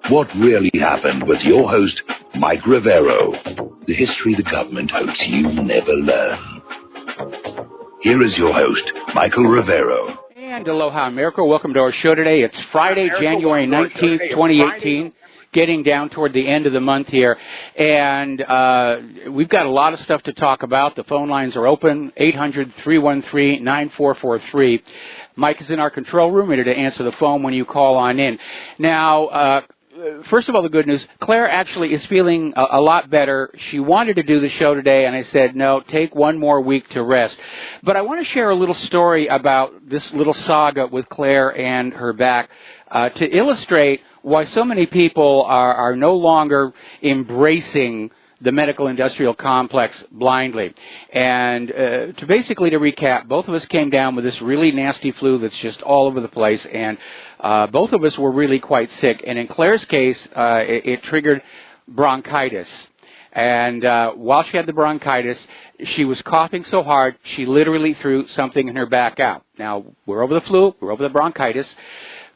What really happened with your host, Mike Rivero. The history the government hopes you never learn. Here is your host, Michael Rivero. And aloha, America. Welcome to our show today. It's Friday, January 19th, 2018. Getting down toward the end of the month here. And we've got a lot of stuff to talk about. The phone lines are open, 800-313-9443. Mike is in our control room, ready to answer the phone when you call on in. Now, first of all, the good news, Claire actually is feeling a lot better. She wanted to do the show today, and I said, no, take one more week to rest. But I want to share a little story about this little saga with Claire and her back to illustrate why so many people are no longer embracing the medical industrial complex blindly. And to recap, both of us came down with this really nasty flu that's just all over the place, and both of us were really quite sick. And in Claire's case, it triggered bronchitis. And while she had the bronchitis, she was coughing so hard, she literally threw something in her back out. Now, we're over the flu, we're over the bronchitis.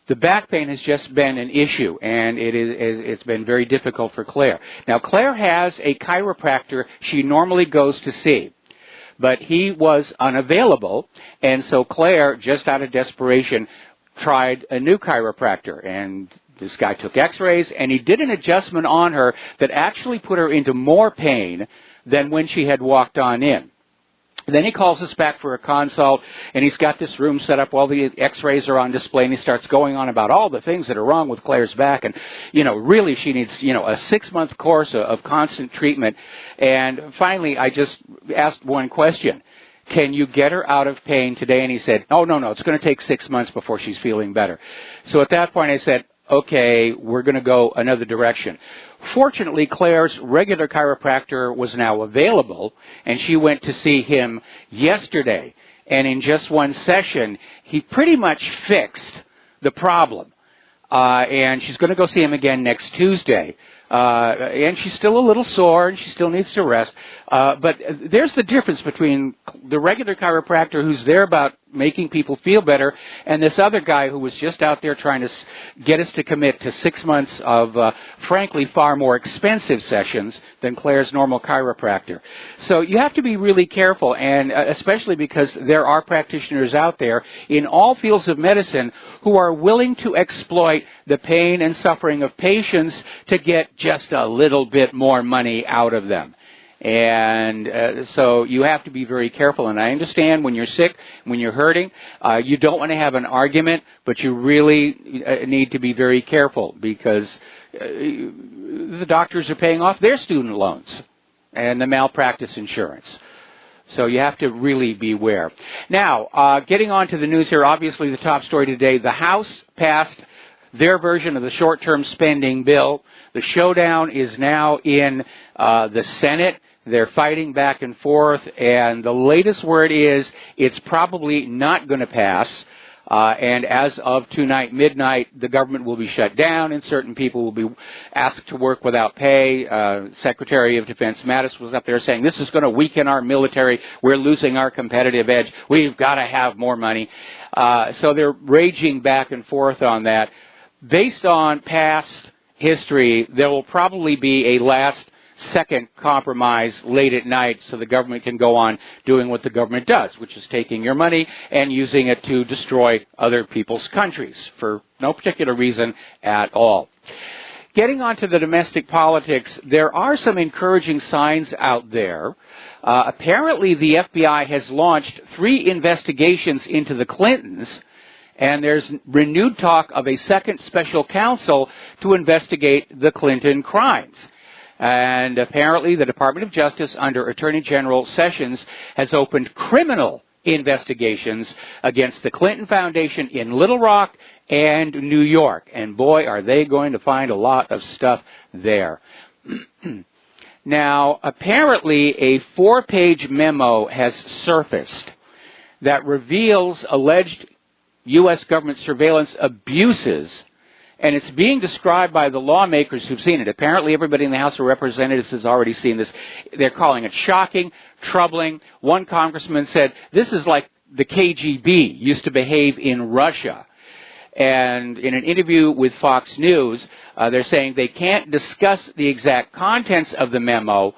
The back pain has just been an issue, and it's been very difficult for Claire. Now, Claire has a chiropractor she normally goes to see, but he was unavailable, and so Claire, just out of desperation, tried a new chiropractor, and this guy took x-rays, and he did an adjustment on her that actually put her into more pain than when she had walked on in. Then he calls us back for a consult, and he's got this room set up while the x-rays are on display, and he starts going on about all the things that are wrong with Claire's back, and, really she needs, a 6-month course of constant treatment. And finally, I just asked one question. Can you get her out of pain today? And he said, oh, no, it's going to take 6 months before she's feeling better. So at that point I said, okay, we're going to go another direction. Fortunately, Claire's regular chiropractor was now available, and she went to see him yesterday. And in just one session, he pretty much fixed the problem. And she's going to go see him again next Tuesday. And she's still a little sore, and she still needs to rest. But there's the difference between the regular chiropractor who's there about making people feel better and this other guy who was just out there trying to get us to commit to 6 months of, frankly, far more expensive sessions than Claire's normal chiropractor. So you have to be really careful, and especially because there are practitioners out there in all fields of medicine who are willing to exploit the pain and suffering of patients to get just a little bit more money out of them. And so you have to be very careful. And I understand when you're sick, when you're hurting, you don't want to have an argument, but you really need to be very careful because the doctors are paying off their student loans and the malpractice insurance. So you have to really beware. Now, getting on to the news here, obviously the top story today, the House passed their version of the short-term spending bill. The showdown is now in the Senate. They're fighting back and forth, and the latest word is it's probably not going to pass. And as of tonight, midnight, the government will be shut down, and certain people will be asked to work without pay. Secretary of Defense Mattis was up there saying, this is going to weaken our military. We're losing our competitive edge. We've got to have more money. So they're raging back and forth on that. Based on past history, there will probably be a last-second compromise late at night so the government can go on doing what the government does, which is taking your money and using it to destroy other people's countries for no particular reason at all. Getting on to the domestic politics, there are some encouraging signs out there. Apparently, the FBI has launched 3 investigations into the Clintons, and there's renewed talk of a second special counsel to investigate the Clinton crimes. And apparently the Department of Justice under Attorney General Sessions has opened criminal investigations against the Clinton Foundation in Little Rock and New York. And boy, are they going to find a lot of stuff there. Now, apparently a 4-page memo has surfaced that reveals alleged U.S. government surveillance abuses, and it's being described by the lawmakers who've seen it. Apparently everybody in the House of Representatives has already seen this. They're calling it shocking, troubling. One congressman said, this is like the KGB used to behave in Russia. And in an interview with Fox News, they're saying they can't discuss the exact contents of the memo,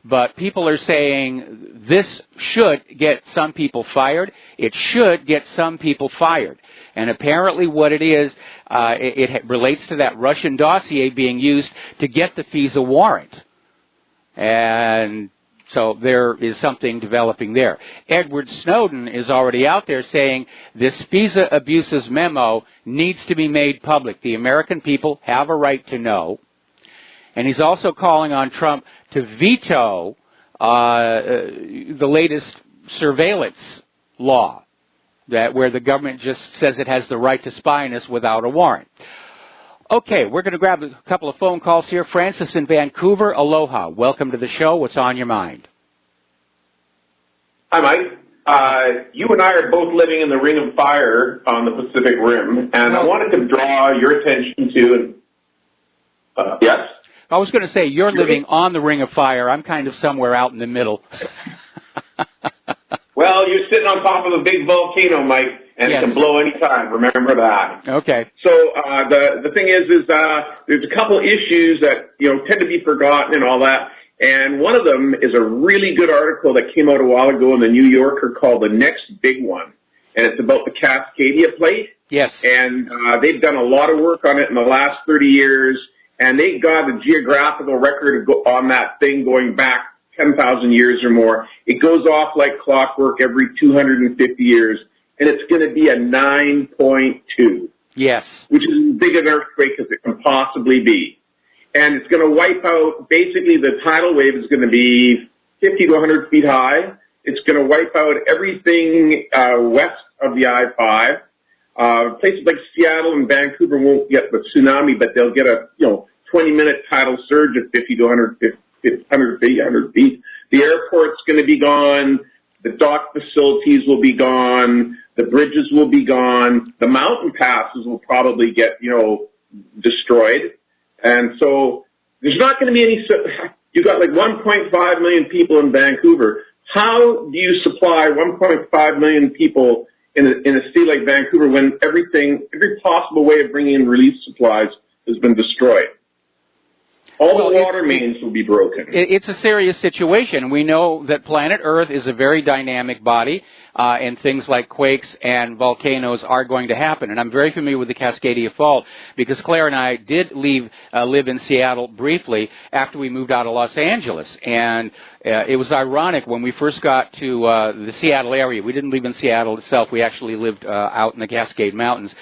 but people are saying this should get some people fired. It should get some people fired. And apparently what it is, it relates to that Russian dossier being used to get the FISA warrant. And so there is something developing there. Edward Snowden is already out there saying this FISA abuses memo needs to be made public. The American people have a right to know. And he's also calling on Trump to veto the latest surveillance law, that where the government just says it has the right to spy on us without a warrant. Okay, we're going to grab a couple of phone calls here. Francis in Vancouver, aloha. Welcome to the show. What's on your mind? Hi, Mike. You and I are both living in the Ring of Fire on the Pacific Rim, and I wanted to draw your attention to, yes? I was going to say, you're living on the Ring of Fire. I'm kind of somewhere out in the middle. Well, you're sitting on top of a big volcano, Mike, and yes. It can blow any time. Remember that. Okay. So the thing is there's a couple issues that tend to be forgotten and all that, and one of them is a really good article that came out a while ago in the New Yorker called "The Next Big One," and it's about the Cascadia Plate. Yes. And they've done a lot of work on it in the last 30 years. And they got a geographical record on that thing going back 10,000 years or more. It goes off like clockwork every 250 years, and it's going to be a 9.2. Yes. Which is as big an earthquake as it can possibly be. And it's going to wipe out, basically the tidal wave is going to be 50 to 100 feet high. It's going to wipe out everything west of the I-5. Places like Seattle and Vancouver won't get the tsunami, but they'll get a 20-minute tidal surge of 50 to 100 feet. The airport's going to be gone. The dock facilities will be gone. The bridges will be gone. The mountain passes will probably get destroyed. And so there's not going to be any. You've got like 1.5 million people in Vancouver. How do you supply 1.5 million people in a city like Vancouver when every possible way of bringing in relief supplies has been destroyed? All the water mains will be broken. It's a serious situation. We know that planet Earth is a very dynamic body, and things like quakes and volcanoes are going to happen. And I'm very familiar with the Cascadia Fault because Claire and I did live in Seattle briefly after we moved out of Los Angeles. And it was ironic when we first got to the Seattle area. We didn't live in Seattle itself. We actually lived out in the Cascade Mountains.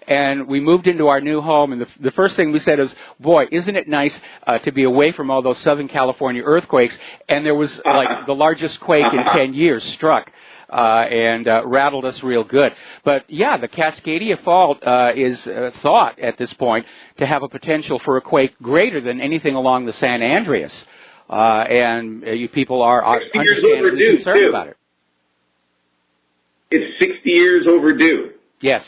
And we moved into our new home, and the first thing we said is, boy, isn't it nice to be away from all those Southern California earthquakes? And there was like the largest quake in 10 years struck and rattled us real good. But, yeah, the Cascadia Fault is thought at this point to have a potential for a quake greater than anything along the San Andreas. And you people are understandably concerned about it. It's 60 years overdue. Yes.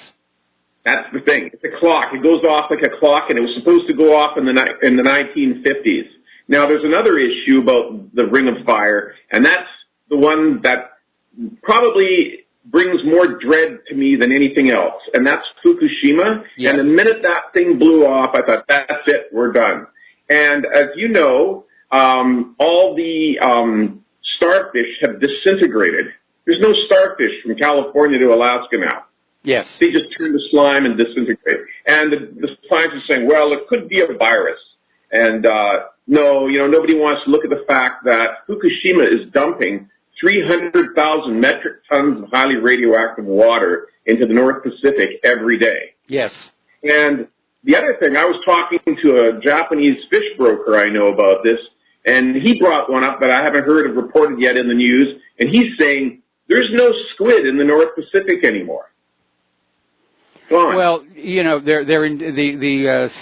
That's the thing. It's a clock. It goes off like a clock, and it was supposed to go off in the 1950s. Now, there's another issue about the Ring of Fire, and that's the one that probably brings more dread to me than anything else, and that's Fukushima. Yes. And the minute that thing blew off, I thought, that's it, we're done. And as you know, all the starfish have disintegrated. There's no starfish from California to Alaska now. Yes. They just turn to slime and disintegrate. And the scientists are saying, well, it could be a virus. And no, nobody wants to look at the fact that Fukushima is dumping 300,000 metric tons of highly radioactive water into the North Pacific every day. Yes. And the other thing, I was talking to a Japanese fish broker I know about this, and he brought one up that I haven't heard of reported yet in the news, and he's saying there's no squid in the North Pacific anymore. Well, the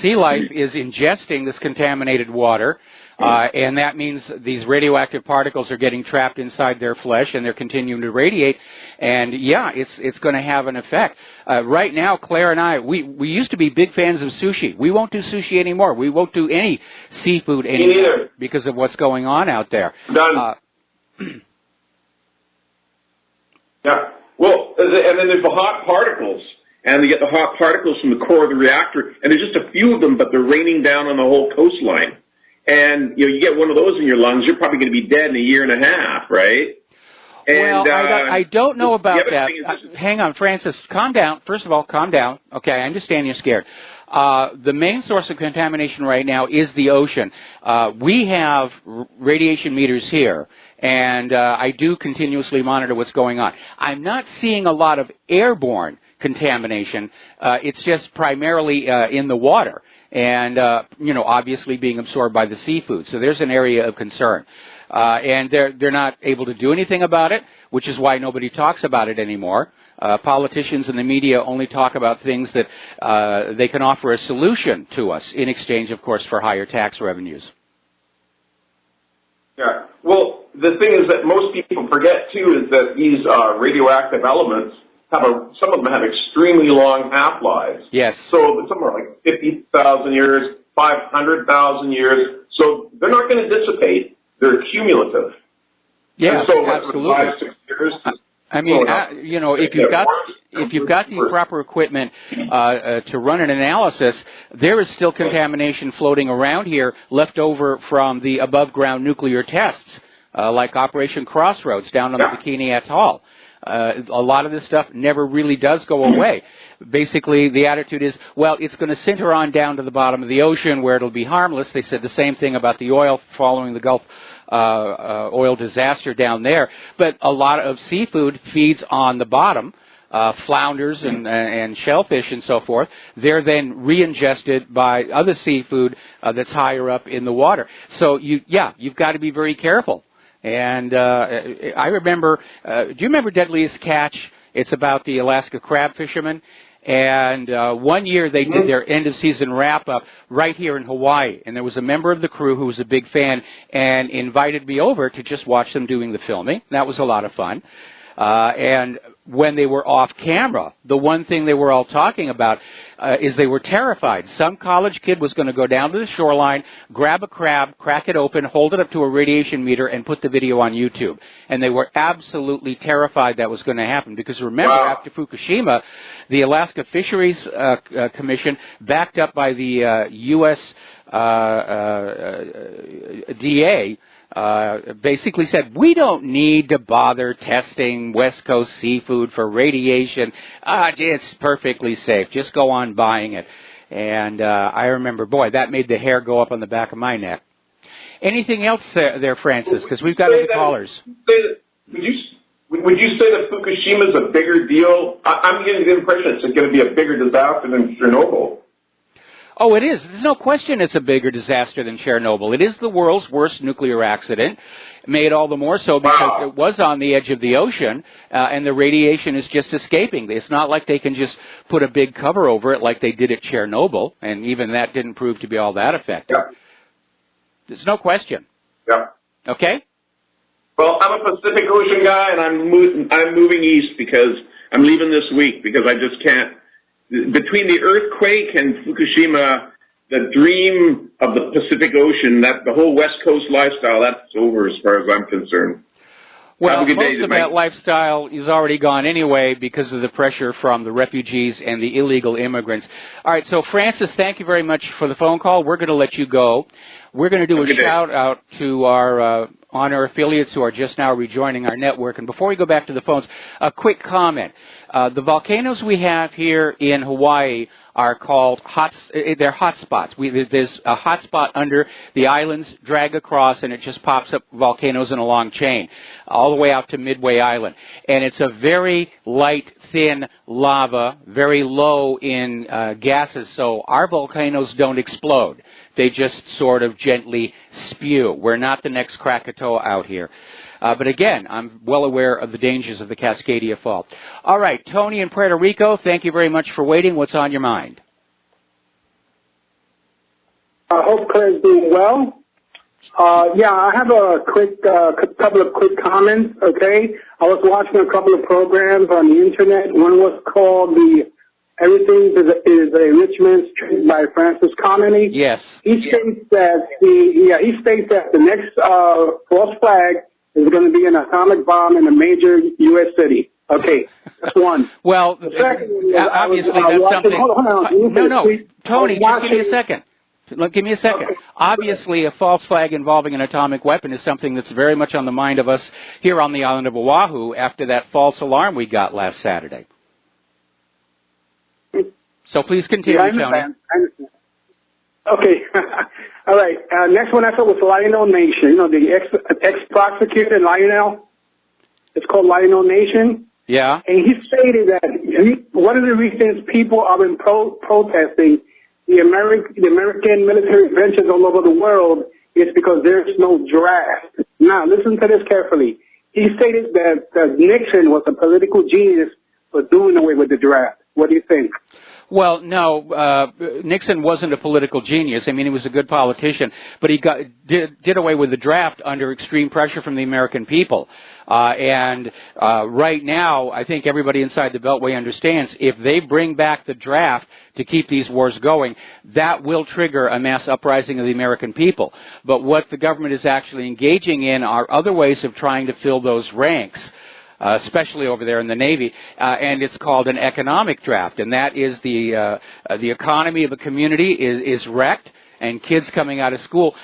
sea life is ingesting this contaminated water, and that means these radioactive particles are getting trapped inside their flesh, and they're continuing to radiate. And yeah, it's going to have an effect. Right now, Claire and I, we used to be big fans of sushi. We won't do sushi anymore. We won't do any seafood anymore because of what's going on out there. Done. Yeah. Well, and then there's the hot particles. and they get the hot particles from the core of the reactor, and there's just a few of them, but they're raining down on the whole coastline. And, you know, you get one of those in your lungs, you're probably going to be dead in a year and a half, right? And, well, I don't know about that. Is, hang on, Francis, calm down. First of all, calm down. Okay, I understand you're scared. The main source of contamination right now is the ocean. We have radiation meters here, and I do continuously monitor what's going on. I'm not seeing a lot of airborne contamination. It's just primarily in the water and, you know, obviously being absorbed by the seafood. So there's an area of concern. And they're not able to do anything about it, which is why nobody talks about it anymore. Politicians and the media only talk about things that they can offer a solution to us in exchange, of course, for higher tax revenues. Yeah. Well, the thing is that most people forget, too, is that these radioactive elements some of them have extremely long half-lives. Yes. So some are like 50,000 years, 500,000 years. So they're not going to dissipate. They're cumulative. Yeah, so absolutely. 5, 6 years. I mean, you know, if you've got the proper equipment to run an analysis, there is still contamination floating around here left over from the above-ground nuclear tests, like Operation Crossroads down on the Bikini Atoll. A lot of this stuff never really does go away. Basically, the attitude is, well, it's going to sinter on down to the bottom of the ocean where it'll be harmless. They said the same thing about the oil following the Gulf oil disaster down there. But a lot of seafood feeds on the bottom, flounders and shellfish and so forth. They're then re-ingested by other seafood that's higher up in the water. So, you've got to be very careful. And I remember, do you remember Deadliest Catch? It's about the Alaska crab fishermen. And one year they did their end-of-season wrap-up right here in Hawaii. And there was a member of the crew who was a big fan and invited me over to just watch them doing the filming. That was a lot of fun. And when they were off camera, the one thing they were all talking about is they were terrified. Some college kid was going to go down to the shoreline, grab a crab, crack it open, hold it up to a radiation meter, and put the video on YouTube. And they were absolutely terrified that was going to happen because remember, after Fukushima, the Alaska Fisheries Commission, backed up by the U.S. DA, basically said, we don't need to bother testing West Coast seafood for radiation. It's perfectly safe. Just go on buying it. And I remember, boy, that made the hair go up on the back of my neck. Anything else there, Francis? Because we've got other callers. Would you say that Fukushima is a bigger deal? I'm getting the impression it's going to be a bigger disaster than Chernobyl. Oh, it is. There's no question it's a bigger disaster than Chernobyl. It is the world's worst nuclear accident, made all the more so because it was on the edge of the ocean, and the radiation is just escaping. It's not like they can just put a big cover over it like they did at Chernobyl, and even that didn't prove to be all that effective. Yeah. There's no question. Yeah. Okay? Well, I'm a Pacific Ocean guy, and I'm moving east because I'm leaving this week because I just can't. Between the earthquake and Fukushima, the dream of the Pacific Ocean, that the whole West Coast lifestyle, that's over as far as I'm concerned. Well, most of that lifestyle is already gone anyway because of the pressure from the refugees and the illegal immigrants. All right, so Francis, thank you very much for the phone call. We're going to let you go. We're going to do a shout-out to our on-air affiliates who are just now rejoining our network. And before we go back to the phones, a quick comment. The volcanoes we have here in Hawaii are called they're hot spots. There's a hot spot under the islands, drag across, and it just pops up volcanoes in a long chain, all the way out to Midway Island. And it's a very light, thin lava, very low in gases, so our volcanoes don't explode. They just sort of gently spew. We're not the next Krakatoa out here. But again, I'm well aware of the dangers of the Cascadia Fault. All right, Tony in Puerto Rico, thank you very much for waiting. What's on your mind? I hope Claire's doing well. I have a couple of quick comments, okay? I was watching a couple of programs on the Internet. One was called Everything is a Rich Man's Trick by Francis Kaonohi. Yes. He states that the next false flag is going to be an atomic bomb in a major U.S. city. Okay, that's one. Well, the second one obviously that's something. Hold on. No, Tony, just give me a second. Look, give me a second. Okay. Obviously, a false flag involving an atomic weapon is something that's very much on the mind of us here on the island of Oahu after that false alarm we got last Saturday. So please continue, Tony. I understand. Okay. All right. Next one I saw was Lionel Nation. You know, the ex-prosecutor, Lionel. It's called Lionel Nation. Yeah. And he stated that one of the reasons people are in protesting the American military ventures all over the world is because there's no draft. Now, listen to this carefully. He stated that Nixon was a political genius for doing away with the draft. What do you think? Well, no, Nixon wasn't a political genius. I mean, he was a good politician, but he did away with the draft under extreme pressure from the American people. And right now, I think everybody inside the Beltway understands if they bring back the draft to keep these wars going, that will trigger a mass uprising of the American people. But what the government is actually engaging in are other ways of trying to fill those ranks. Especially over there in the Navy, and it's called an economic draft, and that is the economy of a community is wrecked, and kids coming out of school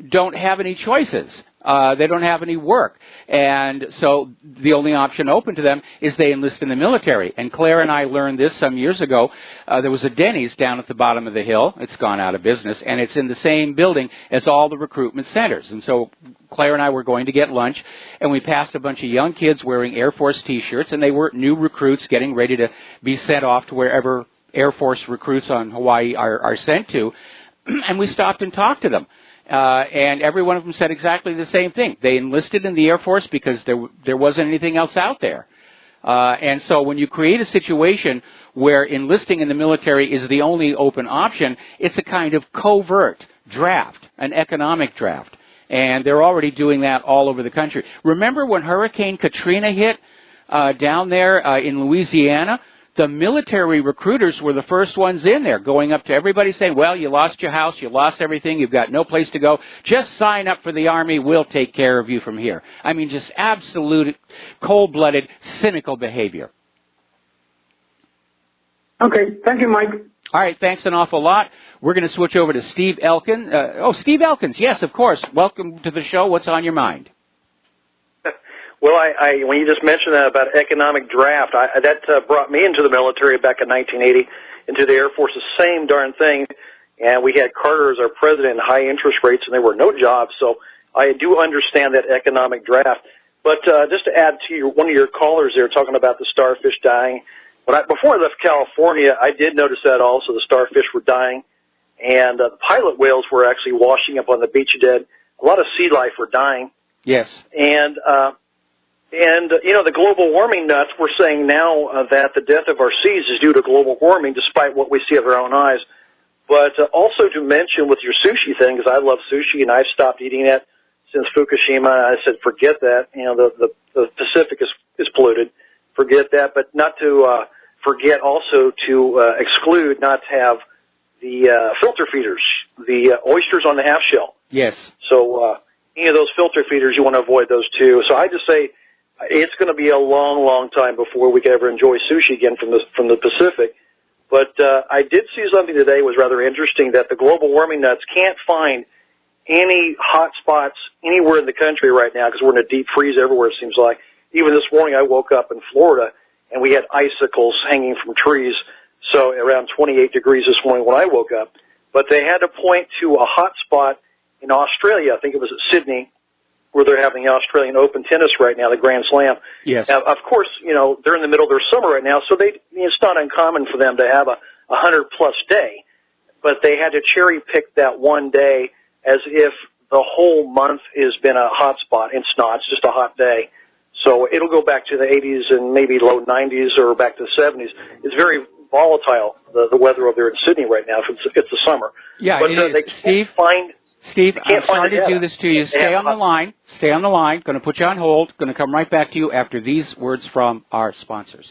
don't have any choices. They don't have any work, and so the only option open to them is they enlist in the military. And Claire and I learned this some years ago. There was a Denny's down at the bottom of the hill. It's gone out of business, and it's in the same building as all the recruitment centers. And so Claire and I were going to get lunch, and we passed a bunch of young kids wearing Air Force T-shirts, and they were new recruits getting ready to be sent off to wherever Air Force recruits on Hawaii are sent to. And we stopped and talked to them. And every one of them said exactly the same thing. They enlisted in the Air Force because there wasn't anything else out there. And so when you create a situation where enlisting in the military is the only open option, it's a kind of covert draft, an economic draft. And they're already doing that all over the country. Remember when Hurricane Katrina hit down there in Louisiana? The military recruiters were the first ones in there, going up to everybody saying, well, you lost your house, you lost everything, you've got no place to go. Just sign up for the Army, we'll take care of you from here. I mean, just absolute cold-blooded, cynical behavior. Okay, thank you, Mike. All right, thanks an awful lot. We're going to switch over to Steve Elkins. Steve Elkins, yes, of course. Welcome to the show. What's on your mind? Well, when you just mentioned that about economic draft, that brought me into the military back in 1980, into the Air Force, the same darn thing. And we had Carter as our president and high interest rates, and there were no jobs. So I do understand that economic draft. But just to add to one of your callers there talking about the starfish dying, before I left California, I did notice that also the starfish were dying, and the pilot whales were actually washing up on the beach dead. A lot of sea life were dying. Yes. And you know, the global warming nuts, we're saying now that the death of our seas is due to global warming, despite what we see with our own eyes. But also to mention with your sushi thing, because I love sushi and I've stopped eating it since Fukushima. I said, forget that. You know, the Pacific is polluted. Forget that. But not to forget also to exclude not to have the filter feeders, the oysters on the half shell. Yes. So any of those filter feeders, you want to avoid those too. So I just say, it's going to be a long, long time before we can ever enjoy sushi again from the Pacific. But I did see something today was rather interesting, that the global warming nuts can't find any hot spots anywhere in the country right now because we're in a deep freeze everywhere, it seems like. Even this morning I woke up in Florida and we had icicles hanging from trees, so around 28 degrees this morning when I woke up. But they had to point to a hot spot in Australia, I think it was at Sydney, where they're having the Australian Open tennis right now, the Grand Slam. Yes. Now, of course, you know, they're in the middle of their summer right now, so it's not uncommon for them to have a 100-plus day. But they had to cherry-pick that one day as if the whole month has been a hot spot. It's not. It's just a hot day. So it'll go back to the 80s and maybe low 90s or back to the 70s. It's very volatile, the weather over there in Sydney right now. It's the summer. Yeah, but it they is. can't find... Steve, I'm sorry to do this to you. Stay on the line. Stay on the line. Going to put you on hold. Going to come right back to you after these words from our sponsors.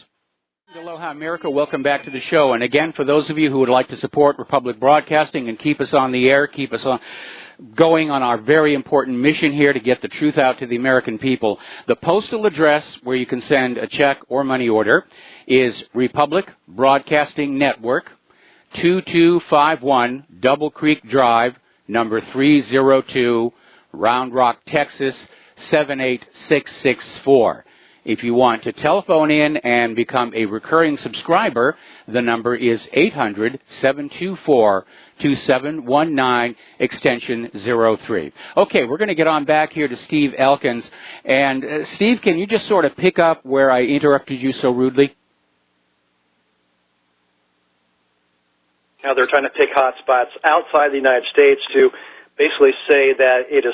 Aloha America, welcome back to the show. And again, for those of you who would like to support Republic Broadcasting and keep us on the air, keep us on going on our very important mission here to get the truth out to the American people, the postal address where you can send a check or money order is Republic Broadcasting Network, 2251 Double Creek Drive, number 302, Round Rock, Texas, 78664. If you want to telephone in and become a recurring subscriber, the number is 800-724-2719, extension 03. Okay, we're going to get on back here to Steve Elkins. And Steve, can you just sort of pick up where I interrupted you so rudely? Now they're trying to pick hot spots outside the United States to basically say that it's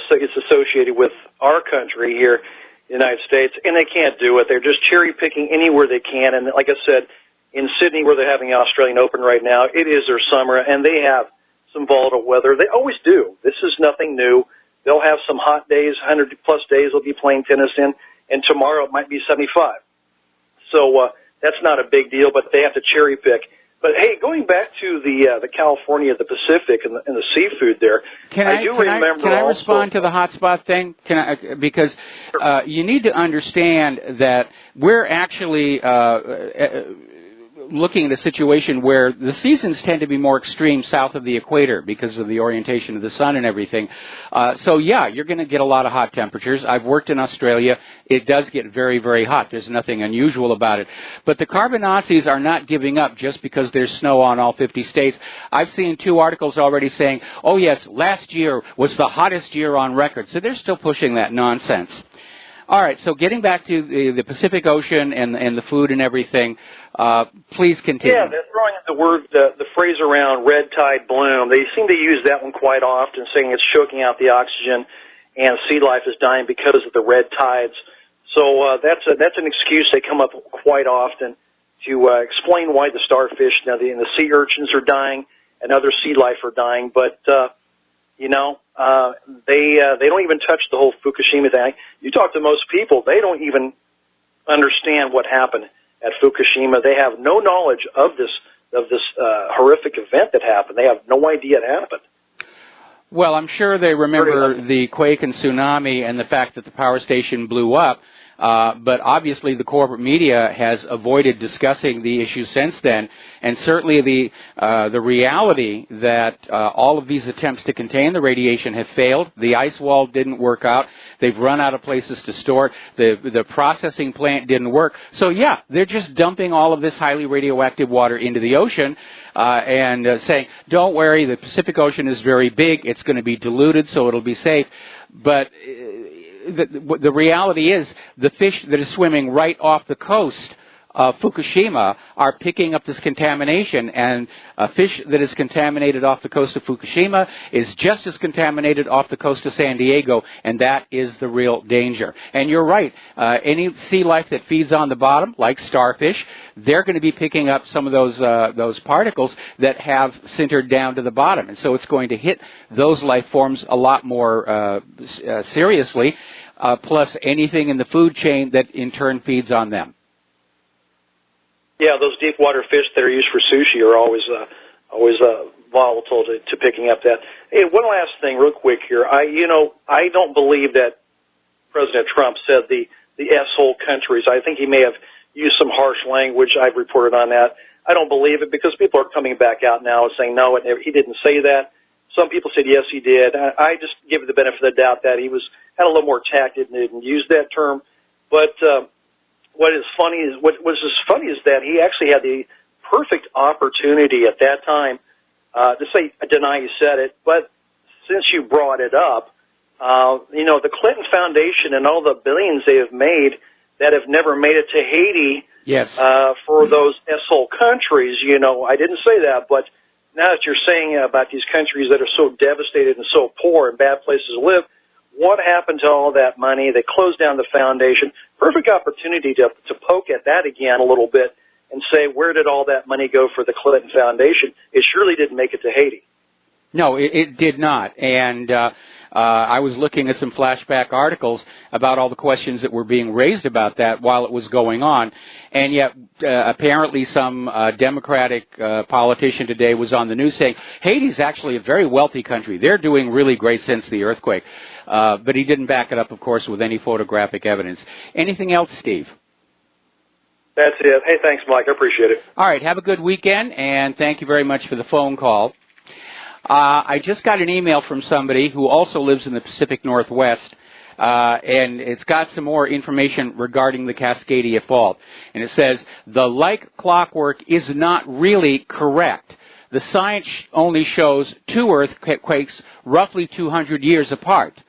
associated with our country here, the United States, and they can't do it. They're just cherry-picking anywhere they can. And like I said, in Sydney, where they're having the Australian Open right now, it is their summer, and they have some volatile weather. They always do. This is nothing new. They'll have some hot days, 100-plus days they'll be playing tennis in, and tomorrow it might be 75. So that's not a big deal, but they have to cherry-pick. But, hey, going back to the California, the Pacific, and the seafood there, Can I respond to the hotspot thing? Because you need to understand that we're actually looking at a situation where the seasons tend to be more extreme south of the equator because of the orientation of the sun and everything. So, yeah, you're going to get a lot of hot temperatures. I've worked in Australia. It does get very, very hot. There's nothing unusual about it. But the Carbonazis are not giving up just because there's snow on all 50 states. I've seen 2 articles already saying, oh, yes, last year was the hottest year on record. So they're still pushing that nonsense. All right, so getting back to the Pacific Ocean and the food and everything, please continue. Yeah, they're throwing the phrase around red tide bloom. They seem to use that one quite often, saying it's choking out the oxygen and sea life is dying because of the red tides. So that's an excuse they come up quite often to explain why the starfish and the sea urchins are dying and other sea life are dying. But they don't even touch the whole Fukushima thing. You talk to most people, they don't even understand what happened at Fukushima. They have no knowledge of this horrific event that happened. They have no idea it happened. Well, I'm sure they remember the quake and tsunami and the fact that the power station blew up. But obviously the corporate media has avoided discussing the issue since then, and certainly the reality that all of these attempts to contain the radiation have failed. The ice wall didn't work out. They've run out of places to store it. The processing plant didn't work. So yeah, they're just dumping all of this highly radioactive water into the ocean and saying, don't worry, the Pacific Ocean is very big. It's going to be diluted, so it'll be safe. But the reality is the fish that is swimming right off the coast of Fukushima are picking up this contamination, and a fish that is contaminated off the coast of Fukushima is just as contaminated off the coast of San Diego, and that is the real danger. And you're right, any sea life that feeds on the bottom, like starfish, they're going to be picking up some of those particles that have sintered down to the bottom, and so it's going to hit those life forms a lot more seriously, plus anything in the food chain that in turn feeds on them. Yeah, those deep water fish that are used for sushi are always volatile to picking up that. Hey, one last thing, real quick here. I don't believe that President Trump said the S-hole countries. I think he may have used some harsh language. I've reported on that. I don't believe it because people are coming back out now and saying no, he didn't say that. Some people said yes, he did. I just give it the benefit of the doubt that he had a little more tact and didn't use that term, but. What was funny is that he actually had the perfect opportunity at that time to say, deny you said it, but since you brought it up, the Clinton Foundation and all the billions they have made that have never made it to Haiti yes. For those S-hole countries, I didn't say that, but now that you're saying about these countries that are so devastated and so poor and bad places to live, what happened to all that money? They closed down the foundation. Perfect opportunity to poke at that again a little bit and say, where did all that money go for the Clinton Foundation? It surely didn't make it to Haiti. No, it did not. And I was looking at some flashback articles about all the questions that were being raised about that while it was going on, and yet apparently some Democratic politician today was on the news saying Haiti's actually a very wealthy country. They're doing really great since the earthquake. But he didn't back it up, of course, with any photographic evidence. Anything else, Steve? That's it. Hey, thanks, Mike. I appreciate it. All right. Have a good weekend, and thank you very much for the phone call. I just got an email from somebody who also lives in the Pacific Northwest, and it's got some more information regarding the Cascadia Fault. And it says, the like clockwork is not really correct. The science only shows 2 earthquakes roughly 200 years apart.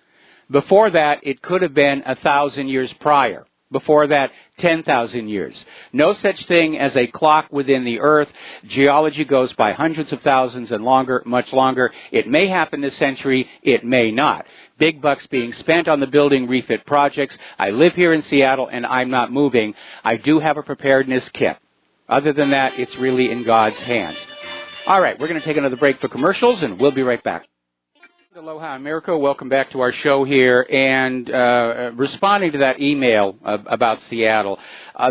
Before that, it could have been 1,000 years prior. Before that, 10,000 years. No such thing as a clock within the earth. Geology goes by hundreds of thousands and longer, much longer. It may happen this century. It may not. Big bucks being spent on the building refit projects. I live here in Seattle, and I'm not moving. I do have a preparedness kit. Other than that, it's really in God's hands. All right, we're going to take another break for commercials, and we'll be right back. Aloha, America. Welcome back to our show here. And responding to that email about Seattle,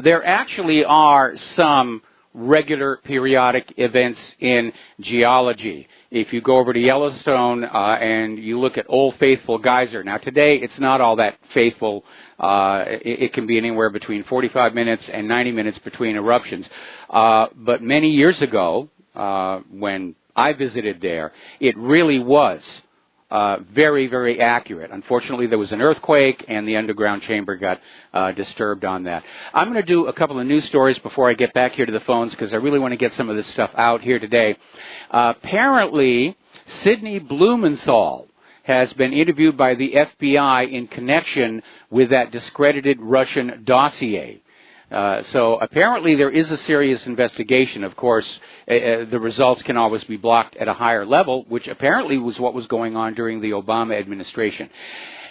there actually are some regular periodic events in geology. If you go over to Yellowstone and you look at Old Faithful Geyser, now today it's not all that faithful. It can be anywhere between 45 minutes and 90 minutes between eruptions. But many years ago, when I visited there, it really was very, very accurate. Unfortunately, there was an earthquake, and the underground chamber got disturbed on that. I'm going to do a couple of news stories before I get back here to the phones, because I really want to get some of this stuff out here today. Apparently, Sidney Blumenthal has been interviewed by the FBI in connection with that discredited Russian dossier. So apparently there is a serious investigation. Of course, the results can always be blocked at a higher level, which apparently was what was going on during the Obama administration.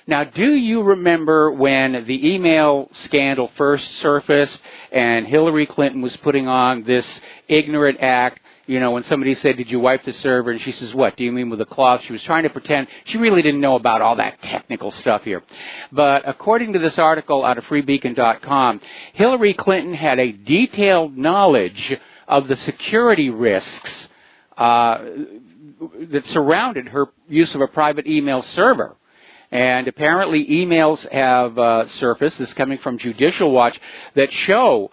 Now, do you remember when the email scandal first surfaced and Hillary Clinton was putting on this ignorant act? You know, when somebody said, did you wipe the server? And she says, what, do you mean with a cloth? She was trying to pretend. She really didn't know about all that technical stuff here. But according to this article out of freebeacon.com, Hillary Clinton had a detailed knowledge of the security risks that surrounded her use of a private email server. And apparently emails have surfaced, this is coming from Judicial Watch, that show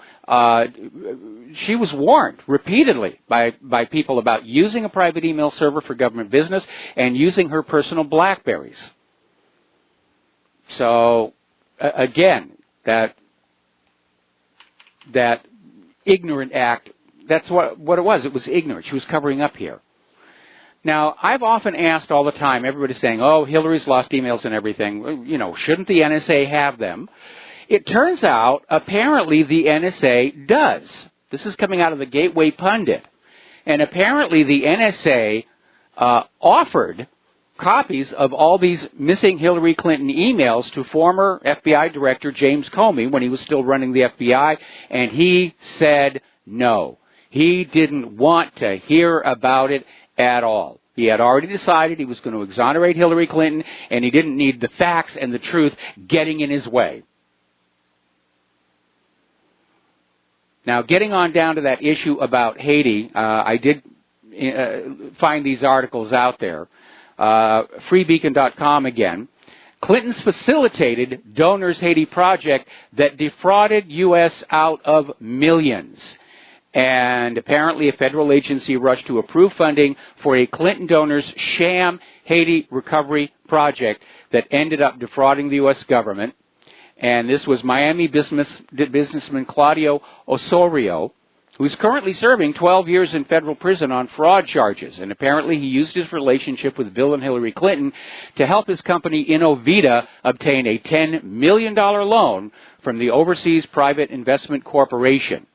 she was warned repeatedly by people about using a private email server for government business and using her personal BlackBerries. So, again, that ignorant act, that's what it was. It was ignorant. She was covering up here. Now, I've often asked all the time, everybody's saying, oh, Hillary's lost emails and everything. You know, shouldn't the NSA have them? It turns out, apparently, the NSA does. This is coming out of the Gateway Pundit. And apparently, the NSA offered copies of all these missing Hillary Clinton emails to former FBI Director James Comey when he was still running the FBI, and he said no. He didn't want to hear about it at all. He had already decided he was going to exonerate Hillary Clinton, and he didn't need the facts and the truth getting in his way. Now, getting on down to that issue about Haiti, I did find these articles out there. Freebeacon.com again. Clinton's facilitated donors Haiti project that defrauded U.S. out of millions. And apparently a federal agency rushed to approve funding for a Clinton donors sham Haiti recovery project that ended up defrauding the U.S. government. And this was Miami businessman Claudio Osorio, who's currently serving 12 years in federal prison on fraud charges. And apparently he used his relationship with Bill and Hillary Clinton to help his company Innovita obtain a $10 million loan from the Overseas Private Investment Corporation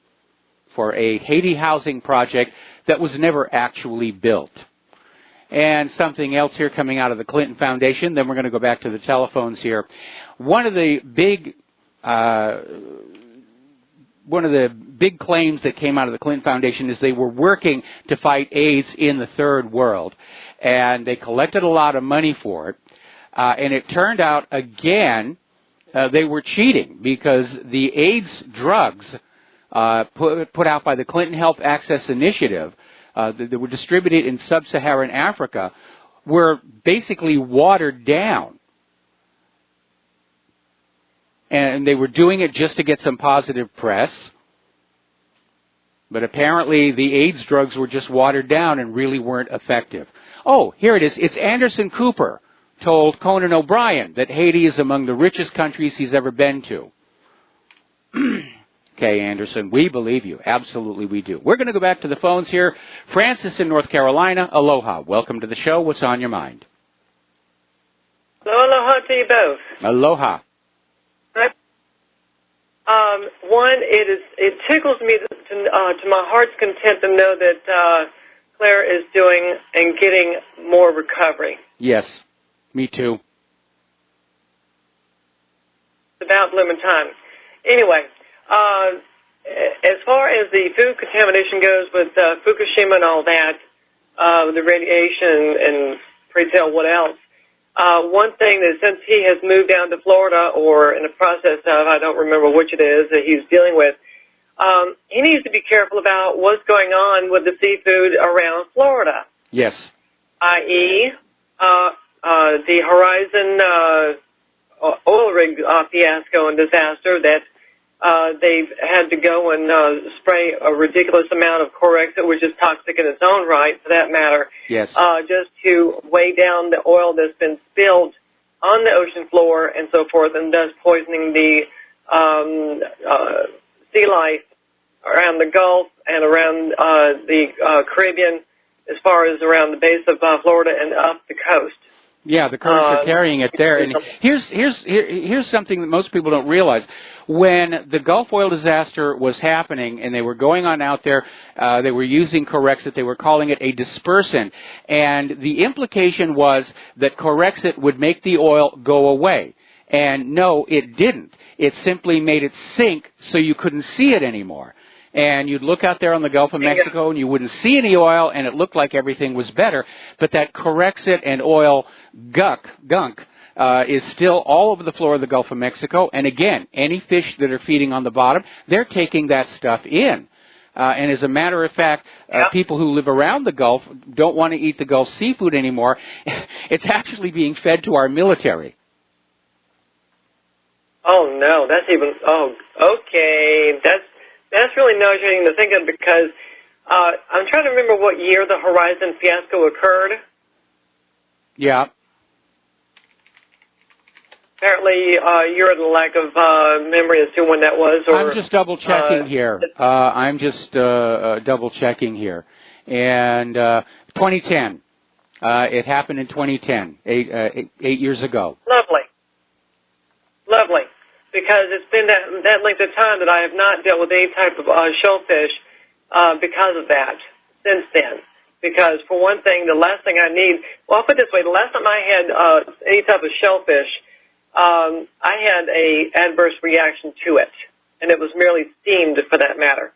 for a Haiti housing project that was never actually built. And something else here coming out of the Clinton Foundation, then we're going to go back to the telephones here. One of the big claims that came out of the Clinton Foundation is they were working to fight AIDS in the third world, and they collected a lot of money for it. And it turned out, again, they were cheating because the AIDS drugs put out by the Clinton Health Access Initiative that were distributed in sub-Saharan Africa were basically watered down. And they were doing it just to get some positive press. But apparently the AIDS drugs were just watered down and really weren't effective. Oh, here it is. It's Anderson Cooper told Conan O'Brien that Haiti is among the richest countries he's ever been to. Okay, Anderson, we believe you. Absolutely we do. We're going to go back to the phones here. Francis in North Carolina, aloha. Welcome to the show. What's on your mind? Aloha to you both. Aloha. One, it tickles me to my heart's content to know that Claire is doing and getting more recovery. Yes, me too. It's about blooming time. Anyway, as far as the food contamination goes with Fukushima and all that, the radiation and pray tell what else, one thing that since he has moved down to Florida or in the process of, I don't remember which it is that he's dealing with, he needs to be careful about what's going on with the seafood around Florida. Yes. I.e., the Horizon oil rig fiasco and disaster that they've had to go and spray a ridiculous amount of Corexit, which is toxic in its own right, for that matter, yes. Just to weigh down the oil that's been spilled on the ocean floor and so forth, and thus poisoning the sea life around the Gulf and around the Caribbean, as far as around the base of Florida and up the coast. Yeah, the currents are carrying it there. And here's something that most people don't realize. When the Gulf oil disaster was happening and they were going on out there, they were using Corexit. They were calling it a dispersant. And the implication was that Corexit would make the oil go away. And no, it didn't. It simply made it sink so you couldn't see it anymore. And you'd look out there on the Gulf of Mexico and you wouldn't see any oil and it looked like everything was better. But that Corexit and oil gunk is still all over the floor of the Gulf of Mexico. And again, any fish that are feeding on the bottom, they're taking that stuff in. And as a matter of fact, people who live around the Gulf don't want to eat the Gulf seafood anymore. It's actually being fed to our military. Oh, no, that's even, okay, that's really nauseating to think of because I'm trying to remember what year the Horizon fiasco occurred. Yeah. Apparently, you're at a lack of memory as to when that was. Or, I'm just double checking here. I'm just double checking here. And 2010. It happened in 2010, 8 years ago. Lovely. Lovely. Because it's been that length of time that I have not dealt with any type of shellfish because of that since then. Because, for one thing, the last thing I need, well, I'll put it this way, the last time I had any type of shellfish, I had a adverse reaction to it, and it was merely steamed for that matter,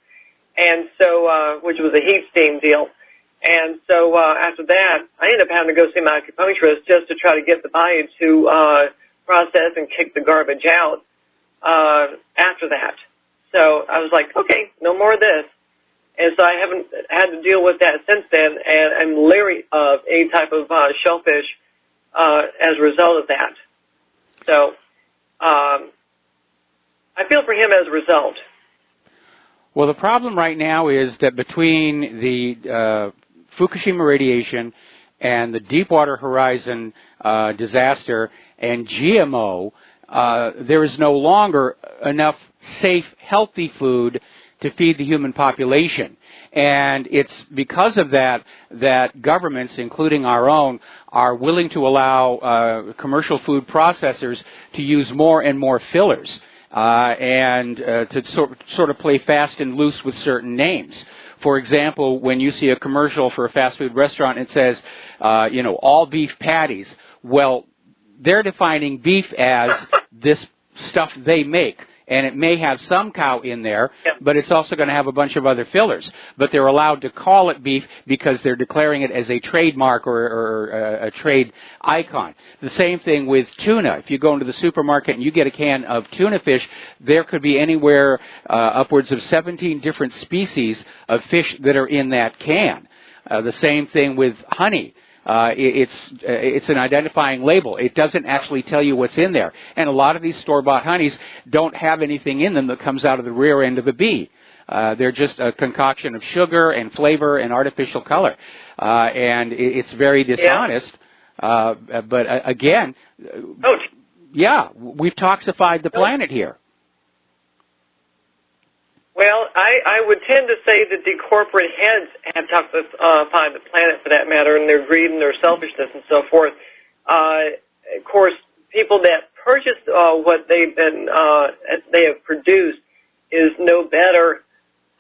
and so, which was a heat steam deal. And so after that, I ended up having to go see my acupuncturist just to try to get the body to process and kick the garbage out. After that. So I was like, okay, no more of this. And so I haven't had to deal with that since then, and I'm leery of any type of shellfish as a result of that. So I feel for him as a result. Well, the problem right now is that between the Fukushima radiation and the Deepwater Horizon disaster and GMO, there is no longer enough safe, healthy food to feed the human population. And it's because of that that governments, including our own, are willing to allow commercial food processors to use more and more fillers and to sort of play fast and loose with certain names. For example, when you see a commercial for a fast food restaurant, it says, all beef patties. Well, they're defining beef as this stuff they make, and it may have some cow in there, but it's also going to have a bunch of other fillers. But they're allowed to call it beef because they're declaring it as a trademark or a trade icon. The same thing with tuna. If you go into the supermarket and you get a can of tuna fish, there could be anywhere upwards of 17 different species of fish that are in that can. The same thing with honey. It's an identifying label. It doesn't actually tell you what's in there. And a lot of these store-bought honeys don't have anything in them that comes out of the rear end of the bee. They're just a concoction of sugar and flavor and artificial color. And it's very dishonest. But again, yeah, we've toxified the planet here. Well, I would tend to say that the corporate heads have toxified the planet, for that matter, and their greed and their selfishness and so forth. Of course, people that purchase what they have produced is no better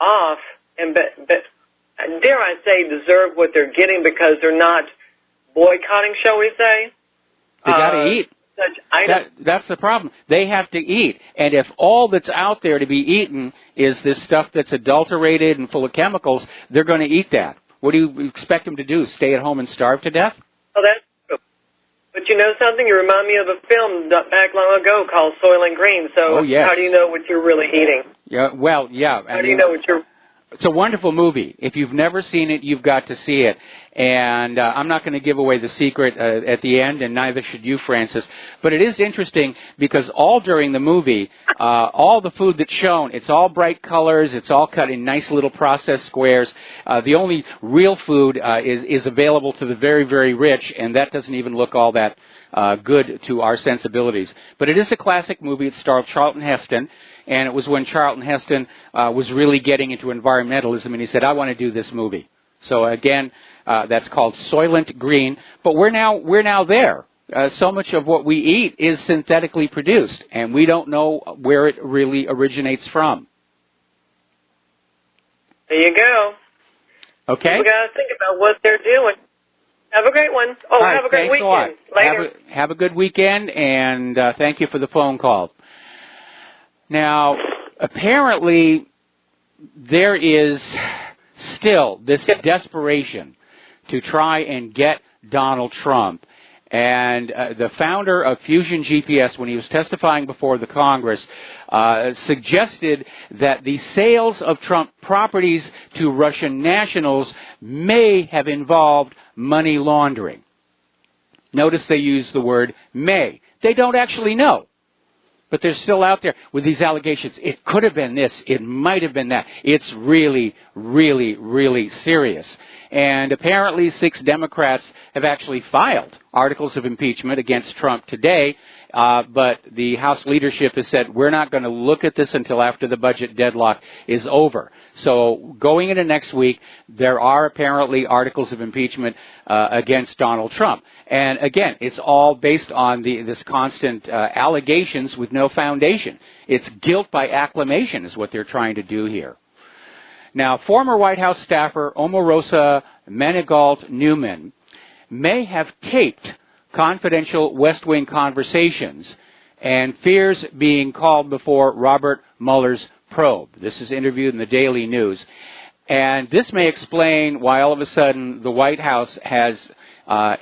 off, and dare I say, deserve what they're getting because they're not boycotting, shall we say? They got to eat. That's the problem. They have to eat. And if all that's out there to be eaten is this stuff that's adulterated and full of chemicals, they're going to eat that. What do you expect them to do, stay at home and starve to death? Oh, that's true. But you know something? You remind me of a film back long ago called Soil and Green. So how do you know what you're really eating? Yeah, well, yeah. How do you know what you're... It's a wonderful movie. If you've never seen it, you've got to see it. And I'm not going to give away the secret at the end, and neither should you, Francis. But it is interesting because all during the movie, all the food that's shown, it's all bright colors. It's all cut in nice little processed squares. The only real food is available to the very, very rich, and that doesn't even look all that good to our sensibilities. But it is a classic movie. It starred Charlton Heston. And it was when Charlton Heston was really getting into environmentalism, and he said, I want to do this movie. So again, that's called Soylent Green. But we're now there. So much of what we eat is synthetically produced, and we don't know where it really originates from. There you go. Okay. We got to think about what they're doing. Have a great one. Oh, right, have a great weekend. Later. Have a good weekend, and thank you for the phone call. Now, apparently, there is still this desperation to try and get Donald Trump. And the founder of Fusion GPS, when he was testifying before the Congress, suggested that the sales of Trump properties to Russian nationals may have involved money laundering. Notice they use the word may. They don't actually know. But they're still out there with these allegations. It could have been this. It might have been that. It's really, really, really serious. And apparently 6 Democrats have actually filed articles of impeachment against Trump today, but the House leadership has said, we're not going to look at this until after the budget deadlock is over. So going into next week, there are apparently articles of impeachment against Donald Trump. And again, it's all based on this constant allegations with no foundation. It's guilt by acclamation is what they're trying to do here. Now, former White House staffer Omarosa Manigault-Newman may have taped confidential West Wing conversations and fears being called before Robert Mueller's probe. This is interviewed in the Daily News. And this may explain why all of a sudden the White House has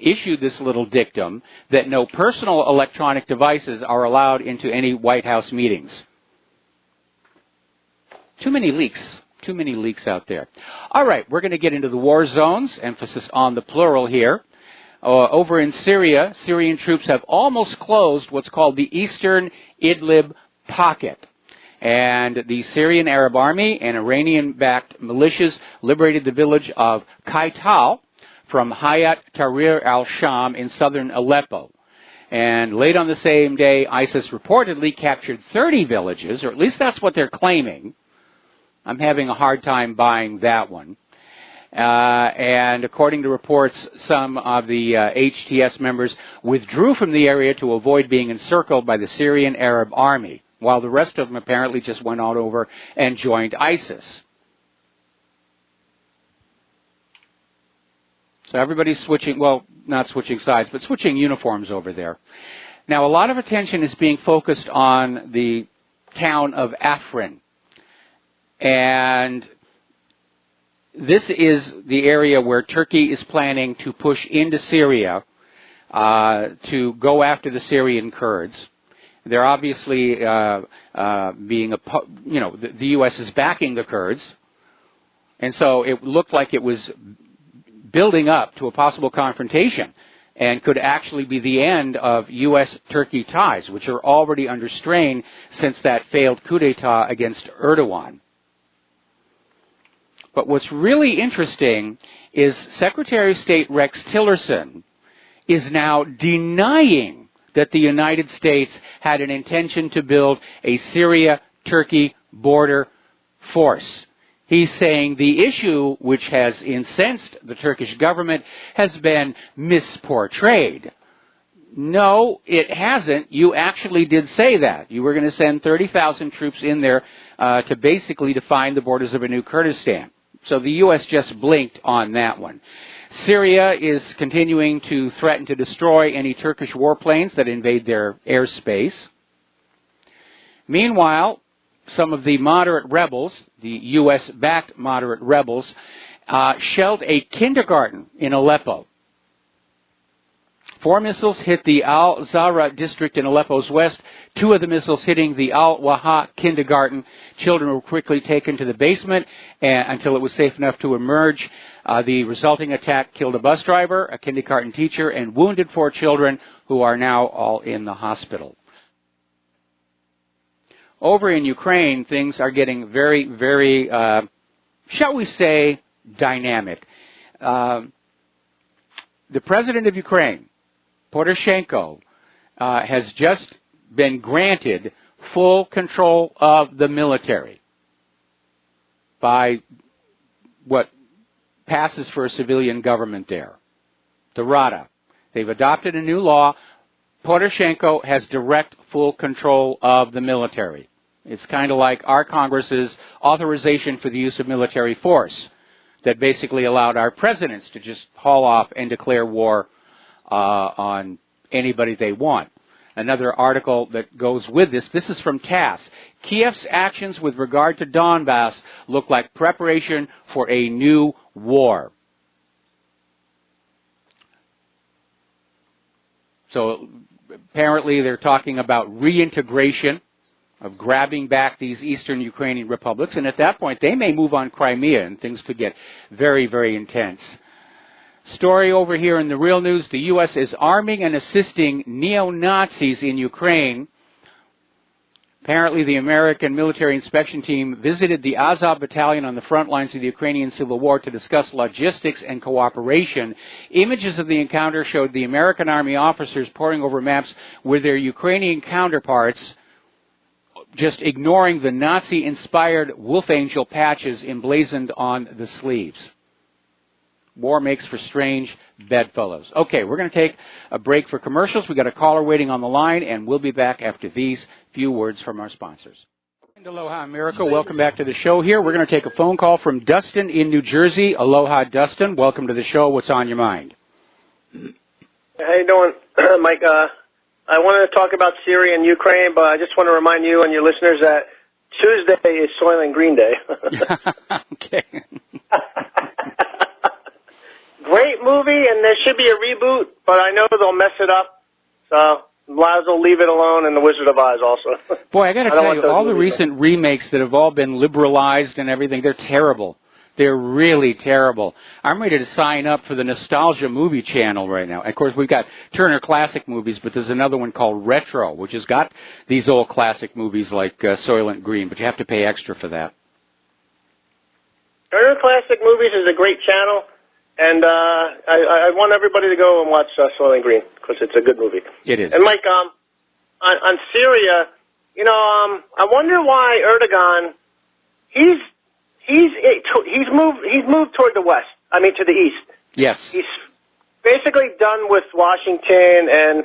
issued this little dictum that no personal electronic devices are allowed into any White House meetings. Too many leaks. Too many leaks out there. All right, we're going to get into the war zones, emphasis on the plural here. Over in Syria, Syrian troops have almost closed what's called the Eastern Idlib pocket. And the Syrian Arab Army and Iranian-backed militias liberated the village of Kaital from Hayat Tahrir al-Sham in southern Aleppo. And late on the same day, ISIS reportedly captured 30 villages, or at least that's what they're claiming. I'm having a hard time buying that one. And according to reports, some of the HTS members withdrew from the area to avoid being encircled by the Syrian Arab Army, while the rest of them apparently just went on over and joined ISIS. So everybody's switching, well, not switching sides, but switching uniforms over there. Now, a lot of attention is being focused on the town of Afrin. And this is the area where Turkey is planning to push into Syria to go after the Syrian Kurds. They're obviously being, the U.S. is backing the Kurds. And so it looked like it was building up to a possible confrontation and could actually be the end of U.S.-Turkey ties, which are already under strain since that failed coup d'etat against Erdogan. But what's really interesting is Secretary of State Rex Tillerson is now denying that the United States had an intention to build a Syria-Turkey border force. He's saying the issue which has incensed the Turkish government has been misportrayed. No, it hasn't. You actually did say that. You were going to send 30,000 troops in there to basically define the borders of a new Kurdistan. So the U.S. just blinked on that one. Syria is continuing to threaten to destroy any Turkish warplanes that invade their airspace. Meanwhile, some of the moderate rebels, the U.S.-backed moderate rebels, shelled a kindergarten in Aleppo. 4 missiles hit the Al-Zahra district in Aleppo's west, 2 of the missiles hitting the Al-Waha kindergarten. Children were quickly taken to the basement until it was safe enough to emerge. The resulting attack killed a bus driver, a kindergarten teacher, and wounded 4 children who are now all in the hospital. Over in Ukraine, things are getting very, very, shall we say, dynamic. The president of Ukraine, Poroshenko, has just been granted full control of the military by what passes for a civilian government there, the Rada. They've adopted a new law. Poroshenko has direct full control of the military. It's kind of like our Congress's authorization for the use of military force that basically allowed our presidents to just haul off and declare war on anybody they want. Another article that goes with this is from TASS. Kiev's actions with regard to Donbass look like preparation for a new war. So apparently they're talking about reintegration, of grabbing back these eastern Ukrainian republics, and at that point they may move on Crimea and things could get very, very intense. Story over here in the real news, the U.S. is arming and assisting neo-Nazis in Ukraine. Apparently the American military inspection team visited the Azov battalion on the front lines of the Ukrainian civil war to discuss logistics and cooperation. Images of the encounter showed the American Army officers poring over maps with their Ukrainian counterparts, just ignoring the Nazi-inspired wolf angel patches emblazoned on the sleeves. War makes for strange bedfellows. Okay, we're going to take a break for commercials. We've got a caller waiting on the line, and we'll be back after these few words from our sponsors. Aloha, America. Welcome back to the show here. We're going to take a phone call from Dustin in New Jersey. Aloha, Dustin. Welcome to the show. What's on your mind? How you doing, Mike? I wanted to talk about Syria and Ukraine, but I just want to remind you and your listeners that Tuesday is Soylent Green Day. Okay. Great movie, and there should be a reboot, but I know they'll mess it up. So might as well leave it alone, and The Wizard of Oz also. Boy, I got to tell you, all the recent remakes that have all been liberalized and everything, they're terrible. They're really terrible. I'm ready to sign up for the Nostalgia Movie Channel right now. Of course, we've got Turner Classic Movies, but there's another one called Retro, which has got these old classic movies like Soylent Green, but you have to pay extra for that. Turner Classic Movies is a great channel, and I want everybody to go and watch Soylent Green, because it's a good movie. It is. And, Mike, on Syria, I wonder why Erdogan, he's moved toward the west. I mean, to the east. Yes. He's basically done with Washington and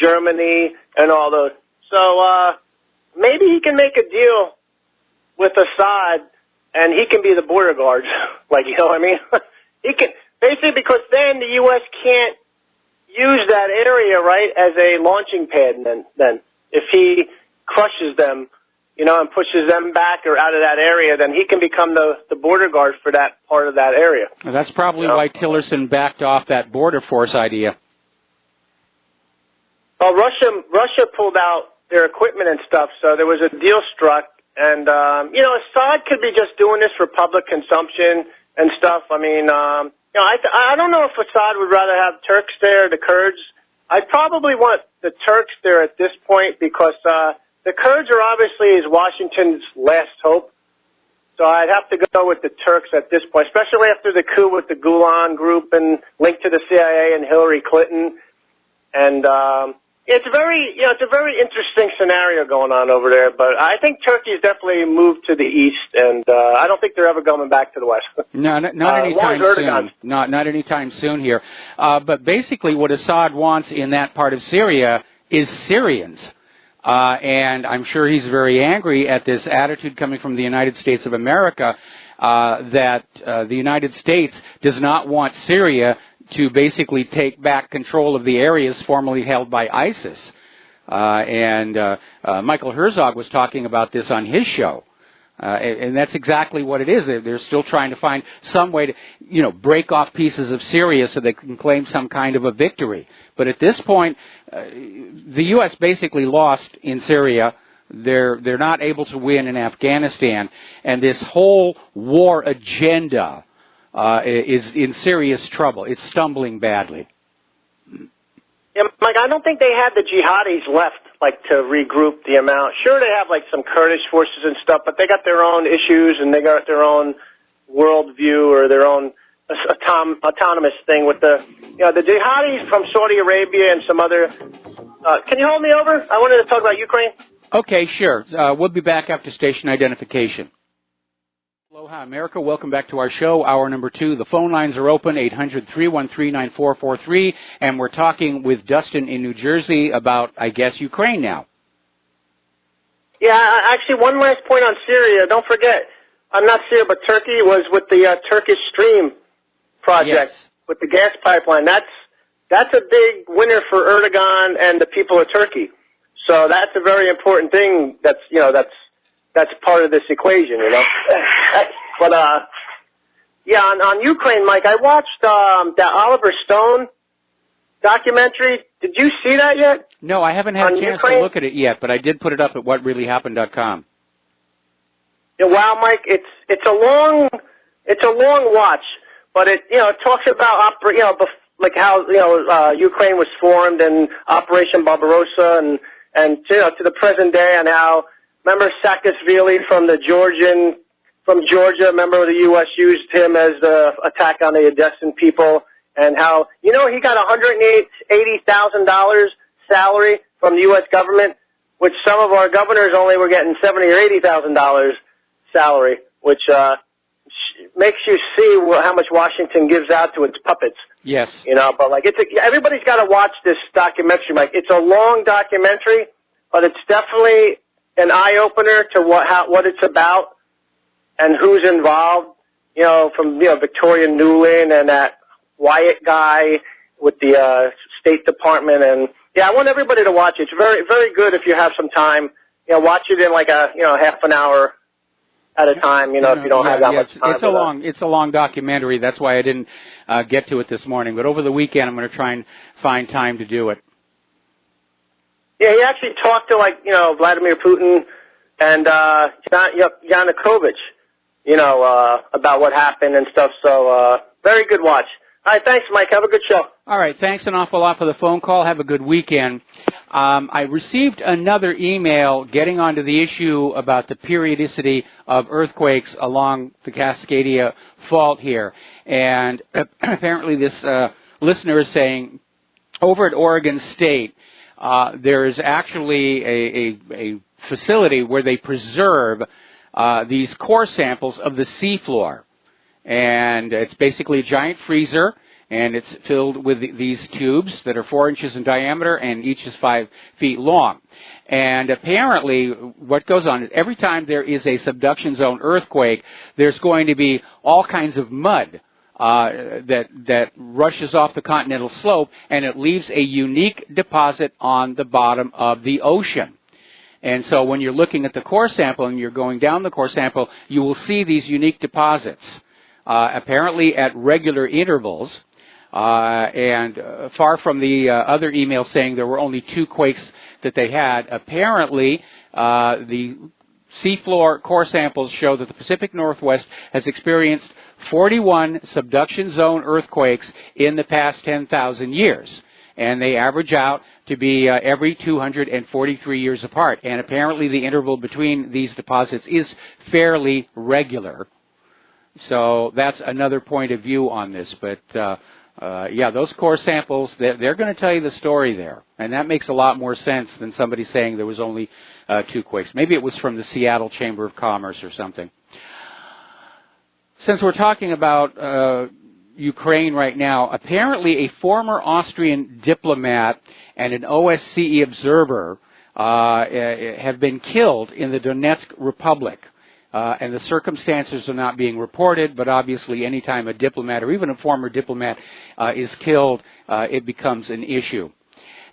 Germany and all those. So maybe he can make a deal with Assad, and he can be the border guard. Like, you know what I mean? He can basically, because then the U.S. can't use that area, right, as a launching pad. Then if he crushes them and pushes them back or out of that area, then he can become the border guard for that part of that area. Well, that's probably why Tillerson backed off that border force idea. Well, Russia pulled out their equipment and stuff, so there was a deal struck. And, Assad could be just doing this for public consumption and stuff. I mean, I don't know if Assad would rather have Turks there, the Kurds. I'd probably want the Turks there at this point because the Kurds are obviously Washington's last hope. So I'd have to go with the Turks at this point, especially after the coup with the Gulen group and linked to the CIA and Hillary Clinton. And it's a very interesting scenario going on over there. But I think Turkey's definitely moved to the east, and I don't think they're ever going back to the west. No, not anytime soon. Not anytime soon here. But basically, what Assad wants in that part of Syria is Syrians. And I'm sure he's very angry at this attitude coming from the United States of America that the United States does not want Syria to basically take back control of the areas formerly held by ISIS. Michael Herzog was talking about this on his show. And that's exactly what it is. They're still trying to find some way to, break off pieces of Syria so they can claim some kind of a victory. But at this point, the U.S. basically lost in Syria. They're not able to win in Afghanistan. And this whole war agenda is in serious trouble. It's stumbling badly. Yeah, Mike, I don't think they had the jihadis left, to regroup the amount. Sure, they have, some Kurdish forces and stuff, but they got their own issues and they got their own worldview or their own autonomous thing with the jihadis from Saudi Arabia and some other. Can you hold me over? I wanted to talk about Ukraine. Okay, sure. We'll be back after station identification. Aloha, America. Welcome back to our show, hour number 2. The phone lines are open, 800-313-9443, and we're talking with Dustin in New Jersey about, I guess, Ukraine now. Yeah, actually, one last point on Syria. Don't forget, I'm not Syria, but Turkey was with the Turkish Stream project with the gas pipeline. That's a big winner for Erdogan and the people of Turkey. So that's a very important thing. That's part of this equation, But on Ukraine, Mike, I watched that Oliver Stone documentary. Did you see that yet? No, I haven't had a chance to look at it yet, but I did put it up at whatreallyhappened.com. Yeah, wow, Mike, it's a long watch, but it talks about how Ukraine was formed and Operation Barbarossa and to the present day, and how remember Saakashvili from Georgia, remember the U.S. used him as the attack on the Odessan people, and how, he got $180,000 salary from the U.S. government, which some of our governors only were getting $70,000 or $80,000 salary, which makes you see how much Washington gives out to its puppets. Yes. But everybody's got to watch this documentary, Mike. It's a long documentary, but it's definitely an eye-opener to what it's about and who's involved, from, Victoria Nuland and that Wyatt guy with the State Department. And, I want everybody to watch it. It's very, very good if you have some time. Watch it in half an hour at a time, if you don't have that much time. It's a long documentary. That's why I didn't get to it this morning. But over the weekend, I'm going to try and find time to do it. Yeah, he actually talked to Vladimir Putin and Yanukovych, about what happened and stuff. So very good watch. All right, thanks, Mike. Have a good show. All right, thanks an awful lot for the phone call. Have a good weekend. I received another email getting onto the issue about the periodicity of earthquakes along the Cascadia Fault here. And apparently this listener is saying over at Oregon State, there is actually a facility where they preserve these core samples of the seafloor. And it's basically a giant freezer, and it's filled with these tubes that are 4 inches in diameter, and each is 5 feet long. And apparently what goes on is every time there is a subduction zone earthquake, there's going to be all kinds of mud that rushes off the continental slope, and it leaves a unique deposit on the bottom of the ocean. And so when you're looking at the core sample and you're going down the core sample, you will see these unique deposits, apparently at regular intervals, and far from the other email saying there were only 2 quakes that they had. Apparently, the seafloor core samples show that the Pacific Northwest has experienced 41 subduction zone earthquakes in the past 10,000 years. And they average out to be every 243 years apart. And apparently the interval between these deposits is fairly regular. So that's another point of view on this. But yeah, those core samples, they're going to tell you the story there. And that makes a lot more sense than somebody saying there was only 2 quakes. Maybe it was from the Seattle Chamber of Commerce or something. Since we're talking about Ukraine right now, apparently a former Austrian diplomat and an OSCE observer have been killed in the Donetsk Republic. And the circumstances are not being reported, but obviously any time a diplomat or even a former diplomat is killed, it becomes an issue.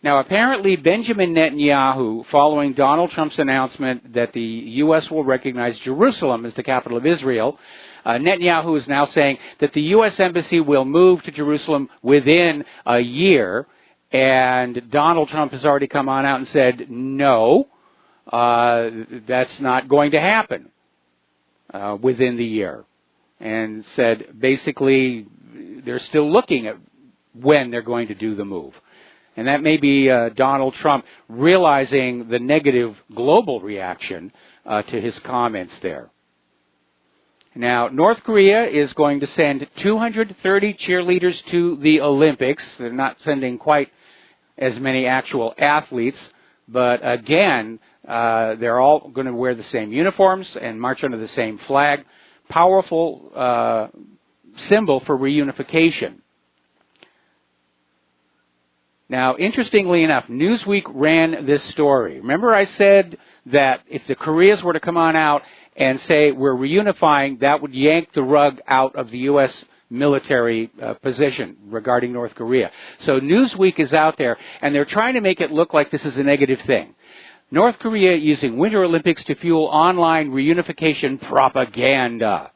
Now, apparently Benjamin Netanyahu, following Donald Trump's announcement that the U.S. will recognize Jerusalem as the capital of Israel, Netanyahu is now saying that the U.S. Embassy will move to Jerusalem within a year, and Donald Trump has already come on out and said, no, that's not going to happen within the year, and said basically they're still looking at when they're going to do the move. And that may be Donald Trump realizing the negative global reaction to his comments there. Now, North Korea is going to send 230 cheerleaders to the Olympics. They're not sending quite as many actual athletes, but again, they're all going to wear the same uniforms and march under the same flag. Powerful symbol for reunification. Now, interestingly enough, Newsweek ran this story. Remember I said that if the Koreas were to come on out and say we're reunifying, that would yank the rug out of the U.S. military position regarding North Korea. So Newsweek is out there, and they're trying to make it look like this is a negative thing. North Korea using Winter Olympics to fuel online reunification propaganda.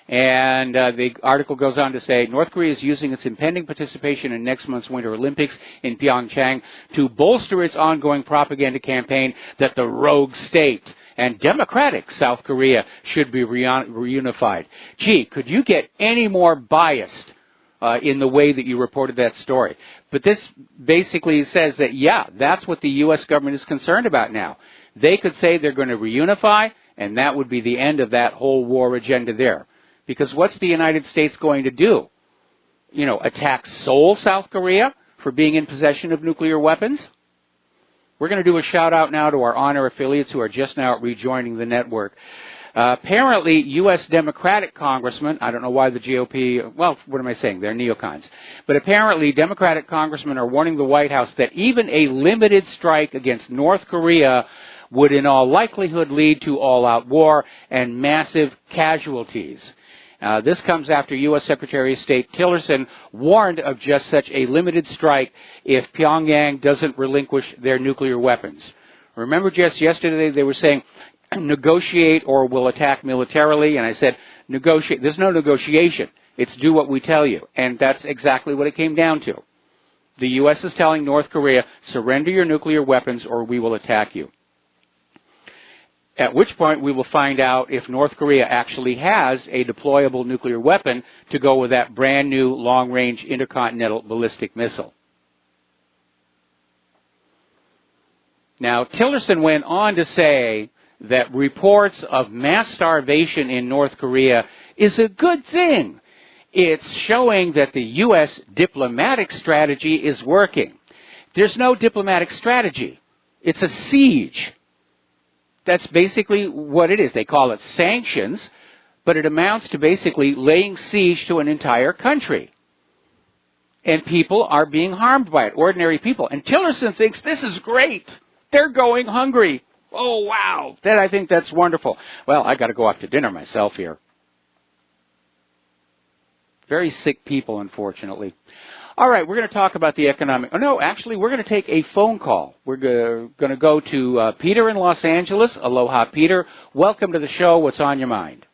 And the article goes on to say, North Korea is using its impending participation in next month's Winter Olympics in Pyeongchang to bolster its ongoing propaganda campaign that the rogue state and democratic South Korea should be reunified. Gee, could you get any more biased in the way that you reported that story? But this basically says that, yeah, that's what the U.S. government is concerned about now. They could say they're going to reunify, and that would be the end of that whole war agenda there. Because what's the United States going to do? You know, attack Seoul, South Korea for being in possession of nuclear weapons? We're going to do a shout out now to our honor affiliates who are just now rejoining the network. Apparently, U.S. Democratic congressmen, I don't know why the GOP, well, what am I saying? They're neocons. But apparently, Democratic congressmen are warning the White House that even a limited strike against North Korea would in all likelihood lead to all-out war and massive casualties. This comes after U.S. Secretary of State Tillerson warned of just such a limited strike if Pyongyang doesn't relinquish their nuclear weapons. Remember just yesterday they were saying negotiate or we'll attack militarily, and I said negotiate. There's no negotiation. It's do what we tell you, and that's exactly what it came down to. The U.S. is telling North Korea, surrender your nuclear weapons or we will attack you. At which point we will find out if North Korea actually has a deployable nuclear weapon to go with that brand new long-range intercontinental ballistic missile. Now, Tillerson went on to say that reports of mass starvation in North Korea is a good thing. It's showing that the U.S. diplomatic strategy is working. There's no diplomatic strategy. It's a siege. That's basically what it is. They call it sanctions, but it amounts to basically laying siege to an entire country. And people are being harmed by it, ordinary people. And Tillerson thinks this is great. They're going hungry. Oh, wow. I think that's wonderful. Well, I got to go out to dinner myself here. Very sick people, unfortunately. All right, we're going to talk about the economic. Oh, no, actually, we're going to take a phone call. We're going to go to Peter in Los Angeles. Aloha, Peter. Welcome to the show. What's on your mind?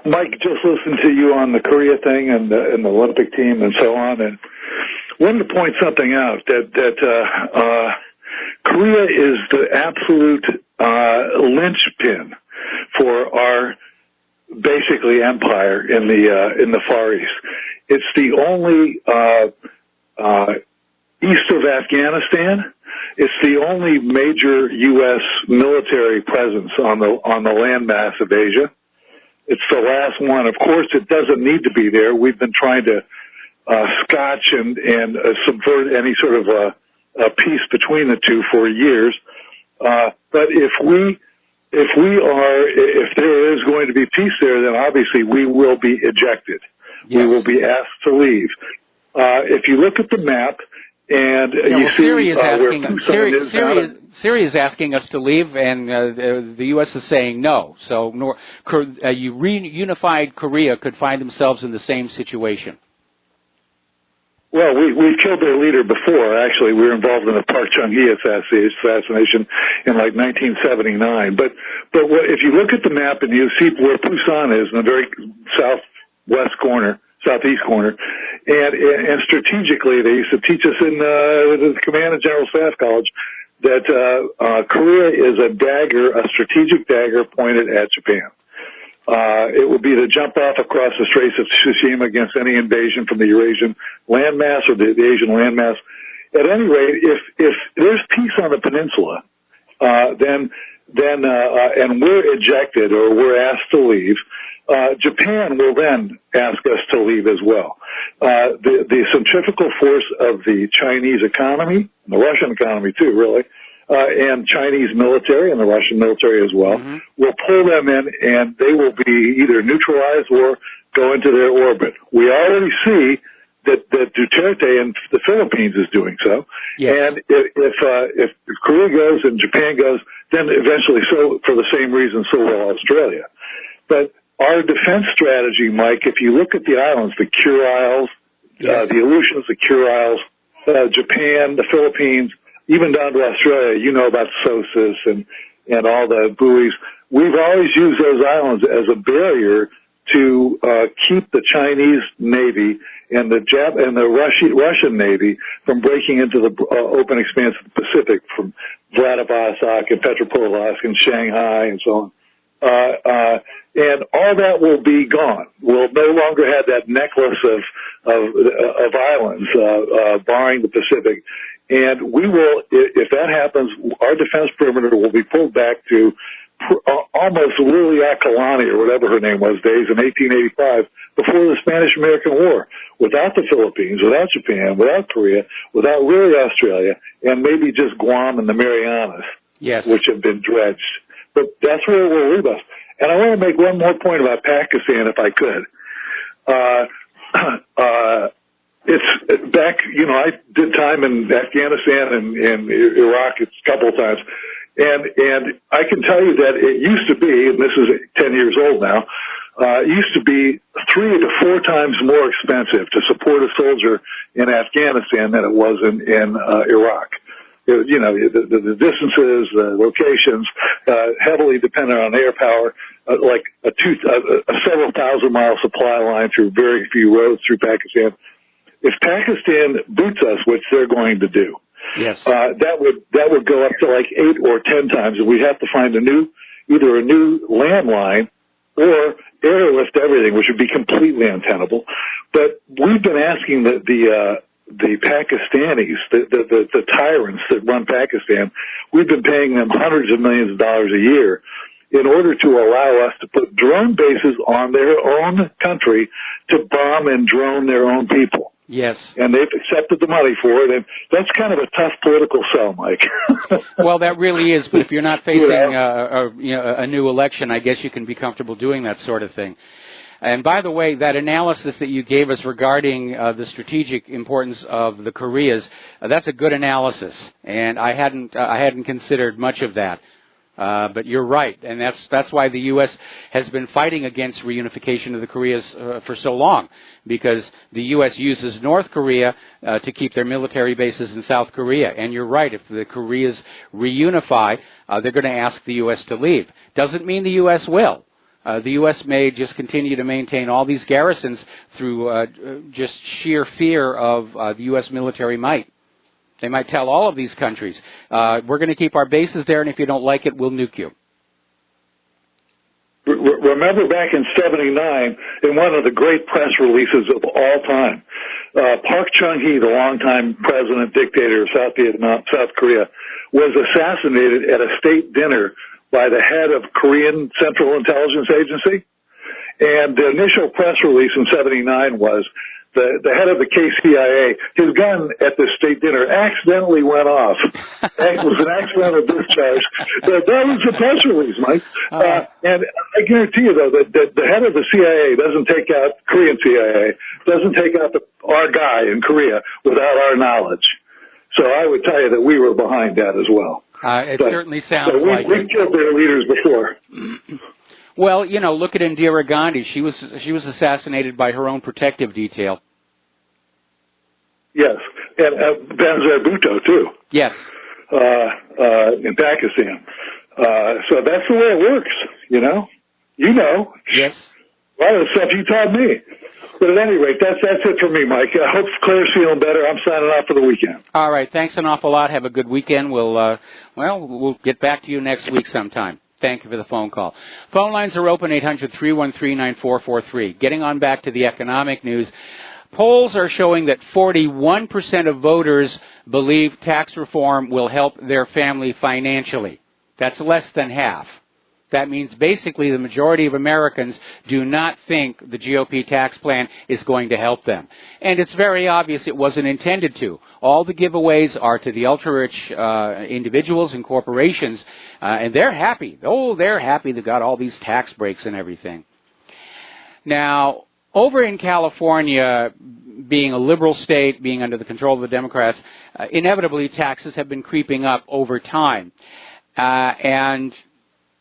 Mike, just listened to you on the Korea thing and the Olympic team and so on, and wanted to point something out that Korea is the absolute linchpin for our basically empire in the Far East. It's the only east of Afghanistan. It's the only major U.S. military presence on the landmass of Asia. It's the last one. Of course, it doesn't need to be there. We've been trying to scotch and subvert any sort of a peace between the two for years. But if there is going to be peace there, then obviously we will be ejected. Yes. We will be asked to leave. If you look at the map and you see where Busan is now, Syria is asking us to leave, and the U.S. is saying no. So reunified Korea could find themselves in the same situation. Well, we've killed their leader before, actually. We were involved in the Park Chung-hee assassination in like 1979. But if you look at the map and you see where Busan is in the very southeast corner, and strategically, they used to teach us in the Command and General Staff College that Korea is a strategic dagger pointed at Japan. It would be to jump off across the Straits of Tsushima against any invasion from the Eurasian landmass or the Asian landmass. At any rate, if there's peace on the peninsula, then and we're ejected or we're asked to leave, Japan will then ask us to leave as well. The centrifugal force of the Chinese economy, and the Russian economy too, really, and Chinese military and the Russian military as well, will pull them in, and they will be either neutralized or go into their orbit. We already see that Duterte in the Philippines is doing so. Yes. And if Korea goes and Japan goes, then eventually, so for the same reason, so will Australia. But our defense strategy, Mike, if you look at the islands, the Kurils, yes, the Aleutians, the Kurils, Japan, the Philippines, even down to Australia, you know about SOSUS and all the buoys. We've always used those islands as a barrier to keep the Chinese Navy and the Russian Navy from breaking into the open expanse of the Pacific, from Vladivostok and Petropavlovsk and Shanghai and so on. And all that will be gone. We'll no longer have that necklace of islands barring the Pacific. And we will, if that happens, our defense perimeter will be pulled back to almost Lilia Kalani, or whatever her name was, days in 1885, before the Spanish-American War, without the Philippines, without Japan, without Korea, without really Australia, and maybe just Guam and the Marianas, yes, which have been dredged. But that's where it will leave us. And I want to make one more point about Pakistan, if I could. It's back, I did time in Afghanistan and Iraq a couple of times. And I can tell you that it used to be, and this is 10 years old now, it used to be 3 to 4 times more expensive to support a soldier in Afghanistan than it was in Iraq. The distances, the locations, heavily dependent on air power, like a several thousand-mile supply line through very few roads through Pakistan. If Pakistan boots us, which they're going to do, yes, that would go up to like 8 or 10 times, and we'd have to find either a new landline or airlift everything, which would be completely untenable. But we've been asking the Pakistanis, the tyrants that run Pakistan, we've been paying them hundreds of millions of dollars a year in order to allow us to put drone bases on their own country to bomb and drone their own people. Yes. And they've accepted the money for it, and that's kind of a tough political sell, Mike. Well, that really is, but if you're not facing a new election, I guess you can be comfortable doing that sort of thing. And by the way, that analysis that you gave us regarding the strategic importance of the Koreas, that's a good analysis, and I hadn't considered much of that. But you're right, and that's why the U.S. has been fighting against reunification of the Koreas for so long, because the U.S. uses North Korea to keep their military bases in South Korea. And you're right, if the Koreas reunify, they're going to ask the U.S. to leave. Doesn't mean the U.S. will. The U.S. may just continue to maintain all these garrisons through just sheer fear of the U.S. military might. They might tell all of these countries, we're going to keep our bases there, and if you don't like it, we'll nuke you. Remember back in '79, in one of the great press releases of all time, Park Chung-hee, the longtime president dictator of South Korea, was assassinated at a state dinner by the head of Korean Central Intelligence Agency. And the initial press release in '79 was, the head of the KCIA, his gun at the state dinner accidentally went off. It was an accidental discharge. That was the press release, Mike. And I guarantee you, though, that the head of the CIA doesn't take out Korean CIA, doesn't take out our guy in Korea without our knowledge. So I would tell you that we were behind that as well. Certainly sounds like we killed their leaders before. Well, you know, look at Indira Gandhi. She was assassinated by her own protective detail. Yes, and Benazir Bhutto too. Yes, in Pakistan. So that's the way it works. You know. Yes. A lot of the stuff you taught me. But at any rate, that's it for me, Mike. I hope Claire's feeling better. I'm signing off for the weekend. All right. Thanks an awful lot. Have a good weekend. We'll get back to you next week sometime. Thank you for the phone call. Phone lines are open, 800-313-9443. Getting on back to the economic news, polls are showing that 41% of voters believe tax reform will help their family financially. That's less than half. That means basically the majority of Americans do not think the GOP tax plan is going to help them. And it's very obvious it wasn't intended to. All the giveaways are to the ultra-rich individuals and corporations, and they're happy. Oh, they're happy they got all these tax breaks and everything. Now, over in California, being a liberal state, being under the control of the Democrats, inevitably taxes have been creeping up over time. And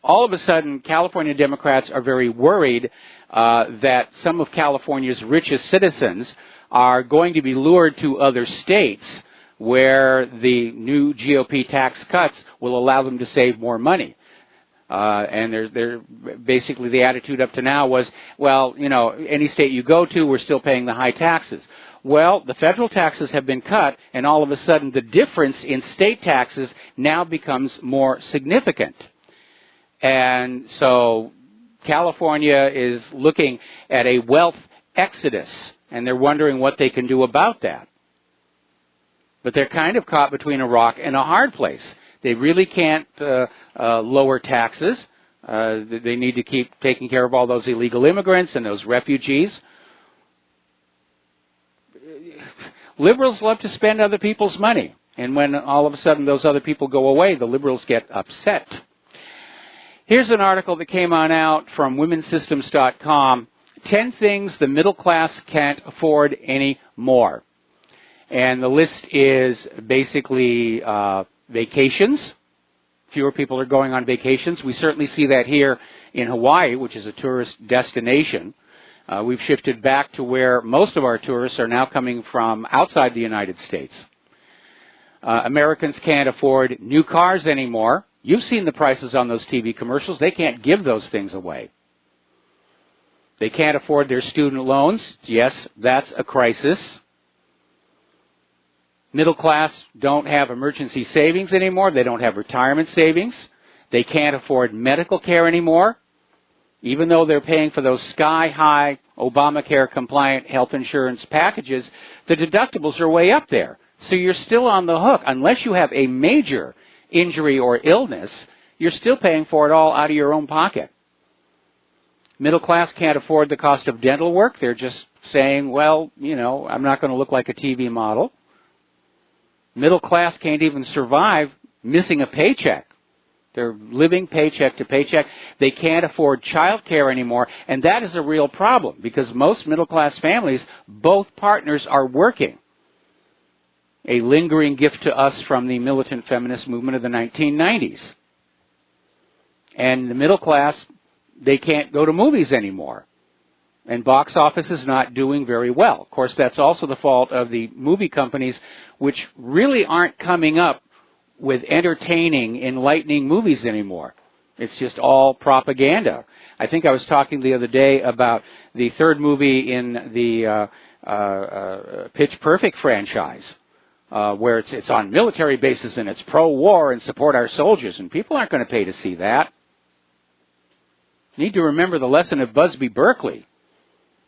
all of a sudden, California Democrats are very worried that some of California's richest citizens are going to be lured to other states where the new GOP tax cuts will allow them to save more money. And they're basically the attitude up to now was, well, you know, any state you go to, we're still paying the high taxes. Well, the federal taxes have been cut, and all of a sudden the difference in state taxes now becomes more significant. And so California is looking at a wealth exodus, and they're wondering what they can do about that. But they're kind of caught between a rock and a hard place. They really can't lower taxes. They need to keep taking care of all those illegal immigrants and those refugees. Liberals love to spend other people's money. And when all of a sudden those other people go away, the liberals get upset. Here's an article that came on out from womensystems.com, 10 things the middle class can't afford anymore. And the list is basically vacations. Fewer people are going on vacations. We certainly see that here in Hawaii, which is a tourist destination. We've shifted back to where most of our tourists are now coming from outside the United States. Americans can't afford new cars anymore. You've seen the prices on those TV commercials. They can't give those things away. They can't afford their student loans. Yes, that's a crisis. Middle class don't have emergency savings anymore. They don't have retirement savings. They can't afford medical care anymore. Even though they're paying for those sky-high Obamacare-compliant health insurance packages, the deductibles are way up there. So you're still on the hook. Unless you have a major injury or illness, you're still paying for it all out of your own pocket. Middle class can't afford the cost of dental work. They're just saying, well, you know, I'm not going to look like a TV model. Middle class can't even survive missing a paycheck. They're living paycheck to paycheck. They can't afford child care anymore, and that is a real problem because most middle class families, both partners are working. A lingering gift to us from the militant feminist movement of the 1990s. And the middle class, they can't go to movies anymore. And box office is not doing very well. Of course, that's also the fault of the movie companies, which really aren't coming up with entertaining, enlightening movies anymore. It's just all propaganda. I think I was talking the other day about the third movie in the Pitch Perfect franchise, where it's on military bases and it's pro-war and support our soldiers, and people aren't going to pay to see that. You need to remember the lesson of Busby Berkeley.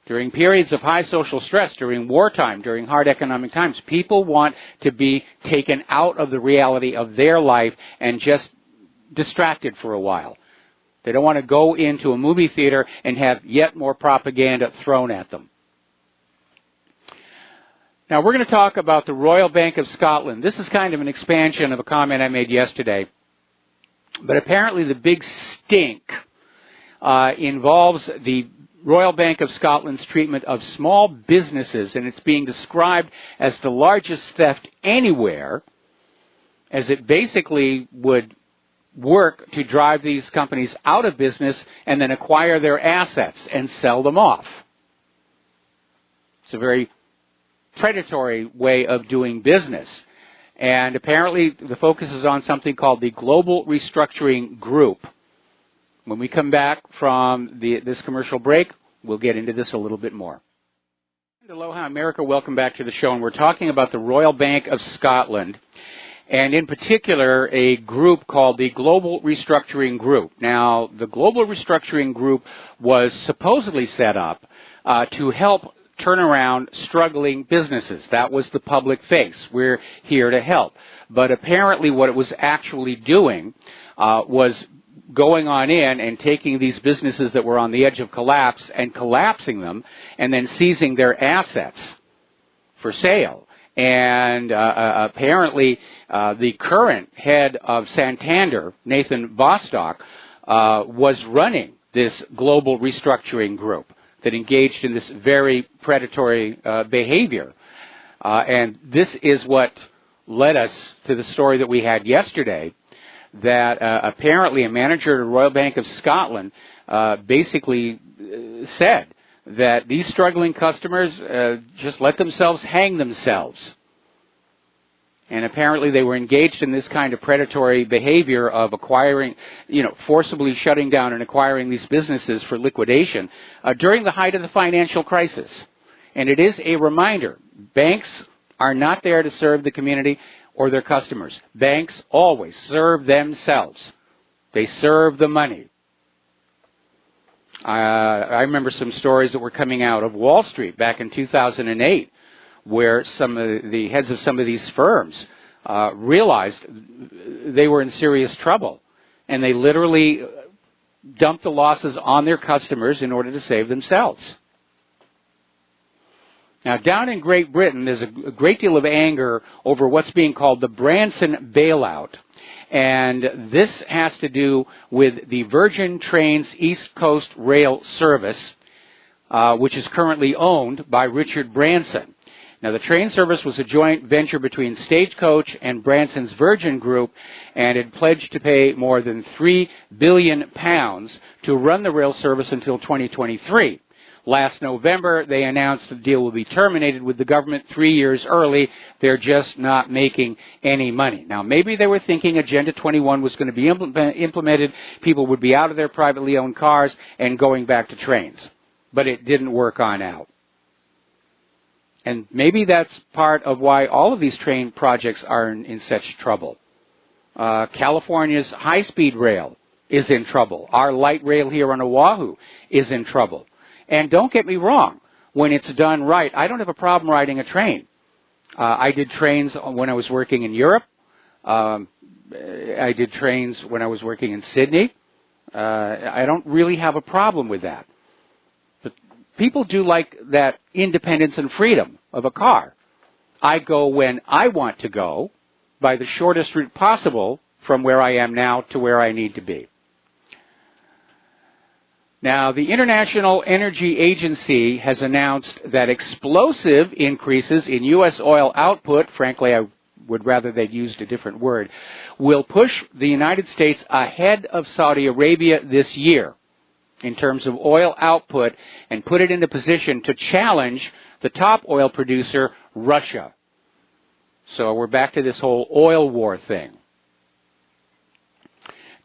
During periods of high social stress, during wartime, during hard economic times, people want to be taken out of the reality of their life and just distracted for a while. They don't want to go into a movie theater and have yet more propaganda thrown at them. Now, we're going to talk about the Royal Bank of Scotland. This is kind of an expansion of a comment I made yesterday. But apparently the big stink involves the Royal Bank of Scotland's treatment of small businesses, and it's being described as the largest theft anywhere, as it basically would work to drive these companies out of business and then acquire their assets and sell them off. It's a very predatory way of doing business. And apparently the focus is on something called the Global Restructuring Group. When we come back from this commercial break, we'll get into this a little bit more. Aloha America, welcome back to the show, and we're talking about the Royal Bank of Scotland, and in particular a group called the Global Restructuring Group. Now, the Global Restructuring Group was supposedly set up to help turn around struggling businesses. That was the public face. We're here to help. But apparently what it was actually doing was going on in and taking these businesses that were on the edge of collapse and collapsing them and then seizing their assets for sale. And apparently the current head of Santander, Nathan Bostock, was running this Global Restructuring Group that engaged in this very predatory behavior. And this is what led us to the story that we had yesterday, that apparently a manager at the Royal Bank of Scotland basically said that these struggling customers just let themselves hang themselves. And apparently they were engaged in this kind of predatory behavior of acquiring, forcibly shutting down and acquiring these businesses for liquidation during the height of the financial crisis. And it is a reminder, banks are not there to serve the community or their customers. Banks always serve themselves. They serve the money. I remember some stories that were coming out of Wall Street back in 2008, where some of the heads of some of these firms realized they were in serious trouble, and they literally dumped the losses on their customers in order to save themselves. Now, down in Great Britain, there's a great deal of anger over what's being called the Branson bailout. And this has to do with the Virgin Trains East Coast Rail Service, which is currently owned by Richard Branson. Now, the train service was a joint venture between Stagecoach and Branson's Virgin Group, and it pledged to pay more than £3 billion to run the rail service until 2023. Last November, they announced the deal will be terminated with the government 3 years early. They're just not making any money. Now, maybe they were thinking Agenda 21 was going to be implemented. People would be out of their privately owned cars and going back to trains. But it didn't work on out. And maybe that's part of why all of these train projects are in such trouble. California's high-speed rail is in trouble. Our light rail here on Oahu is in trouble. And don't get me wrong, when it's done right, I don't have a problem riding a train. I did trains when I was working in Europe. I did trains when I was working in Sydney. I don't really have a problem with that. But people do like that independence and freedom of a car. I go when I want to go by the shortest route possible from where I am now to where I need to be. Now, the International Energy Agency has announced that explosive increases in U.S. oil output, frankly, I would rather they'd used a different word, will push the United States ahead of Saudi Arabia this year in terms of oil output and put it in a position to challenge the top oil producer, Russia. So we're back to this whole oil war thing.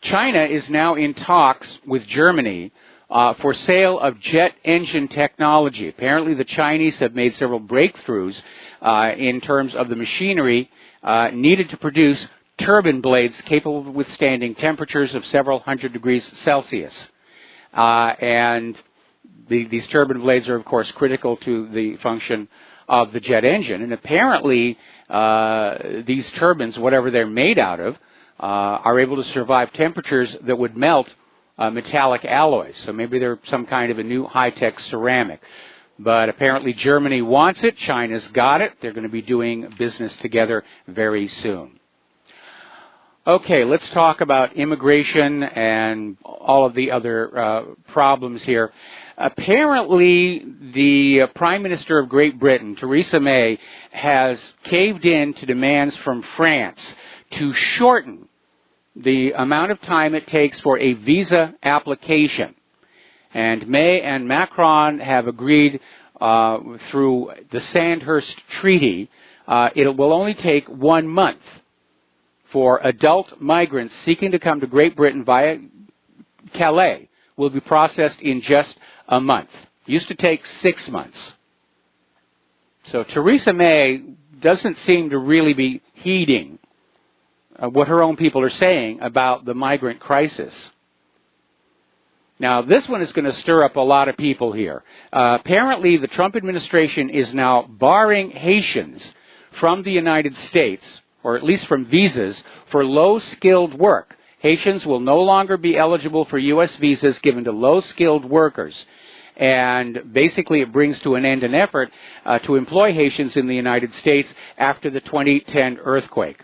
China is now in talks with Germany for sale of jet engine technology. Apparently the Chinese have made several breakthroughs in terms of the machinery needed to produce turbine blades capable of withstanding temperatures of several hundred degrees Celsius. And these turbine blades are, of course, critical to the function of the jet engine. And apparently these turbines, whatever they're made out of, are able to survive temperatures that would melt metallic alloys. So maybe they're some kind of a new high-tech ceramic. But apparently Germany wants it. China's got it. They're going to be doing business together very soon. Okay, let's talk about immigration and all of the other problems here. Apparently, the Prime Minister of Great Britain, Theresa May, has caved in to demands from France to shorten the amount of time it takes for a visa application. And May and Macron have agreed through the Sandhurst Treaty, it will only take 1 month for adult migrants seeking to come to Great Britain via Calais will be processed in just a month. It used to take 6 months. So Theresa May doesn't seem to really be heeding what her own people are saying about the migrant crisis. Now, this one is going to stir up a lot of people here. Apparently, the Trump administration is now barring Haitians from the United States, or at least from visas, for low-skilled work. Haitians will no longer be eligible for U.S. visas given to low-skilled workers. And basically, it brings to an end an effort to employ Haitians in the United States after the 2010 earthquake.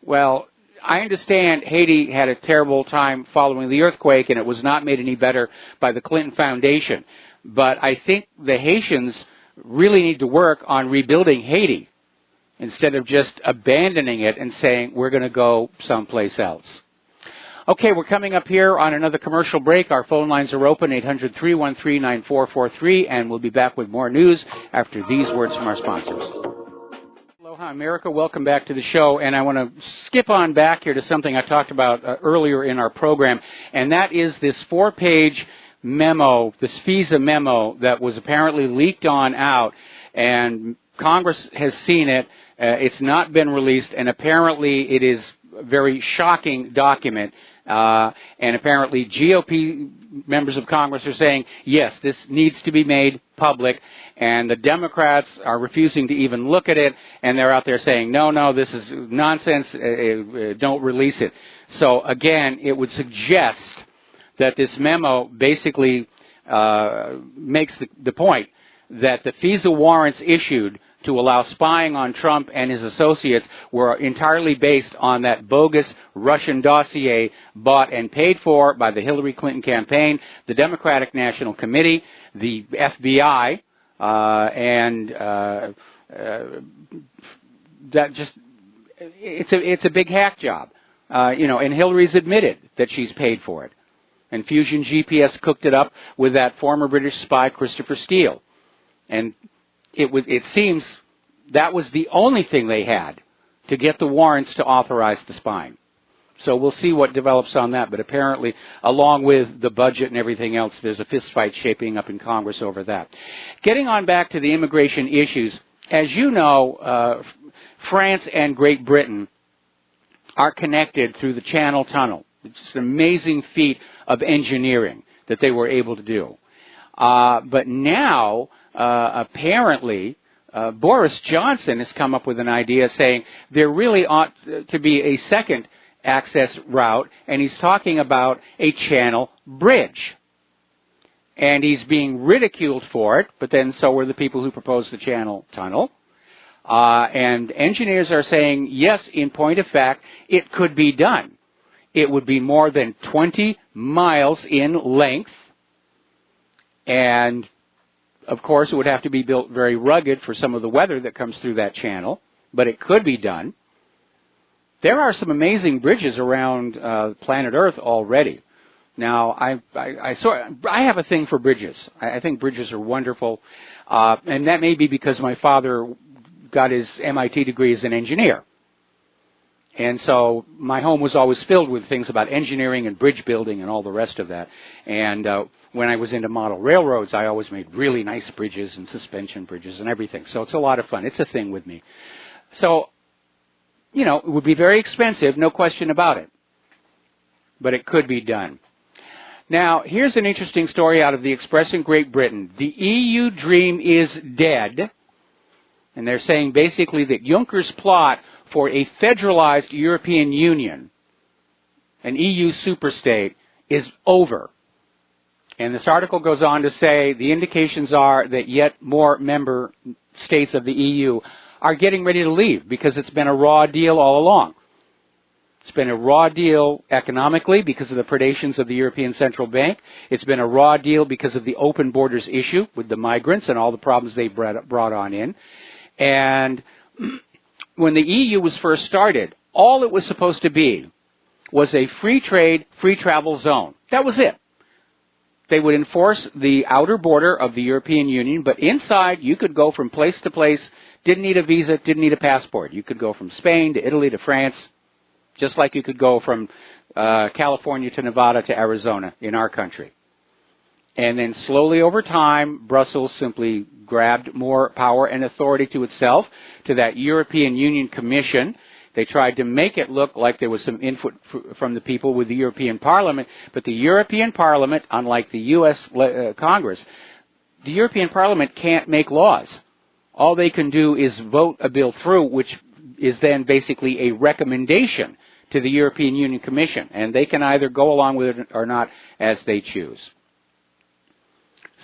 Well, I understand Haiti had a terrible time following the earthquake, and it was not made any better by the Clinton Foundation. But I think the Haitians really need to work on rebuilding Haiti instead of just abandoning it and saying, we're going to go someplace else. Okay, we're coming up here on another commercial break. Our phone lines are open, 800-313-9443, and we'll be back with more news after these words from our sponsors. Aloha, America. Welcome back to the show, and I want to skip on back here to something I talked about earlier in our program, and that is this 4-page memo, this FISA memo that was apparently leaked on out, and Congress has seen it. It's not been released, and apparently it is a very shocking document, and apparently GOP members of Congress are saying, yes, this needs to be made public, and the Democrats are refusing to even look at it, and they're out there saying, no, no, this is nonsense, don't release it. So again, it would suggest that this memo basically makes the point that the FISA warrants issued to allow spying on Trump and his associates were entirely based on that bogus Russian dossier bought and paid for by the Hillary Clinton campaign, the Democratic National Committee, the FBI, and that just, it's a big hack job. You know, and Hillary's admitted that she's paid for it. And Fusion GPS cooked it up with that former British spy, Christopher Steele. And it seems that was the only thing they had to get the warrants to authorize the spying. So we'll see what develops on that. But apparently, along with the budget and everything else, there's a fistfight shaping up in Congress over that. Getting on back to the immigration issues, as you know, France and Great Britain are connected through the Channel Tunnel. It's just an amazing feat of engineering that they were able to do. But now, apparently, Boris Johnson has come up with an idea saying there really ought to be a second access route, and he's talking about a channel bridge. And he's being ridiculed for it, but then so were the people who proposed the Channel Tunnel. And engineers are saying, yes, in point of fact, it could be done. It would be more than 20 miles in length, and of course, it would have to be built very rugged for some of the weather that comes through that channel, but it could be done. there are some amazing bridges around planet Earth already. Now, I have a thing for bridges. I think bridges are wonderful, and that may be because my father got his MIT degree as an engineer. And so my home was always filled with things about engineering and bridge building and all the rest of that. And when I was into model railroads, I always made really nice bridges and suspension bridges and everything. So it's a lot of fun. It's a thing with me. So, you know, it would be very expensive, no question about it. But it could be done. Now, here's an interesting story out of the Express in Great Britain. The EU dream is dead. And they're saying basically that Juncker's plot for a federalized European Union, an EU superstate, is over. And this article goes on to say the indications are that yet more member states of the EU are getting ready to leave because it's been a raw deal all along. It's been a raw deal economically because of the predations of the European Central Bank. It's been a raw deal because of the open borders issue with the migrants and all the problems they brought on in. And when the EU was first started, all it was supposed to be was a free trade, free travel zone. That was it. They would enforce the outer border of the European Union, but inside you could go from place to place, didn't need a visa, didn't need a passport. You could go from Spain to Italy to France, just like you could go from California to Nevada to Arizona in our country. And then slowly over time, Brussels simply grabbed more power and authority to itself, to that European Union Commission. They tried to make it look like there was some input from the people with the European Parliament, but the European Parliament, unlike the U.S. Congress, the European Parliament can't make laws. All they can do is vote a bill through, which is then basically a recommendation to the European Union Commission, and they can either go along with it or not as they choose.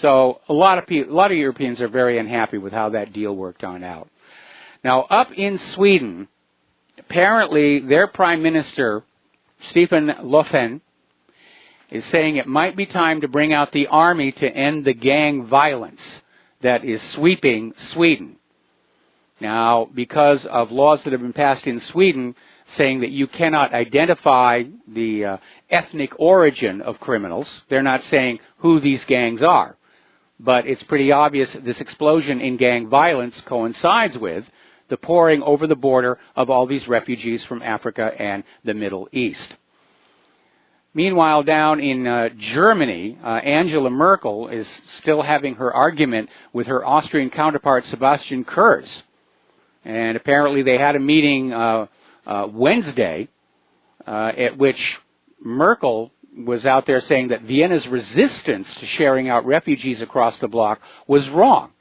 So a lot of Europeans are very unhappy with how that deal worked on out. Now, up in Sweden, apparently their Prime Minister, Stefan Löfven, is saying it might be time to bring out the army to end the gang violence that is sweeping Sweden. Now, because of laws that have been passed in Sweden saying that you cannot identify the ethnic origin of criminals, they're not saying who these gangs are. But it's pretty obvious this explosion in gang violence coincides with the pouring over the border of all these refugees from Africa and the Middle East. Meanwhile, down in Germany, Angela Merkel is still having her argument with her Austrian counterpart, Sebastian Kurz. And apparently they had a meeting Wednesday at which Merkel was out there saying that Vienna's resistance to sharing out refugees across the bloc was wrong.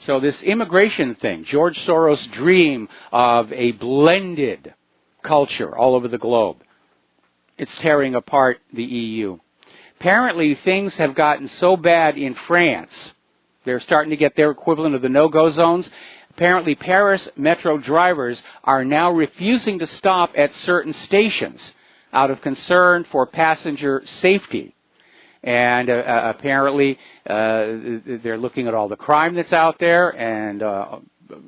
So this immigration thing, George Soros' dream of a blended culture all over the globe, it's tearing apart the EU. Apparently things have gotten so bad in France, they're starting to get their equivalent of the no-go zones. Apparently Paris metro drivers are now refusing to stop at certain stations out of concern for passenger safety. And apparently they're looking at all the crime that's out there and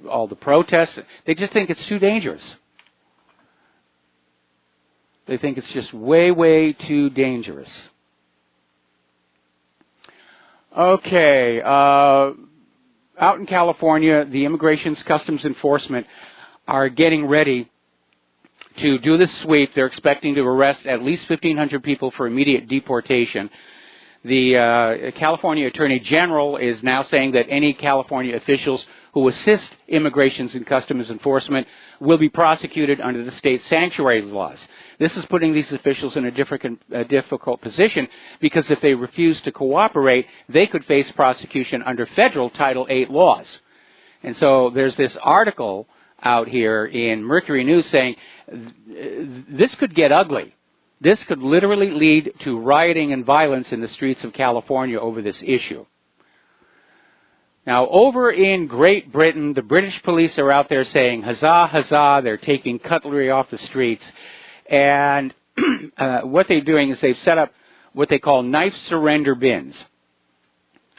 all the protests. They just think it's too dangerous. They think it's just way, way too dangerous. Okay. Out in California, the Immigration Customs Enforcement are getting ready to do this sweep. They're expecting to arrest at least 1,500 people for immediate deportation. The California Attorney General is now saying that any California officials who assist Immigration and Customs Enforcement will be prosecuted under the state sanctuary laws. This is putting these officials in a difficult position because if they refuse to cooperate, they could face prosecution under federal Title VIII laws. And so there's this article out here in Mercury News saying this could get ugly. This could literally lead to rioting and violence in the streets of California over this issue. Now, over in Great Britain, the British police are out there saying, huzzah, huzzah, they're taking cutlery off the streets. And what they're doing is they've set up what they call knife surrender bins.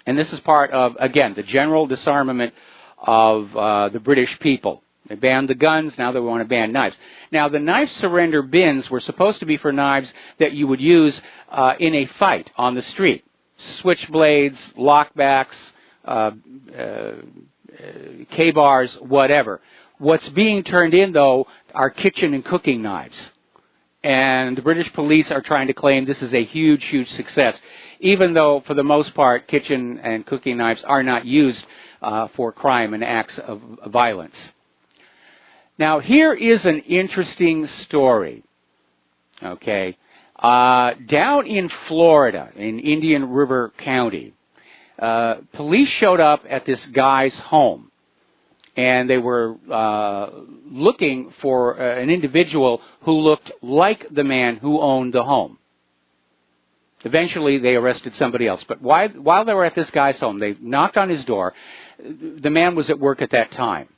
And this is part of, again, the general disarmament of the British people. They banned the guns, now they want to ban knives. Now, the knife surrender bins were supposed to be for knives that you would use in a fight on the street. Switchblades, lockbacks, K-bars, whatever. What's being turned in, though, are kitchen and cooking knives. And the British police are trying to claim this is a huge, huge success, even though, for the most part, kitchen and cooking knives are not used for crime and acts of violence. Now, here is an interesting story, okay? Down in Florida, in Indian River County, police showed up at this guy's home, and they were looking for an individual who looked like the man who owned the home. Eventually, they arrested somebody else. But while they were at this guy's home, they knocked on his door. The man was at work at that time.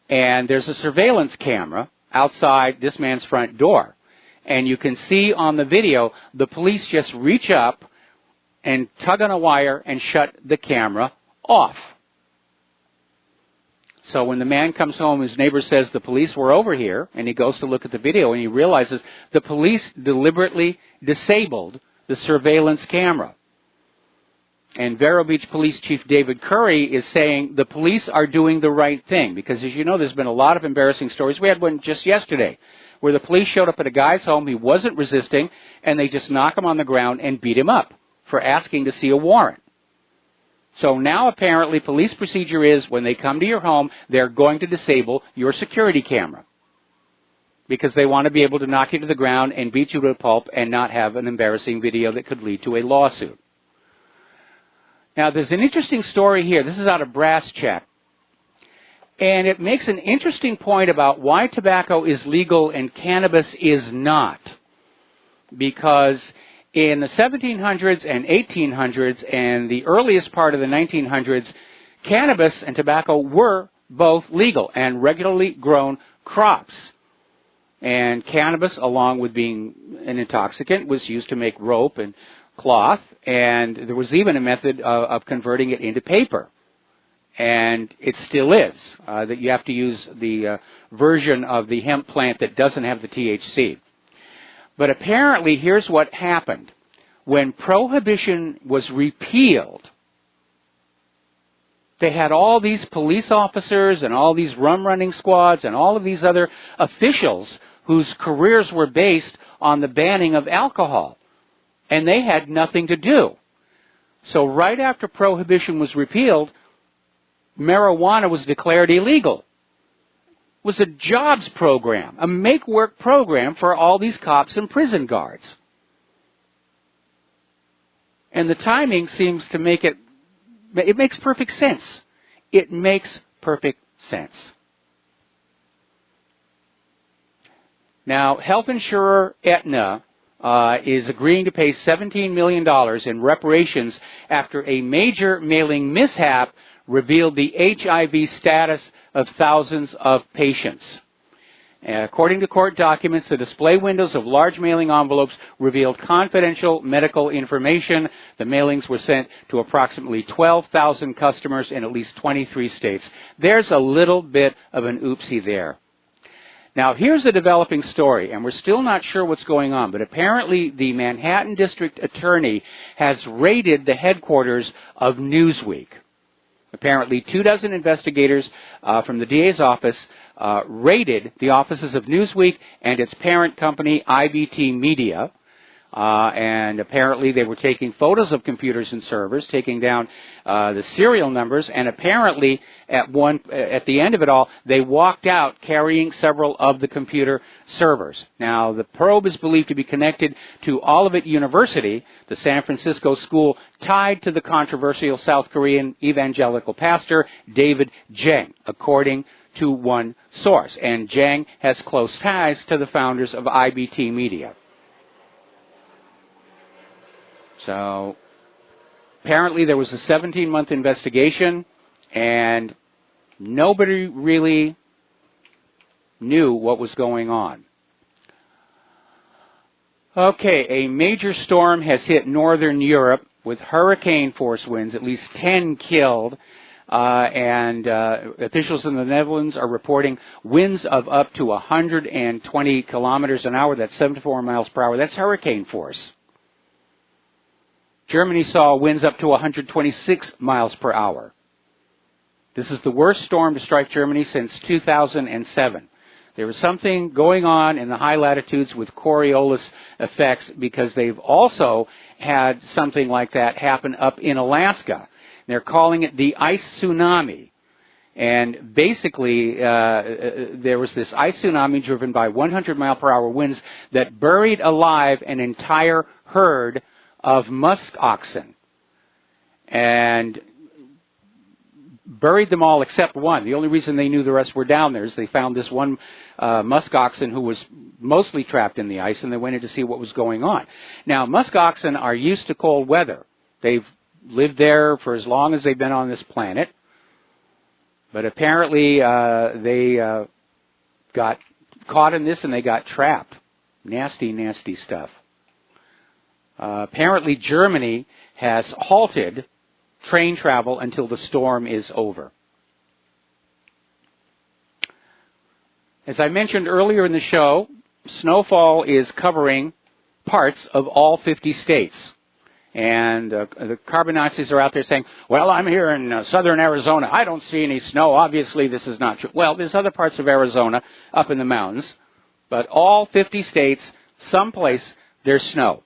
And there's a surveillance camera outside this man's front door. And you can see on the video, the police just reach up and tug on a wire and shut the camera off. So when the man comes home, his neighbor says the police were over here, and he goes to look at the video, and he realizes the police deliberately disabled the surveillance camera. And Vero Beach Police Chief David Curry is saying the police are doing the right thing, because as you know, there's been a lot of embarrassing stories. We had one just yesterday where the police showed up at a guy's home, he wasn't resisting, and they just knock him on the ground and beat him up for asking to see a warrant. So now apparently police procedure is when they come to your home, they're going to disable your security camera because they want to be able to knock you to the ground and beat you to a pulp and not have an embarrassing video that could lead to a lawsuit. Now, there's an interesting story here. This is out of Brass Check. And it makes an interesting point about why tobacco is legal and cannabis is not. Because in the 1700s and 1800s and the earliest part of the 1900s, cannabis and tobacco were both legal and regularly grown crops. And cannabis, along with being an intoxicant, was used to make rope and cloth, and there was even a method of converting it into paper. And it still is, that you have to use the version of the hemp plant that doesn't have the THC. But apparently, here's what happened. When Prohibition was repealed, they had all these police officers and all these rum-running squads and all of these other officials whose careers were based on the banning of alcohol. And they had nothing to do. So right after Prohibition was repealed, marijuana was declared illegal. It was a jobs program, a make-work program for all these cops and prison guards. And the timing seems to make it makes perfect sense. It makes perfect sense. Now, health insurer Aetna is agreeing to pay $17 million in reparations after a major mailing mishap revealed the HIV status of thousands of patients. According to court documents, the display windows of large mailing envelopes revealed confidential medical information. The mailings were sent to approximately 12,000 customers in at least 23 states. There's a little bit of an oopsie there. Now, here's a developing story, and we're still not sure what's going on, but apparently the Manhattan District Attorney has raided the headquarters of Newsweek. Apparently 24 investigators from the DA's office raided the offices of Newsweek and its parent company, IBT Media. And apparently they were taking photos of computers and servers, taking down the serial numbers, and apparently at the end of it all, they walked out carrying several of the computer servers. Now, the probe is believed to be connected to Olivet University, the San Francisco school tied to the controversial South Korean evangelical pastor David Jang, according to one source. And Jang has close ties to the founders of IBT Media. So apparently there was a 17-month investigation, and nobody really knew what was going on. Okay, a major storm has hit northern Europe with hurricane force winds, at least 10 killed. and officials in the Netherlands are reporting winds of up to 120 kilometers an hour. That's 74 miles per hour. That's hurricane force. Germany saw winds up to 126 miles per hour. This is the worst storm to strike Germany since 2007. There was something going on in the high latitudes with Coriolis effects, because they've also had something like that happen up in Alaska. They're calling it the ice tsunami. And basically, there was this ice tsunami driven by 100-mile-per-hour winds that buried alive an entire herd of musk oxen. And buried them all except one. The only reason they knew the rest were down there is they found this one musk oxen who was mostly trapped in the ice, and they went in to see what was going on. Now, musk oxen are used to cold weather. They've lived there for as long as they've been on this planet, but apparently they got caught in this and they got trapped. Nasty, nasty stuff. Apparently Germany has halted train travel until the storm is over. As I mentioned earlier in the show, snowfall is covering parts of all 50 states. And the carbon Nazis are out there saying, well, I'm here in southern Arizona. I don't see any snow. Obviously, this is not true. Well, there's other parts of Arizona up in the mountains. But all 50 states, someplace, there's snow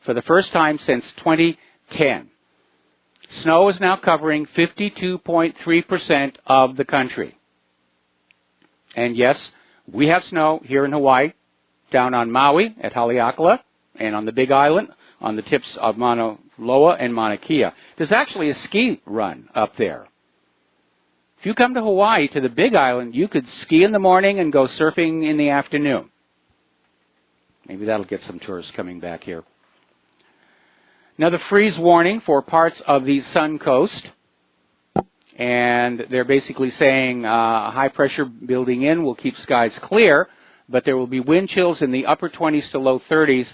for the first time since 2010. Snow is now covering 52.3% of the country. And yes, we have snow here in Hawaii, down on Maui at Haleakala, and on the Big Island, on the tips of Mauna Loa and Mauna Kea. There's actually a ski run up there. If you come to Hawaii, to the Big Island, you could ski in the morning and go surfing in the afternoon. Maybe that'll get some tourists coming back here. Another freeze warning for parts of the Sun Coast. And they're basically saying high pressure building in will keep skies clear, but there will be wind chills in the upper 20s to low 30s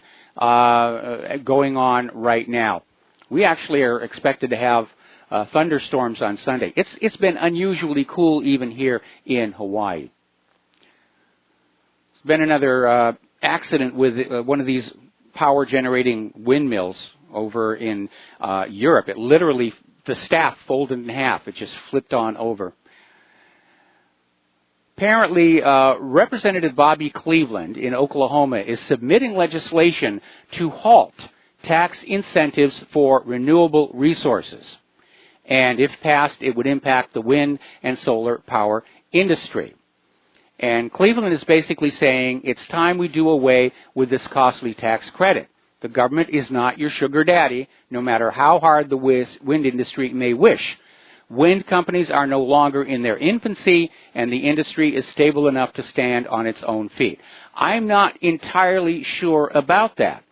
going on right now. We actually are expected to have thunderstorms on Sunday. It's been unusually cool even here in Hawaii. There's been another accident with one of these power generating windmills over in Europe. It literally, the staff folded in half. It just flipped on over. Apparently, Representative Bobby Cleveland in Oklahoma is submitting legislation to halt tax incentives for renewable resources. And if passed, it would impact the wind and solar power industry. And Cleveland is basically saying it's time we do away with this costly tax credit. The government is not your sugar daddy, no matter how hard the wind industry may wish. Wind companies are no longer in their infancy, and the industry is stable enough to stand on its own feet. I'm not entirely sure about that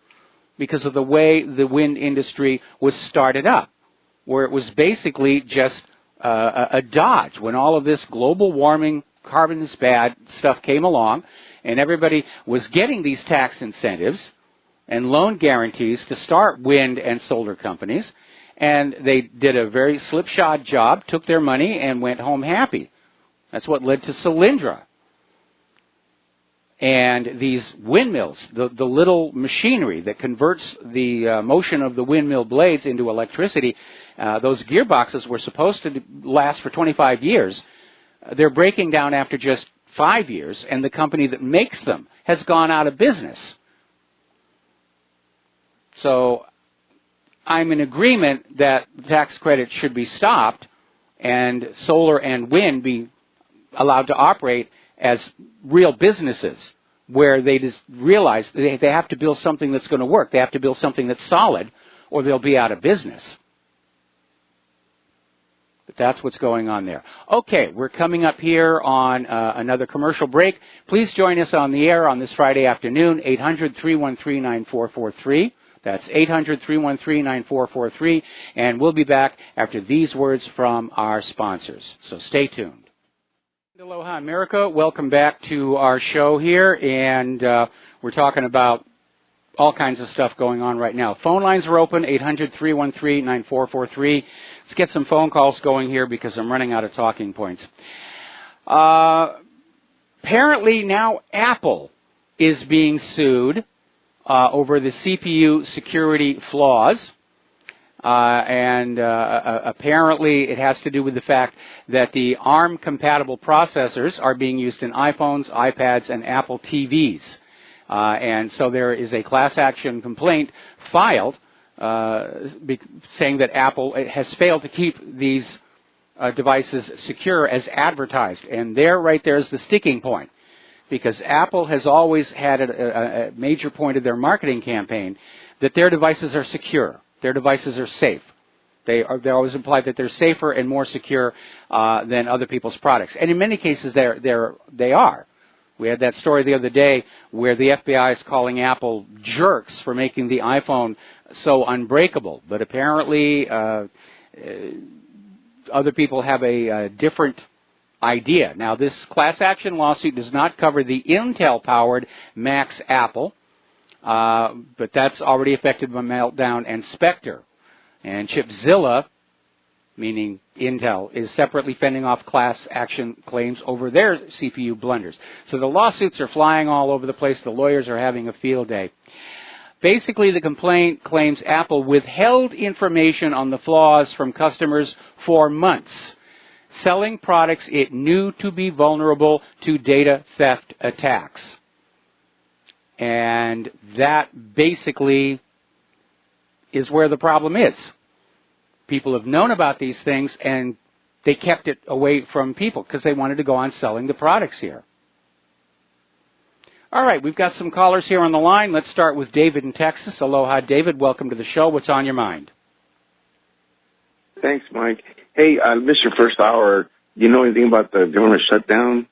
because of the way the wind industry was started up, where it was basically just a dodge when all of this global warming, carbon is bad stuff came along, and everybody was getting these tax incentives and loan guarantees to start wind and solar companies, and they did a very slipshod job, took their money, and went home happy. That's what led to Solyndra. And these windmills, the little machinery that converts the motion of the windmill blades into electricity, those gearboxes were supposed to last for 25 years. They're breaking down after just 5 years, and the company that makes them has gone out of business. So I'm in agreement that the tax credit should be stopped and solar and wind be allowed to operate as real businesses where they just realize they have to build something that's going to work. They have to build something that's solid or they'll be out of business. But that's what's going on there. Okay, we're coming up here on another commercial break. Please join us on the air on this Friday afternoon, 800-313-9443. That's 800-313-9443, and we'll be back after these words from our sponsors. So stay tuned. Aloha America, welcome back to our show here, and we're talking about all kinds of stuff going on right now. Phone lines are open, 800-313-9443. Let's get some phone calls going here because I'm running out of talking points. Apparently now Apple is being sued over the CPU security flaws. Apparently it has to do with the fact that the ARM-compatible processors are being used in iPhones, iPads, and Apple TVs. And so there is a class action complaint filed saying that Apple has failed to keep these devices secure as advertised. And right there is the sticking point, because Apple has always had a major point of their marketing campaign that their devices are secure. Their devices are safe. They always imply that they're safer and more secure than other people's products. And in many cases, they are. We had that story the other day where the FBI is calling Apple jerks for making the iPhone so unbreakable. But apparently, other people have a different idea. Now, this class action lawsuit does not cover the Intel-powered Max Apple, but that's already affected by Meltdown and Spectre. And Chipzilla, meaning Intel, is separately fending off class action claims over their CPU blunders. So the lawsuits are flying all over the place. The lawyers are having a field day. Basically, the complaint claims Apple withheld information on the flaws from customers for months, selling products it knew to be vulnerable to data theft attacks. And that basically is where the problem is. People have known about these things, and they kept it away from people because they wanted to go on selling the products here. All right, we've got some callers here on the line. Let's start with David in Texas. Aloha, David. Welcome to the show. What's on your mind? Thanks, Mike. Hey, I missed your first hour. Do you know anything about the government shutdown?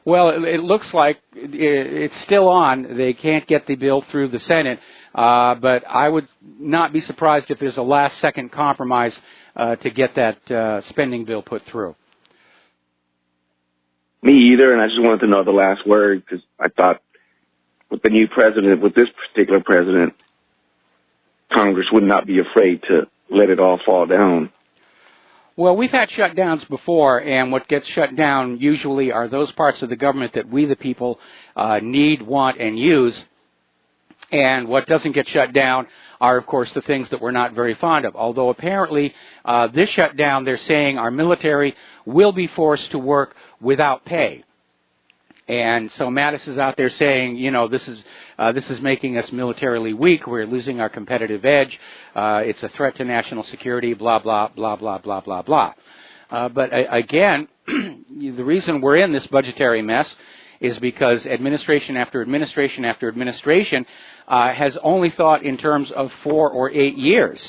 Well, it looks like it's still on. They can't get the bill through the Senate, but I would not be surprised if there's a last-second compromise to get that spending bill put through. Me either, and I just wanted to know the last word because I thought with the new president, with this particular president, Congress would not be afraid to let it all fall down. Well, we've had shutdowns before, and what gets shut down usually are those parts of the government that we, the people, need, want, and use. And what doesn't get shut down are, of course, the things that we're not very fond of. Although apparently this shutdown, they're saying our military will be forced to work without pay. And so Mattis is out there saying, you know, this is making us militarily weak. We're losing our competitive edge. It's a threat to national security, blah, blah, blah, blah, blah, blah, blah. But again, the reason we're in this budgetary mess is because administration after administration after administration has only thought in terms of 4 or 8 years.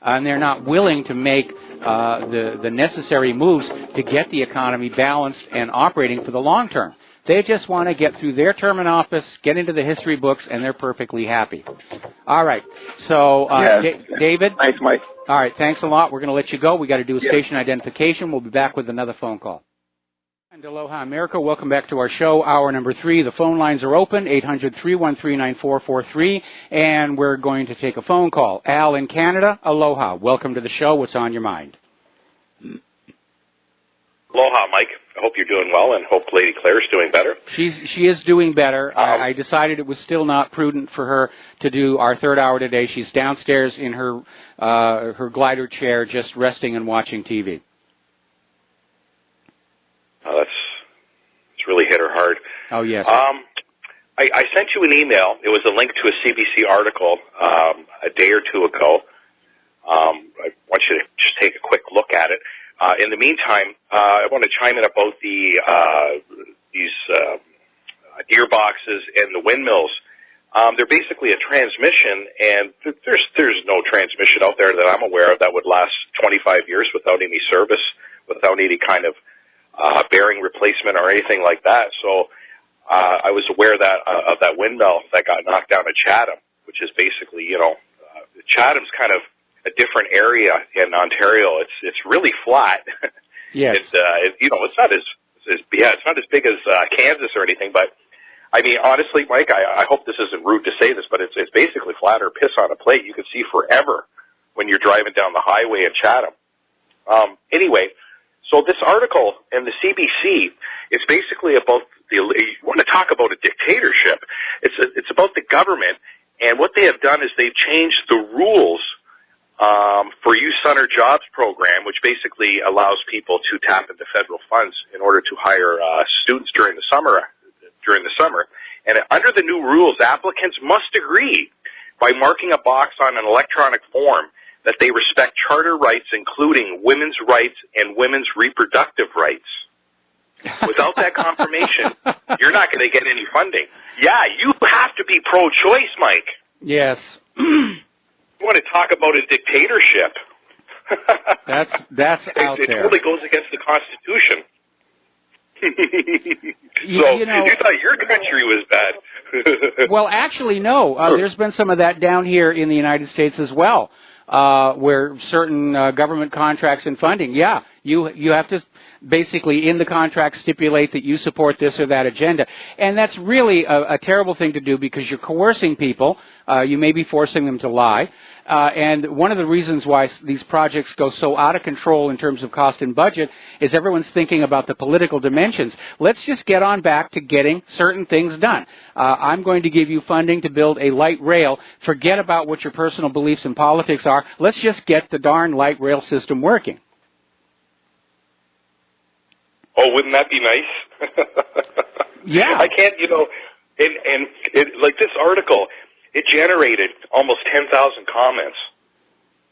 And they're not willing to make the necessary moves to get the economy balanced and operating for the long term. They just want to get through their term in office, get into the history books, and they're perfectly happy. All right. So, David? Thanks, Mike. All right. Thanks a lot. We're going to let you go. We've got to do a station identification. We'll be back with another phone call. And Aloha America, welcome back to our show, hour number 3. The phone lines are open, 800-313-9443, and we're going to take a phone call. Al in Canada, aloha. Welcome to the show. What's on your mind? Aloha, Mike. I hope you're doing well, and hope Lady Claire's doing better. She is doing better. I decided it was still not prudent for her to do our third hour today. She's downstairs in her glider chair, just resting and watching TV. It's really hit her hard. Oh yes. I sent you an email. It was a link to a CBC article a day or two ago. I want you to just take a quick look at it. In the meantime, I want to chime in about these gearboxes and the windmills. They're basically a transmission, and there's no transmission out there that I'm aware of that would last 25 years without any service, without any kind of bearing replacement or anything like that. So I was aware that of that windmill that got knocked down at Chatham, which is basically, you know, Chatham's kind of a different area in Ontario. It's really flat. Yes. You know, it's not as big as Kansas or anything, but I mean, honestly, Mike, I hope this isn't rude to say this, but it's basically flat or piss on a plate. You can see forever when you're driving down the highway in Chatham. Anyway, so this article in the CBC is basically about you want to talk about a dictatorship. It's about the government, and what they have done is they've changed the rules for Youth Center Jobs program, which basically allows people to tap into federal funds in order to hire students during the summer. And under the new rules, applicants must agree by marking a box on an electronic form that they respect charter rights, including women's rights and women's reproductive rights. Without that confirmation, you're not going to get any funding. Yeah, you have to be pro-choice, Mike. Yes. You want to talk about a dictatorship? That's out there. It totally goes against the Constitution. You thought your country was bad. Well, actually, no. There's been some of that down here in the United States as well, where certain government contracts and funding, you have to basically in the contract stipulate that you support this or that agenda. And that's really a terrible thing to do because you're coercing people. You may be forcing them to lie. And one of the reasons why these projects go so out of control in terms of cost and budget is everyone's thinking about the political dimensions. Let's just get on back to getting certain things done. I'm going to give you funding to build a light rail. Forget about what your personal beliefs and politics are. Let's just get the darn light rail system working. Oh, wouldn't that be nice? Yeah. I can't, like this article, it generated almost 10,000 comments,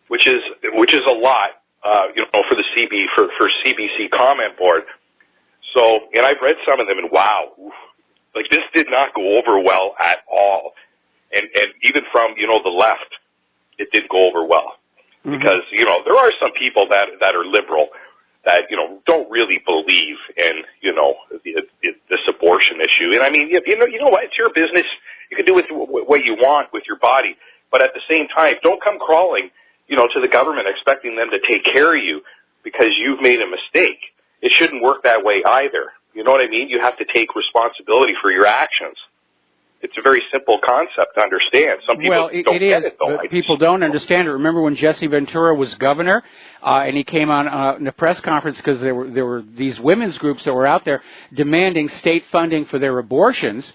which is a lot, for the CBC comment board. So, and I've read some of them, and wow, like this did not go over well at all. And even from the left, it didn't go over well because there are some people that are liberal that don't really believe in this abortion issue. And I mean, you know what? It's your business. You can do with what you want with your body, but at the same time, don't come crawling, to the government expecting them to take care of you because you've made a mistake. It shouldn't work that way either. You know what I mean? You have to take responsibility for your actions. It's a very simple concept to understand. Some people don't get it, though. But people don't understand it. Remember when Jesse Ventura was governor, and he came on in a press conference because there were these women's groups that were out there demanding state funding for their abortions.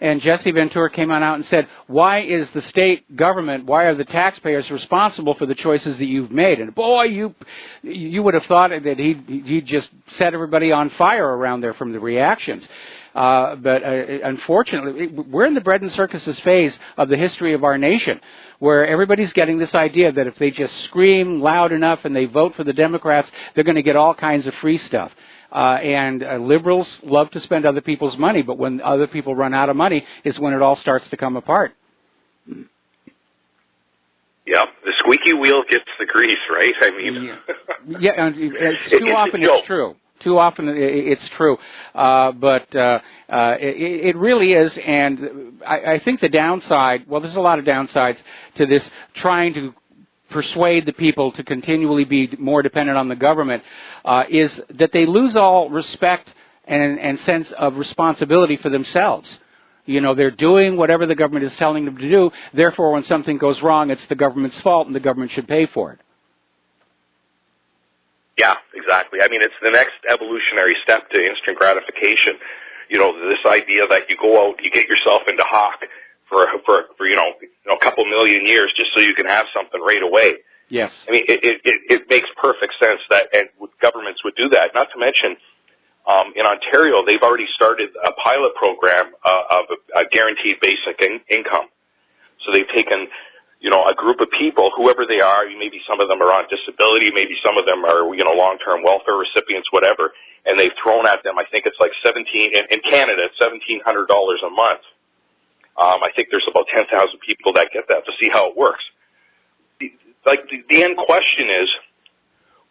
And Jesse Ventura came on out and said, why is the state government, why are the taxpayers responsible for the choices that you've made? And boy, you would have thought that he'd just set everybody on fire around there from the reactions. But unfortunately, we're in the bread and circuses phase of the history of our nation, where everybody's getting this idea that if they just scream loud enough and they vote for the Democrats, they're going to get all kinds of free stuff. And liberals love to spend other people's money, but when other people run out of money is when it all starts to come apart. Yeah, the squeaky wheel gets the grease, right? I mean, yeah, and too often it's true. Too often it's true, but it really is, and I think the downside, well, there's a lot of downsides to this trying to persuade the people to continually be more dependent on the government, is that they lose all respect and sense of responsibility for themselves. They're doing whatever the government is telling them to do, therefore when something goes wrong, it's the government's fault and the government should pay for it. Yeah, exactly. I mean, it's the next evolutionary step to instant gratification. This idea that you go out, you get yourself into hock for a couple million years just so you can have something right away. Yes. I mean, it makes perfect sense that governments would do that. Not to mention, in Ontario, they've already started a pilot program of a guaranteed basic income. So they've taken a group of people, whoever they are, maybe some of them are on disability, maybe some of them are, long-term welfare recipients, whatever, and they've thrown at them, I think it's like in Canada, it's $1,700 a month. I think there's about 10,000 people that get that to see how it works. The end question is,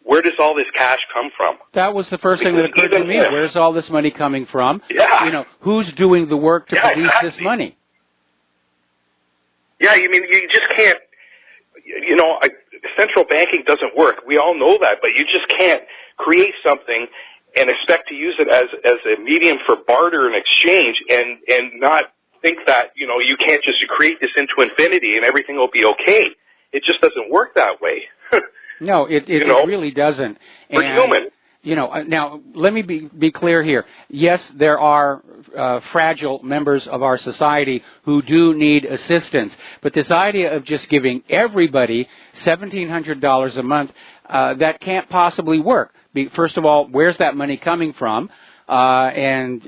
where does all this cash come from? That was the first thing that occurred to me. Where's all this money coming from? Yeah. Who's doing the work to produce this money? Yeah, I mean, you just can't, central banking doesn't work. We all know that, but you just can't create something and expect to use it as a medium for barter and exchange, and not think that, you know, you can't just create this into infinity and everything will be okay. It just doesn't work that way. No, it really doesn't. We're human. You know, now let me be clear here. Yes, there are fragile members of our society who do need assistance, but this idea of just giving everybody $1,700 a month, that can't possibly work. First of all, where's that money coming from? And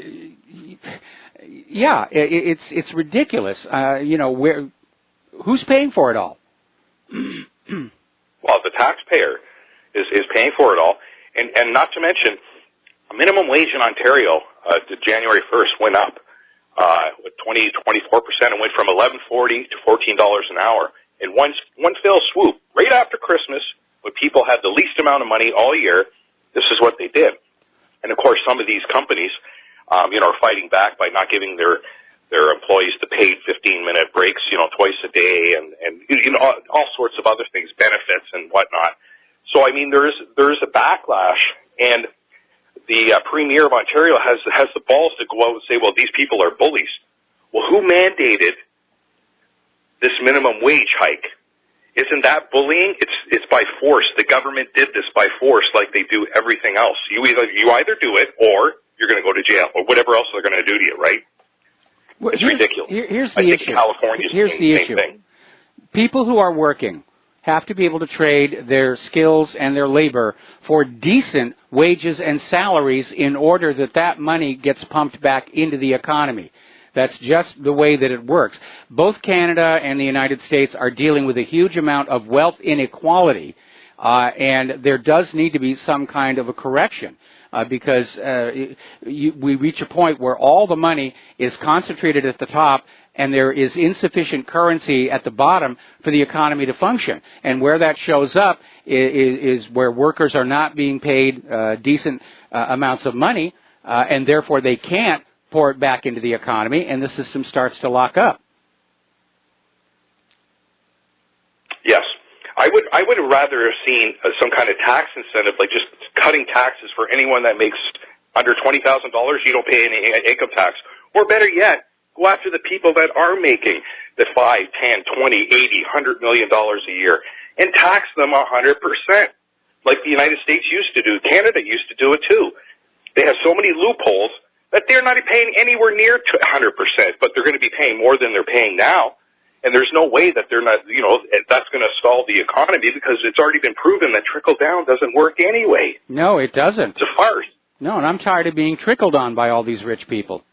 yeah, it's ridiculous. You know, who's paying for it all? Well, the taxpayer is paying for it all. And not to mention, minimum wage in Ontario to January 1st went up with 24%. It went from $11.40 to $14 an hour in one fell swoop. Right after Christmas, when people had the least amount of money all year, this is what they did. And of course, some of these companies, you know, are fighting back by not giving their employees the paid 15-minute breaks, you know, twice a day, and you know, all sorts of other things, benefits and whatnot. So I mean, there is a backlash, and the Premier of Ontario has the balls to go out and say, well, these people are bullies. Well, who mandated this minimum wage hike? Isn't that bullying? It's by force. The government did this by force, like they do everything else. You either do it, or you're going to go to jail, or whatever else they're going to do to you, right? Well, it's ridiculous. Here's the I think issue. California's Here's doing the same issue. thing. People who are working have to be able to trade their skills and their labor for decent wages and salaries in order that money gets pumped back into the economy. That's just the way that it works. Both Canada and the United States are dealing with a huge amount of wealth inequality, and there does need to be some kind of a correction. Because we reach a point where all the money is concentrated at the top, and there is insufficient currency at the bottom for the economy to function. And where that shows up is where workers are not being paid decent amounts of money, and therefore they can't pour it back into the economy, and the system starts to lock up. Yes. I would have rather have seen some kind of tax incentive, like just cutting taxes for anyone that makes under $20,000. You don't pay any income tax. Or better yet, go after the people that are making the $5, $10, $20, $80, $100 million a year and tax them 100%, like the United States used to do. Canada used to do it too. They have so many loopholes that they're not paying anywhere near to 100%, but they're going to be paying more than they're paying now. And there's no way that they're not, you know, that's going to stall the economy, because it's already been proven that trickle down doesn't work anyway. No, it doesn't. It's a farce. No, and I'm tired of being trickled on by all these rich people.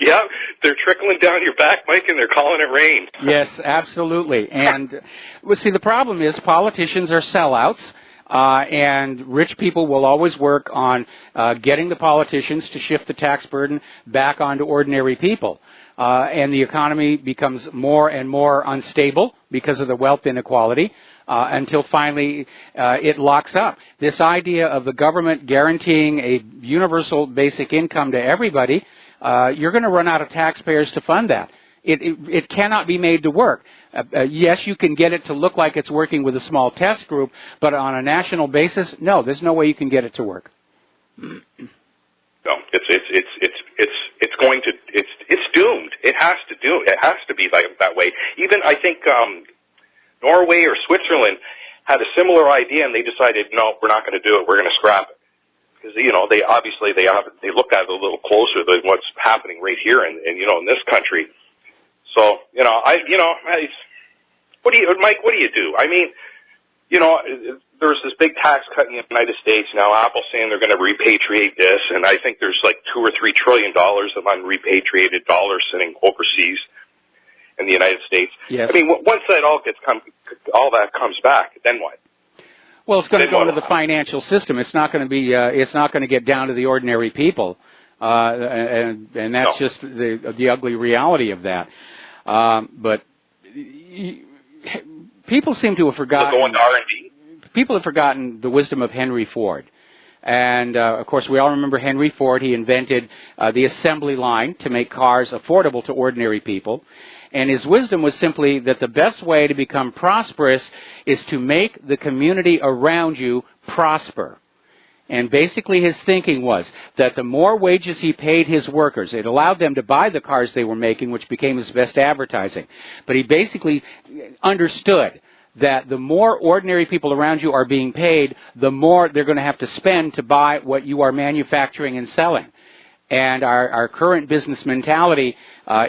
Yeah, they're trickling down your back, Mike, and they're calling it rain. Yes, absolutely. And well, see, the problem is politicians are sellouts. And rich people will always work on getting the politicians to shift the tax burden back onto ordinary people. And the economy becomes more and more unstable because of the wealth inequality until finally it locks up. This idea of the government guaranteeing a universal basic income to everybody, you're going to run out of taxpayers to fund that. It cannot be made to work. Yes, you can get it to look like it's working with a small test group, but on a national basis, no, there's no way you can get it to work. No, it's going to, it's doomed. It has to be like that way. Even I think Norway or Switzerland had a similar idea, and they decided, no, we're not going to do it. We're going to scrap it, because they look at it a little closer than what's happening right here in this country. So Mike, what do you do? I mean, there's this big tax cut in the United States now. Apple's saying they're going to repatriate this, and I think there's like $2 or $3 trillion of unrepatriated dollars sitting overseas in the United States. Yes. I mean, once that all that comes back, then what? Well, it's going to go into the financial system. It's not going to be. It's not going to get down to the ordinary people, and that's just the ugly reality of that. But people seem to have forgotten. So going to R&D. People have forgotten the wisdom of Henry Ford. And, of course, we all remember Henry Ford. He invented the assembly line to make cars affordable to ordinary people. And his wisdom was simply that the best way to become prosperous is to make the community around you prosper. And basically his thinking was that the more wages he paid his workers, it allowed them to buy the cars they were making, which became his best advertising. But he basically understood that the more ordinary people around you are being paid, the more they're going to have to spend to buy what you are manufacturing and selling. And our current business mentality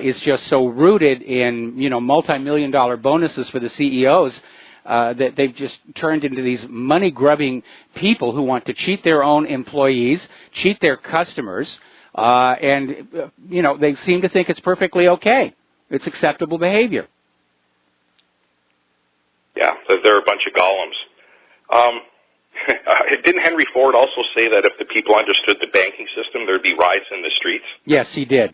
is just so rooted in, multi-million-dollar bonuses for the CEOs that they've just turned into these money-grubbing people who want to cheat their own employees, cheat their customers, and they seem to think it's perfectly okay. It's acceptable behavior. Yeah, they're a bunch of golems. Didn't Henry Ford also say that if the people understood the banking system, there'd be riots in the streets? Yes, he did.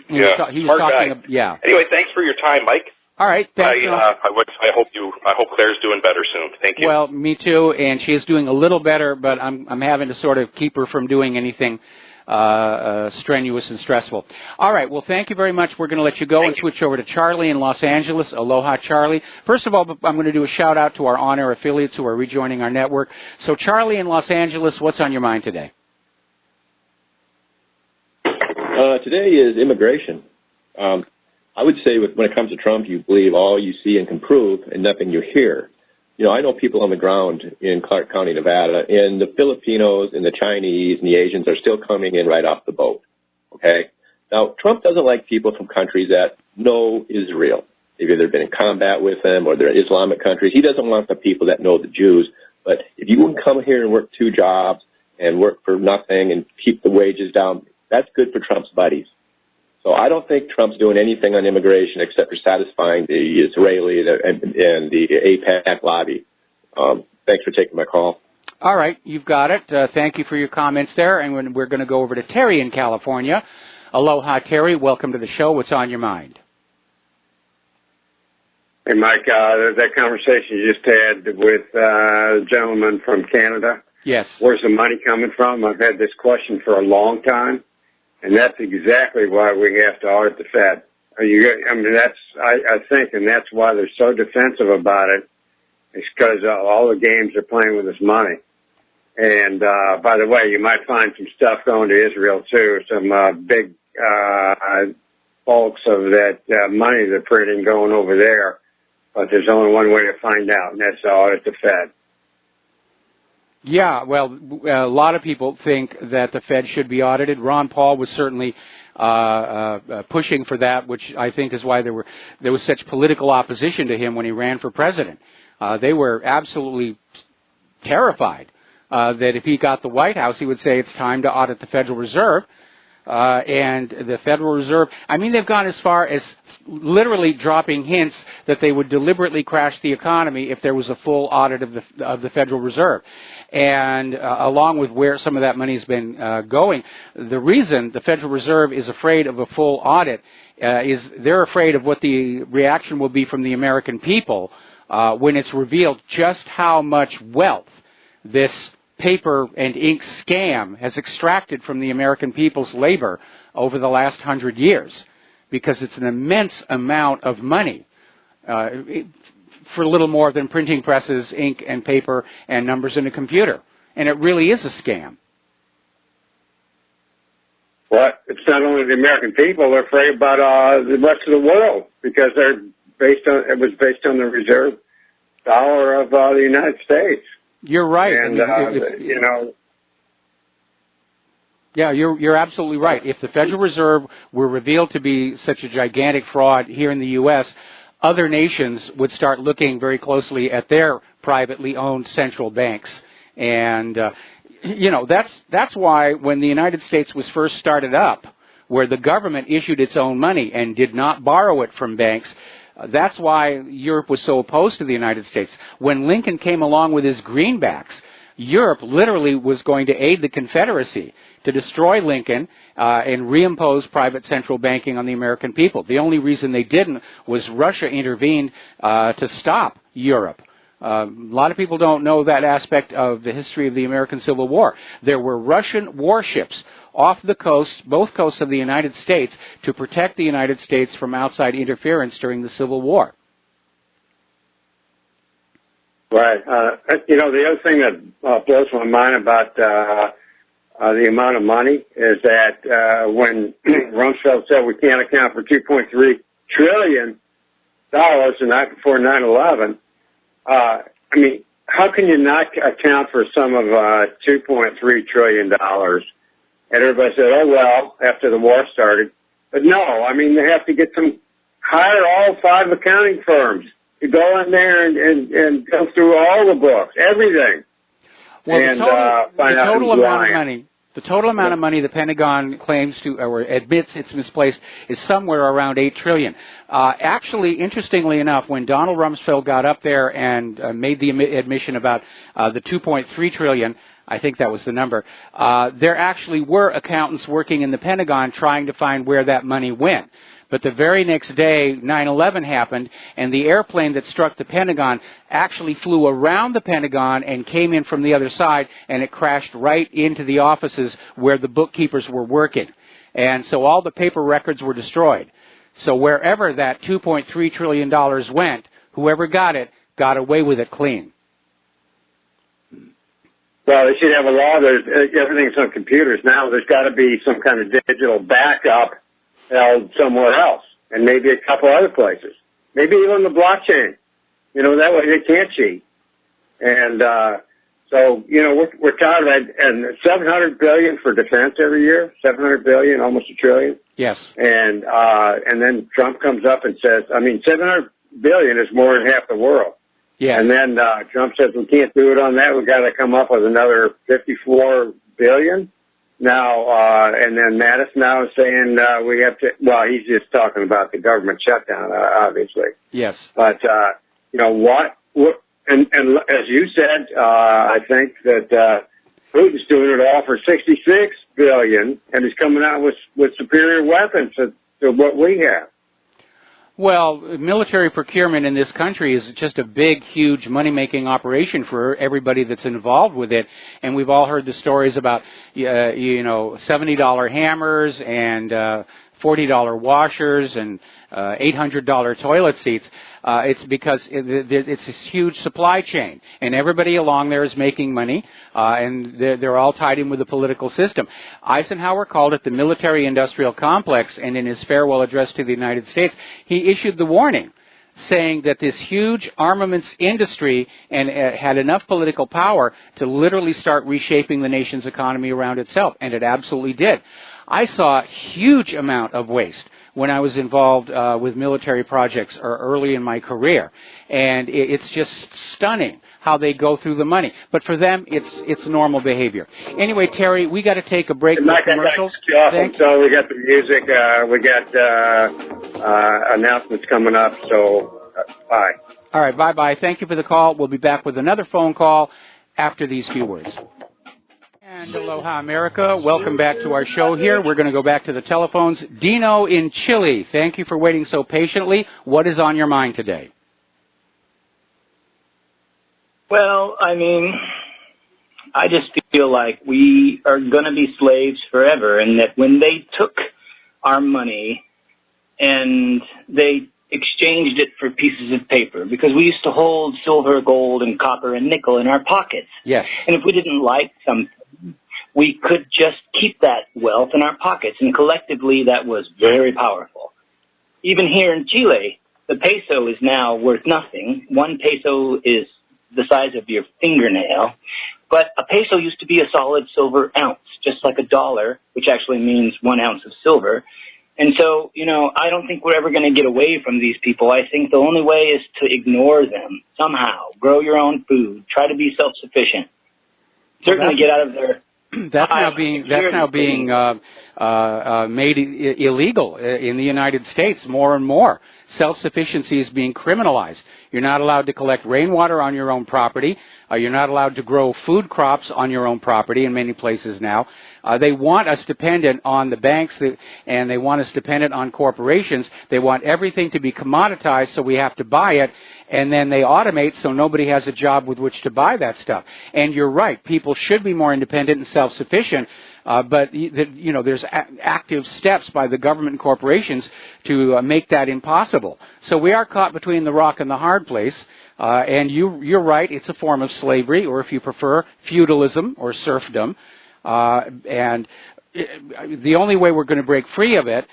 He was talking. Yeah. Anyway, thanks for your time, Mike. All right. Thanks. I hope Claire's doing better soon. Thank you. Well, me too, and she is doing a little better, but I'm having to sort of keep her from doing anything strenuous and stressful. All right. Well, thank you very much. We're going to let you go and switch over to Charlie in Los Angeles. Aloha, Charlie. First of all, I'm going to do a shout-out to our on-air affiliates who are rejoining our network. So, Charlie in Los Angeles, what's on your mind today? Today is immigration. I would say when it comes to Trump, you believe all you see and can prove and nothing you hear. I know people on the ground in Clark County, Nevada, and the Filipinos and the Chinese and the Asians are still coming in right off the boat, okay? Now, Trump doesn't like people from countries that know Israel. They've either been in combat with them or they're Islamic countries. He doesn't want the people that know the Jews. But if you can come here and work 2 jobs and work for nothing and keep the wages down, that's good for Trump's buddies. So I don't think Trump's doing anything on immigration except for satisfying the Israeli and the AIPAC lobby. Thanks for taking my call. All right, you've got it. Thank you for your comments there. And we're going to go over to Terry in California. Aloha, Terry. Welcome to the show. What's on your mind? Hey, Mike, that conversation you just had with the gentleman from Canada. Yes. Where's the money coming from? I've had this question for a long time. And that's exactly why we have to audit the Fed. I think, and that's why they're so defensive about it. It's because all the games are playing with this money. And by the way, you might find some stuff going to Israel too. Some big bulks of that money they're printing going over there. But there's only one way to find out, and that's to audit the Fed. Yeah, well, a lot of people think that the Fed should be audited. Ron Paul was certainly pushing for that, which I think is why there was such political opposition to him when he ran for president. They were absolutely terrified that if he got the White House, he would say it's time to audit the Federal Reserve. And the Federal Reserve, they've gone as far as literally dropping hints that they would deliberately crash the economy if there was a full audit of the Federal Reserve. And along with where some of that money has been going, the reason the Federal Reserve is afraid of a full audit is they're afraid of what the reaction will be from the American people when it's revealed just how much wealth this paper and ink scam has extracted from the American people's labor over the last 100 years, because it's an immense amount of money for little more than printing presses, ink and paper and numbers in a computer. And it really is a scam. Well, it's not only the American people, they're afraid about the rest of the world, because it was based on the reserve dollar of the United States. You're right. And, Yeah, you're absolutely right. If the Federal Reserve were revealed to be such a gigantic fraud here in the U.S., other nations would start looking very closely at their privately owned central banks. And, that's why when the United States was first started up, where the government issued its own money and did not borrow it from banks, that's why Europe was so opposed to the United States. When Lincoln came along with his greenbacks, Europe literally was going to aid the Confederacy to destroy Lincoln and reimpose private central banking on the American people. The only reason they didn't was Russia intervened to stop Europe. A lot of people don't know that aspect of the history of the American Civil War. There were Russian warships off the coast, both coasts of the United States, to protect the United States from outside interference during the Civil War. Right. The other thing that blows my mind about the amount of money is that when Rumsfeld said we can't account for $2.3 trillion the night before 9/11, I mean, how can you not account for some of $2.3 trillion? And everybody said, oh, well, after the war started. But no, I mean, they have to hire all 5 accounting firms to go in there and go through all the books, everything. Well, and the total amount of money. The total amount of money the Pentagon claims to or admits it's misplaced is somewhere around $8 trillion. Actually, interestingly enough, when Donald Rumsfeld got up there and made the admission about the $2.3 trillion, I think that was the number, there actually were accountants working in the Pentagon trying to find where that money went. But the very next day, 9/11 happened, and the airplane that struck the Pentagon actually flew around the Pentagon and came in from the other side, and it crashed right into the offices where the bookkeepers were working. And so all the paper records were destroyed. So wherever that $2.3 trillion went, whoever got it got away with it clean. Well, they should have a law. Everything's on computers now. There's got to be some kind of digital backup held somewhere else, and maybe a couple other places. Maybe even the blockchain. That way they can't cheat. And so, we're tired of it. And $700 billion for defense every year. $700 billion, almost $1 trillion. Yes. And then Trump comes up and says, $700 billion is more than half the world. Yes. And then Trump says we can't do it on that. We've got to come up with another $54 billion. Now, and then Mattis now is saying we have to, well, he's just talking about the government shutdown, obviously. Yes. But, and as you said, I think that Putin's doing it all for $66 billion, and he's coming out with superior weapons to what we have. Well, military procurement in this country is just a big, huge money-making operation for everybody that's involved with it. And we've all heard the stories about, $70 hammers and $40 washers and $800 toilet seats. It's because it's this huge supply chain, and everybody along there is making money, and they're all tied in with the political system. Eisenhower called it the military-industrial complex, and in his farewell address to the United States, he issued the warning, saying that this huge armaments industry had enough political power to literally start reshaping the nation's economy around itself, and it absolutely did. I saw a huge amount of waste when I was involved with military projects early in my career, and it's just stunning how they go through the money. But for them, it's normal behavior. Anyway, Terry, we got to take a break for commercials. So we got the music, we got announcements coming up. So bye. All right, bye-bye. Thank you for the call. We'll be back with another phone call after these few words. And aloha, America. Welcome back to our show here. We're going to go back to the telephones. Dino in Chile, thank you for waiting so patiently. What is on your mind today? Well, I just feel like we are going to be slaves forever, and that when they took our money and they exchanged it for pieces of paper, because we used to hold silver, gold, and copper and nickel in our pockets. Yes. And if we didn't like something, we could just keep that wealth in our pockets, and collectively that was very powerful. Even here in Chile, the peso is now worth nothing. 1 peso is the size of your fingernail, but a peso used to be a solid silver ounce, just like $1, which actually means 1 ounce of silver. And so, I don't think we're ever going to get away from these people. I think the only way is to ignore them somehow. Grow your own food. Try to be self-sufficient. Certainly get out of their... That's now being made illegal in the United States more and more. Self-sufficiency is being criminalized. You're not allowed to collect rainwater on your own property. You're not allowed to grow food crops on your own property in many places now. They want us dependent on the banks, and they want us dependent on corporations. They want everything to be commoditized, so we have to buy it, and then they automate so nobody has a job with which to buy that stuff. And you're right, people should be more independent and self-sufficient, but there's active steps by the government and corporations to make that impossible. So we are caught between the rock and the hard place. And you're right, it's a form of slavery, or if you prefer, feudalism or serfdom. And the only way we're going to break free of it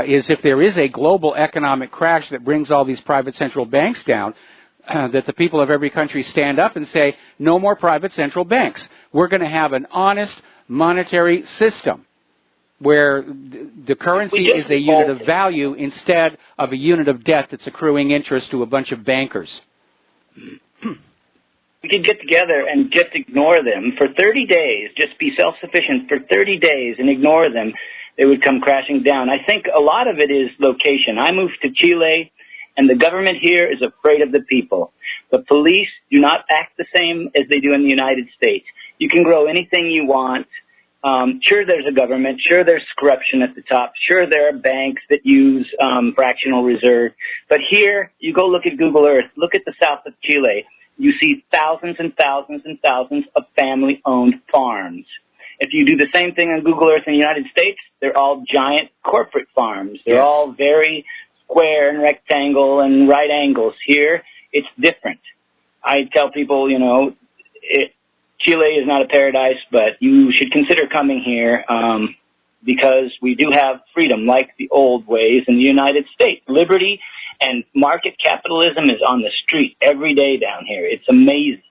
is if there is a global economic crash that brings all these private central banks down, that the people of every country stand up and say, no more private central banks. We're going to have an honest monetary system where the currency is a unit of value instead of a unit of debt that's accruing interest to a bunch of bankers. We could get together and just ignore them for 30 days, just be self-sufficient for 30 days and ignore them. They would come crashing down. I think a lot of it is location. I moved to Chile, and the government here is afraid of the people. The police do not act the same as they do in the United States. You can grow anything you want. Sure, there's a government. Sure, there's corruption at the top. Sure, there are banks that use fractional reserve. But here, you go look at Google Earth. Look at the south of Chile. You see thousands and thousands and thousands of family-owned farms. If you do the same thing on Google Earth in the United States, they're all giant corporate farms. They're all very square and rectangle and right angles. Here, it's different. I tell people, you know, Chile is not a paradise, but you should consider coming here because we do have freedom like the old ways in the United States. Liberty and market capitalism is on the street every day down here. It's amazing.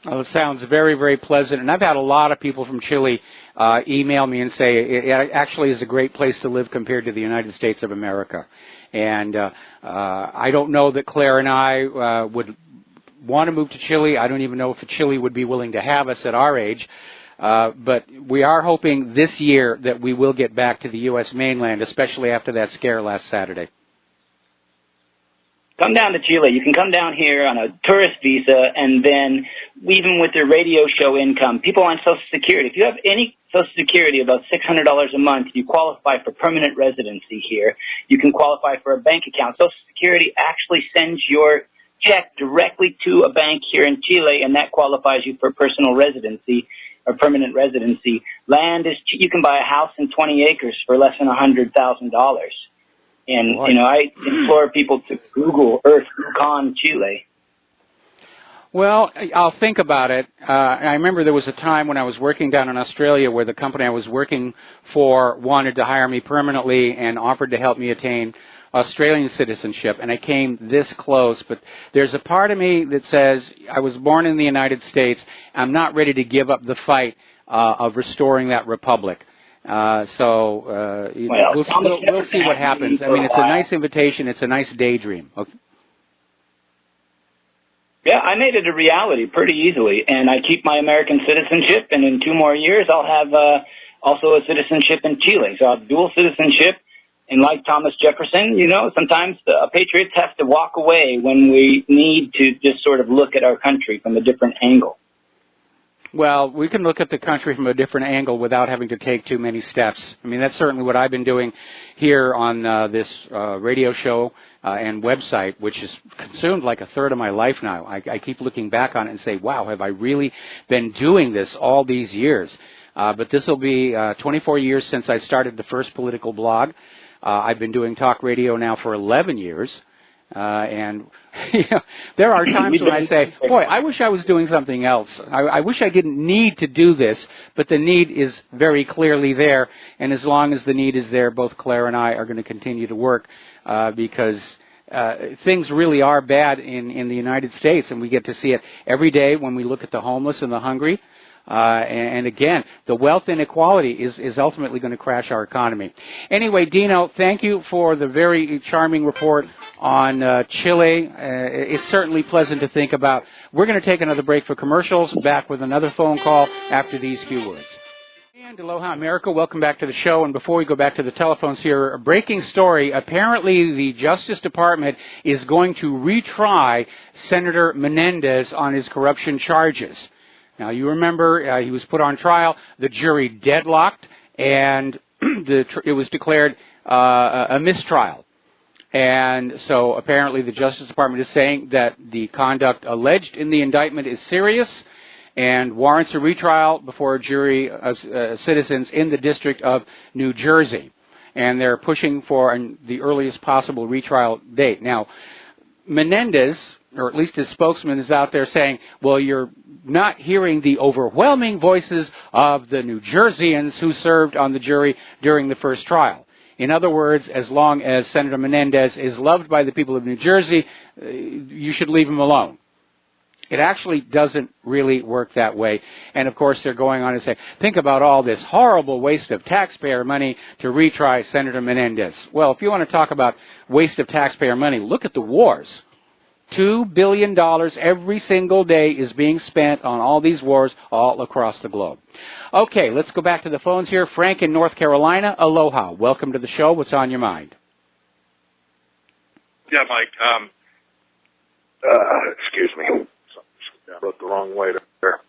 Well, it sounds very, very pleasant. And I've had a lot of people from Chile email me and say it actually is a great place to live compared to the United States of America. And I don't know that Claire and I would want to move to Chile. I don't even know if Chile would be willing to have us at our age. But we are hoping this year that we will get back to the U.S. mainland, especially after that scare last Saturday. Come down to Chile. You can come down here on a tourist visa, and then even with your radio show income, people on Social Security, if you have any Social Security about $600 a month, you qualify for permanent residency here. You can qualify for a bank account. Social Security actually sends your check directly to a bank here in Chile, and that qualifies you for personal residency or permanent residency. Land is you can buy a house in 20 acres for less than $100,000. And, you know, I implore people to Google Earth Con Chile. Well, I'll think about it. I remember there was a time when I was working down in Australia where the company I was working for wanted to hire me permanently and offered to help me attain Australian citizenship, and I came this close. But there's a part of me that says I was born in the United States. I'm not ready to give up the fight of restoring that republic. We'll see what happens. I mean, it's a nice invitation. It's a nice daydream. Okay. Yeah, I made it a reality pretty easily, and I keep my American citizenship, and in 2 more years I'll have also a citizenship in Chile. So I'll have dual citizenship, and like Thomas Jefferson, you know, sometimes patriots have to walk away when we need to just sort of look at our country from a different angle. Well, we can look at the country from a different angle without having to take too many steps. I mean, that's certainly what I've been doing here on this radio show and website, which has consumed like a third of my life now. I keep looking back on it and say, wow, have I really been doing this all these years? But this will be 24 years since I started the first political blog. I've been doing talk radio now for 11 years. And you know, there are times when I say, boy, I wish I was doing something else. I wish I didn't need to do this, but the need is very clearly there. And as long as the need is there, both Claire and I are going to continue to work because things really are bad in the United States, and we get to see it every day when we look at the homeless and the hungry. And again, the wealth inequality is ultimately going to crash our economy. Anyway, Dino, thank you for the very charming report on Chile. It's certainly pleasant to think about. We're going to take another break for commercials, back with another phone call after these few words. And aloha, America. Welcome back to the show. And before we go back to the telephones here, a breaking story. Apparently, the Justice Department is going to retry Senator Menendez on his corruption charges. Now, you remember he was put on trial, the jury deadlocked, and it was declared a mistrial. And so apparently the Justice Department is saying that the conduct alleged in the indictment is serious and warrants a retrial before a jury of citizens in the District of New Jersey. And they're pushing for the earliest possible retrial date. Now, Menendez or at least his spokesman is out there saying, well, you're not hearing the overwhelming voices of the New Jerseyans who served on the jury during the first trial. In other words, as long as Senator Menendez is loved by the people of New Jersey, you should leave him alone. It actually doesn't really work that way. And, of course, they're going on to say, think about all this horrible waste of taxpayer money to retry Senator Menendez. Well, if you want to talk about waste of taxpayer money, look at the wars. $2 billion every single day is being spent on all these wars all across the globe. Okay, let's go back to the phones here. Frank in North Carolina, aloha. Welcome to the show. What's on your mind? Yeah, Mike. Excuse me. I wrote the wrong way there.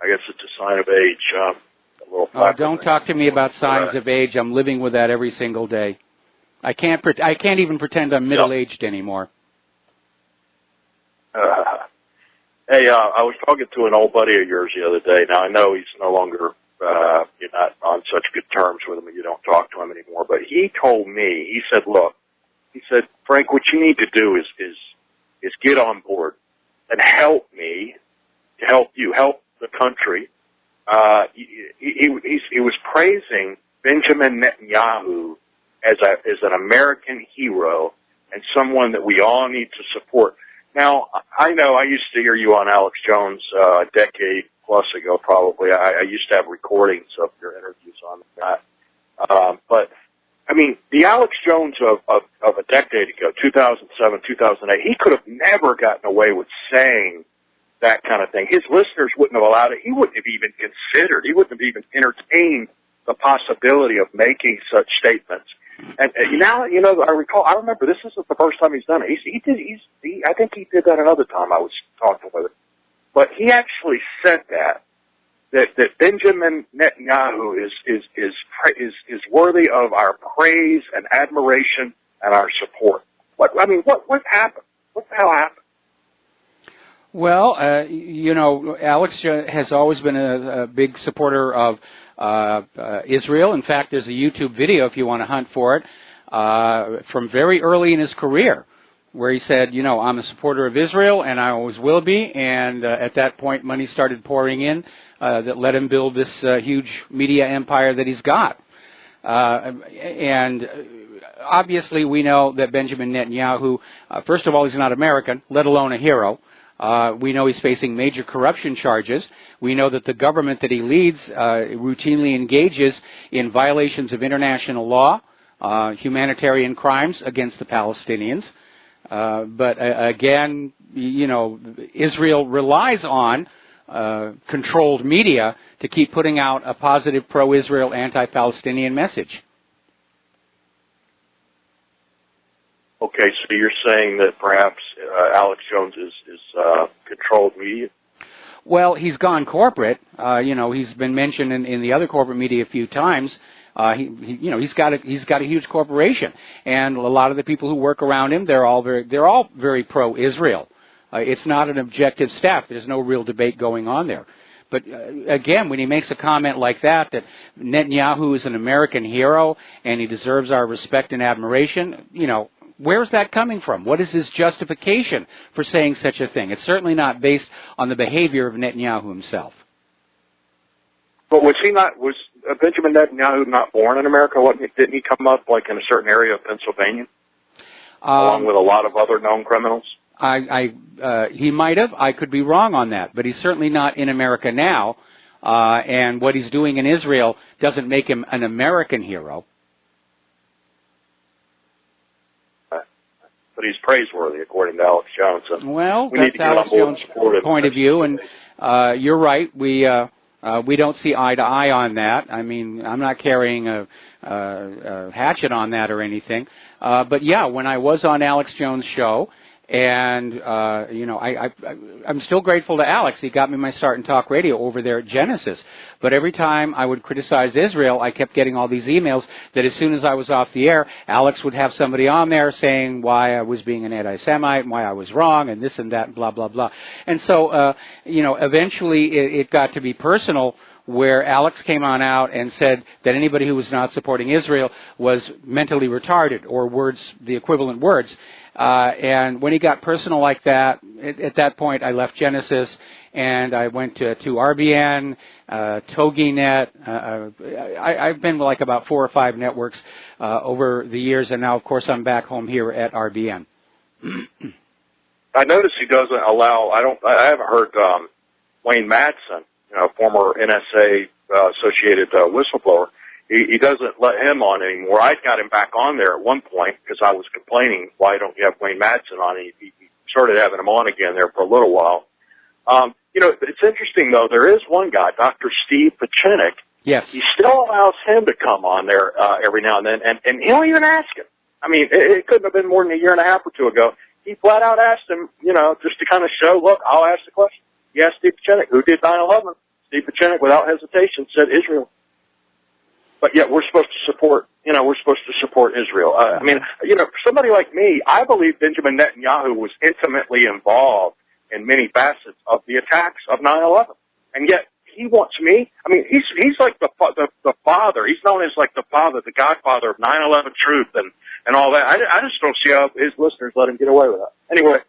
I guess it's a sign of age. Don't talk to me about signs of age. I'm living with that every single day. I can't even pretend I'm middle-aged anymore. Hey, I was talking to an old buddy of yours the other day. Now, I know he's no longer, you're not on such good terms with him and you don't talk to him anymore, but he told me, he said, look, he said, Frank, what you need to do is get on board and help me, to help you, help the country. He was praising Benjamin Netanyahu as an American hero and someone that we all need to support. Now, I know I used to hear you on Alex Jones a decade plus ago, probably. I used to have recordings of your interviews on that. But, I mean, the Alex Jones of a decade ago, 2007, 2008, he could have never gotten away with saying that kind of thing. His listeners wouldn't have allowed it. He wouldn't have even considered, he wouldn't have even entertained the possibility of making such statements. And now, you know, I remember this isn't the first time he's done it. I think he did that another time I was talking with him. But he actually said that Benjamin Netanyahu is worthy of our praise and admiration and our support. What happened? What the hell happened? Well, you know, Alex has always been a big supporter of Israel. In fact, there's a YouTube video, if you want to hunt for it, from very early in his career, where he said, you know, I'm a supporter of Israel, and I always will be. And at that point, money started pouring in that let him build this huge media empire that he's got. And obviously, we know that Benjamin Netanyahu, first of all, he's not American, let alone a hero. We know he's facing major corruption charges. We know that the government that he leads routinely engages in violations of international law, humanitarian crimes against the Palestinians. But again, you know, Israel relies on controlled media to keep putting out a positive pro-Israel, anti-Palestinian message. Okay, so you're saying that perhaps Alex Jones is controlled media? Well, he's gone corporate. You know, he's been mentioned in the other corporate media a few times. You know, he's got a huge corporation, and a lot of the people who work around him, they're all very pro-Israel. It's not an objective staff. There's no real debate going on there. But again, when he makes a comment like that Netanyahu is an American hero and he deserves our respect and admiration, you know, where's that coming from? What is his justification for saying such a thing? It's certainly not based on the behavior of Netanyahu himself. But was Benjamin Netanyahu not born in America? Didn't he come up like in a certain area of Pennsylvania, along with a lot of other known criminals? He might have. I could be wrong on that, but he's certainly not in America now. And what he's doing in Israel doesn't make him an American hero. But he's praiseworthy, according to Alex Jones. Well, that's Alex Jones' point of view, and you're right. We don't see eye to eye on that. I mean, I'm not carrying a hatchet on that or anything. But yeah, when I was on Alex Jones' show, and you know, I'm still grateful to Alex. He got me my start in talk radio over there at Genesis. But every time I would criticize Israel, I kept getting all these emails that as soon as I was off the air, Alex would have somebody on there saying why I was being an anti-Semite and why I was wrong and this and that and blah, blah, blah. And so, you know, eventually it got to be personal where Alex came on out and said that anybody who was not supporting Israel was mentally retarded, or words, the equivalent words. And when he got personal like that, at that point I left Genesis and I went to RBN, TogiNet. I've been like about 4 or 5 networks over the years, and now, of course, I'm back home here at RBN. I notice he doesn't allow. I haven't heard Wayne Madsen, former NSA associated whistleblower. He doesn't let him on anymore. I got him back on there at one point because I was complaining, why don't you have Wayne Madsen on? He started having him on again there for a little while. It's interesting, though. There is one guy, Dr. Steve Pachinik. Yes. He still allows him to come on there every now and then, and he don't even ask him. I mean, it couldn't have been more than a year and a half or two ago. He flat out asked him, just to kind of show, look, I'll ask the question. He asked Steve Pachinik, who did 9/11? Steve Pachinik, without hesitation, said Israel. But yet we're supposed to support, Israel. Somebody like me, I believe Benjamin Netanyahu was intimately involved in many facets of the attacks of 9/11. And yet he wants me. I mean, he's like the father. He's known as like the father, the godfather of 9/11 truth and all that. I just don't see how his listeners let him get away with that. Anyway,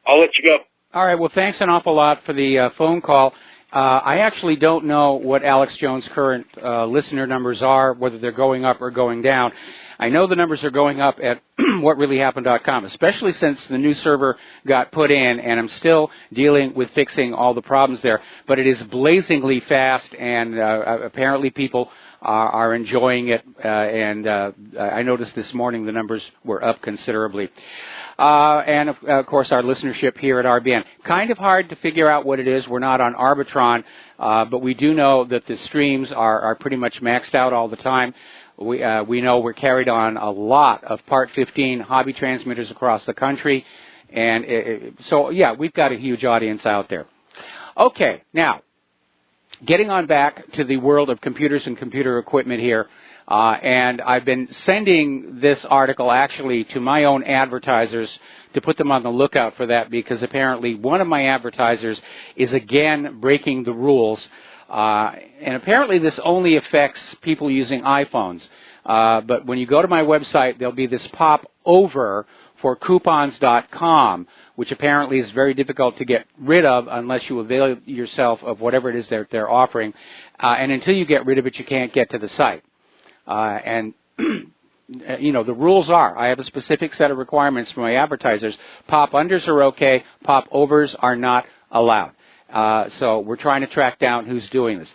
I'll let you go. All right. Well, thanks an awful lot for the phone call. I actually don't know what Alex Jones' current listener numbers are, whether they're going up or going down. I know the numbers are going up at whatreallyhappened.com, especially since the new server got put in, and I'm still dealing with fixing all the problems there. But it is blazingly fast, and apparently people are enjoying it, and I noticed this morning the numbers were up considerably. And, of course, our listenership here at RBN. Kind of hard to figure out what it is. We're not on Arbitron, but we do know that the streams are pretty much maxed out all the time. We know we're carried on a lot of Part 15 hobby transmitters across the country. And so, yeah, we've got a huge audience out there. Okay, now, getting on back to the world of computers and computer equipment here. And I've been sending this article actually to my own advertisers to put them on the lookout for that, because apparently one of my advertisers is again breaking the rules. And apparently this only affects people using iPhones. But when you go to my website, there'll be this pop over for coupons.com, which apparently is very difficult to get rid of unless you avail yourself of whatever it is they're offering. And until you get rid of it, you can't get to the site. And, the rules are, I have a specific set of requirements for my advertisers. Pop-unders are okay. Pop-overs are not allowed. So we're trying to track down who's doing this.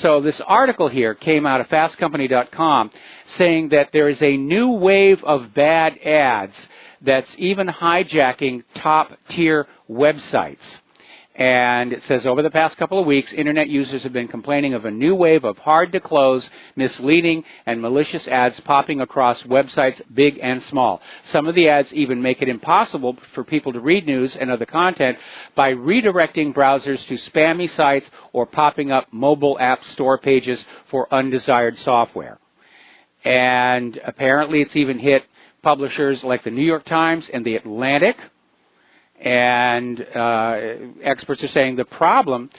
So this article here came out of fastcompany.com saying that there is a new wave of bad ads that's even hijacking top-tier websites. And it says, over the past couple of weeks, Internet users have been complaining of a new wave of hard-to-close, misleading, and malicious ads popping across websites big and small. Some of the ads even make it impossible for people to read news and other content by redirecting browsers to spammy sites or popping up mobile app store pages for undesired software. And apparently it's even hit publishers like the New York Times and the Atlantic. And experts are saying the problem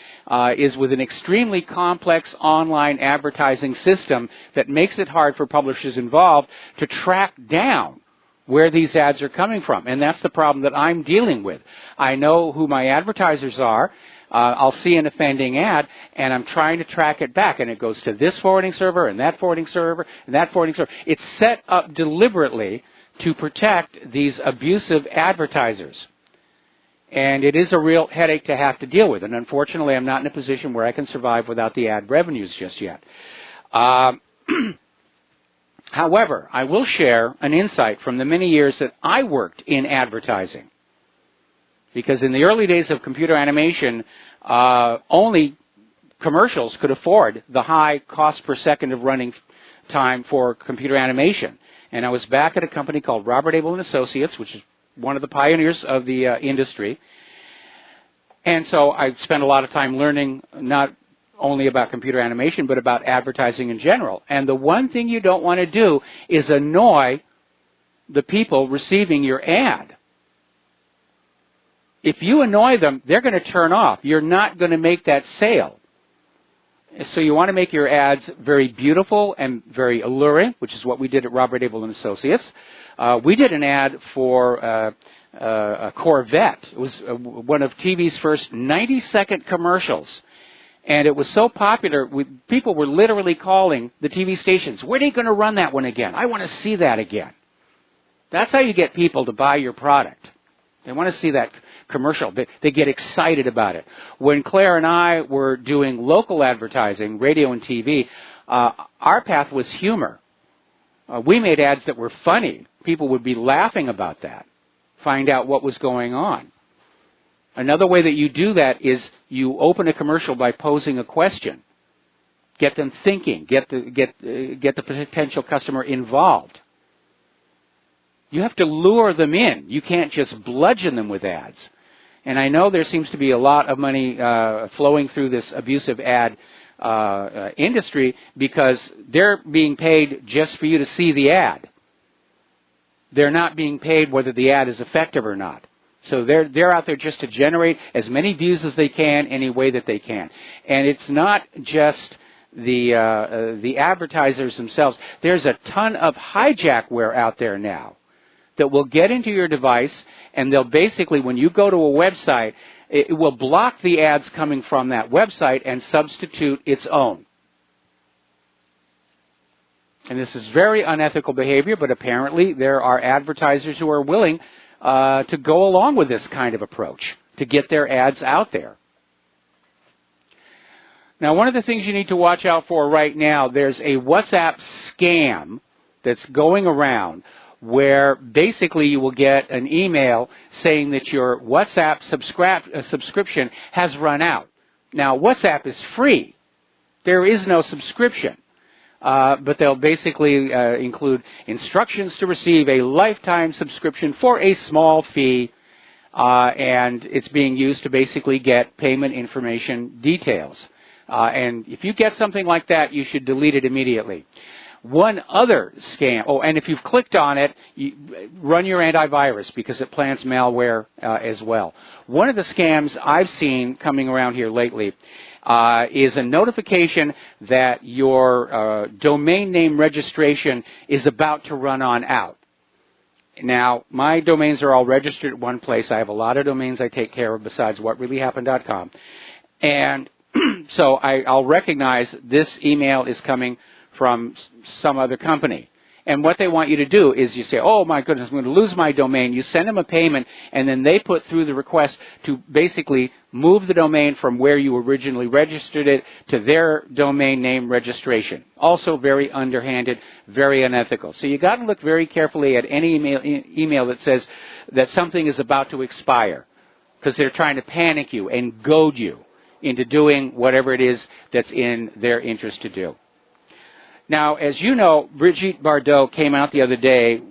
is with an extremely complex online advertising system that makes it hard for publishers involved to track down where these ads are coming from. And that's the problem that I'm dealing with. I know who my advertisers are. I'll see an offending ad, and I'm trying to track it back. And it goes to this forwarding server and that forwarding server and that forwarding server. It's set up deliberately to protect these abusive advertisers. And it is a real headache to have to deal with. And unfortunately, I'm not in a position where I can survive without the ad revenues just yet. However, I will share an insight from the many years that I worked in advertising. Because in the early days of computer animation, only commercials could afford the high cost per second of running time for computer animation. And I was back at a company called Robert Abel & Associates, which is one of the pioneers of the industry. And so I spent a lot of time learning not only about computer animation, but about advertising in general. And the one thing you don't want to do is annoy the people receiving your ad. If you annoy them, they're going to turn off. You're not going to make that sale. So you want to make your ads very beautiful and very alluring, which is what we did at Robert Abel and Associates. We did an ad for a Corvette. It was one of TV's first 90-second commercials. And it was so popular, people were literally calling the TV stations, when are you going to run that one again? I want to see that again. That's how you get people to buy your product. They want to see that commercial. They get excited about it. When Claire and I were doing local advertising, radio and TV, our path was humor. We made ads that were funny. People would be laughing about that, find out what was going on. Another way that you do that is you open a commercial by posing a question. Get them thinking. Get the potential customer involved. You have to lure them in. You can't just bludgeon them with ads. And I know there seems to be a lot of money flowing through this abusive ad industry because they're being paid just for you to see the ad. They're not being paid whether the ad is effective or not. So they're out there just to generate as many views as they can, any way that they can. And it's not just the advertisers themselves. There's a ton of hijackware out there now that will get into your device, and they'll basically, when you go to a website, it will block the ads coming from that website and substitute its own. And this is very unethical behavior, but apparently there are advertisers who are willing to go along with this kind of approach to get their ads out there. Now, one of the things you need to watch out for right now, there's a WhatsApp scam that's going around where basically you will get an email saying that your WhatsApp subscription has run out. Now, WhatsApp is free. There is no subscription. But they'll basically include instructions to receive a lifetime subscription for a small fee, and it's being used to basically get payment information details. And if you get something like that, you should delete it immediately. One other scam, and if you've clicked on it, run your antivirus because it plants malware as well. One of the scams I've seen coming around here lately is a notification that your domain name registration is about to run on out. Now, my domains are all registered at one place. I have a lot of domains I take care of besides whatreallyhappened.com. And so I'll recognize this email is coming from some other company. And what they want you to do is you say, oh my goodness, I'm going to lose my domain. You send them a payment, and then they put through the request to basically move the domain from where you originally registered it to their domain name registration. Also very underhanded, very unethical. So you got to look very carefully at any email that says that something is about to expire, because they're trying to panic you and goad you into doing whatever it is that's in their interest to do. Now, as you know, Brigitte Bardot came out the other day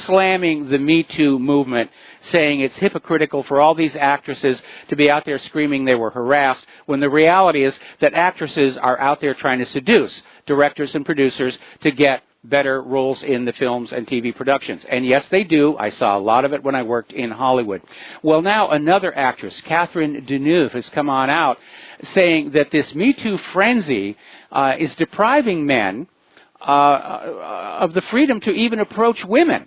slamming the Me Too movement, saying it's hypocritical for all these actresses to be out there screaming they were harassed, when the reality is that actresses are out there trying to seduce directors and producers to get better roles in the films and TV productions. And yes, they do. I saw a lot of it when I worked in Hollywood. Well, now another actress, Catherine Deneuve, has come on out saying that this Me Too frenzy is depriving men of the freedom to even approach women.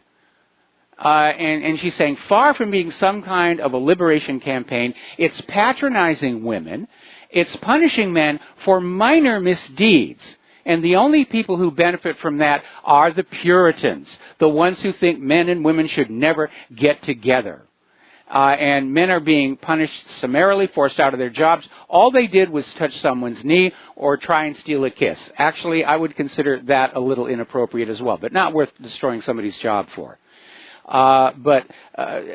And she's saying, far from being some kind of a liberation campaign, it's patronizing women, it's punishing men for minor misdeeds. And the only people who benefit from that are the Puritans, the ones who think men and women should never get together. And men are being punished summarily, forced out of their jobs. All they did was touch someone's knee or try and steal a kiss. Actually, I would consider that a little inappropriate as well, but not worth destroying somebody's job for. But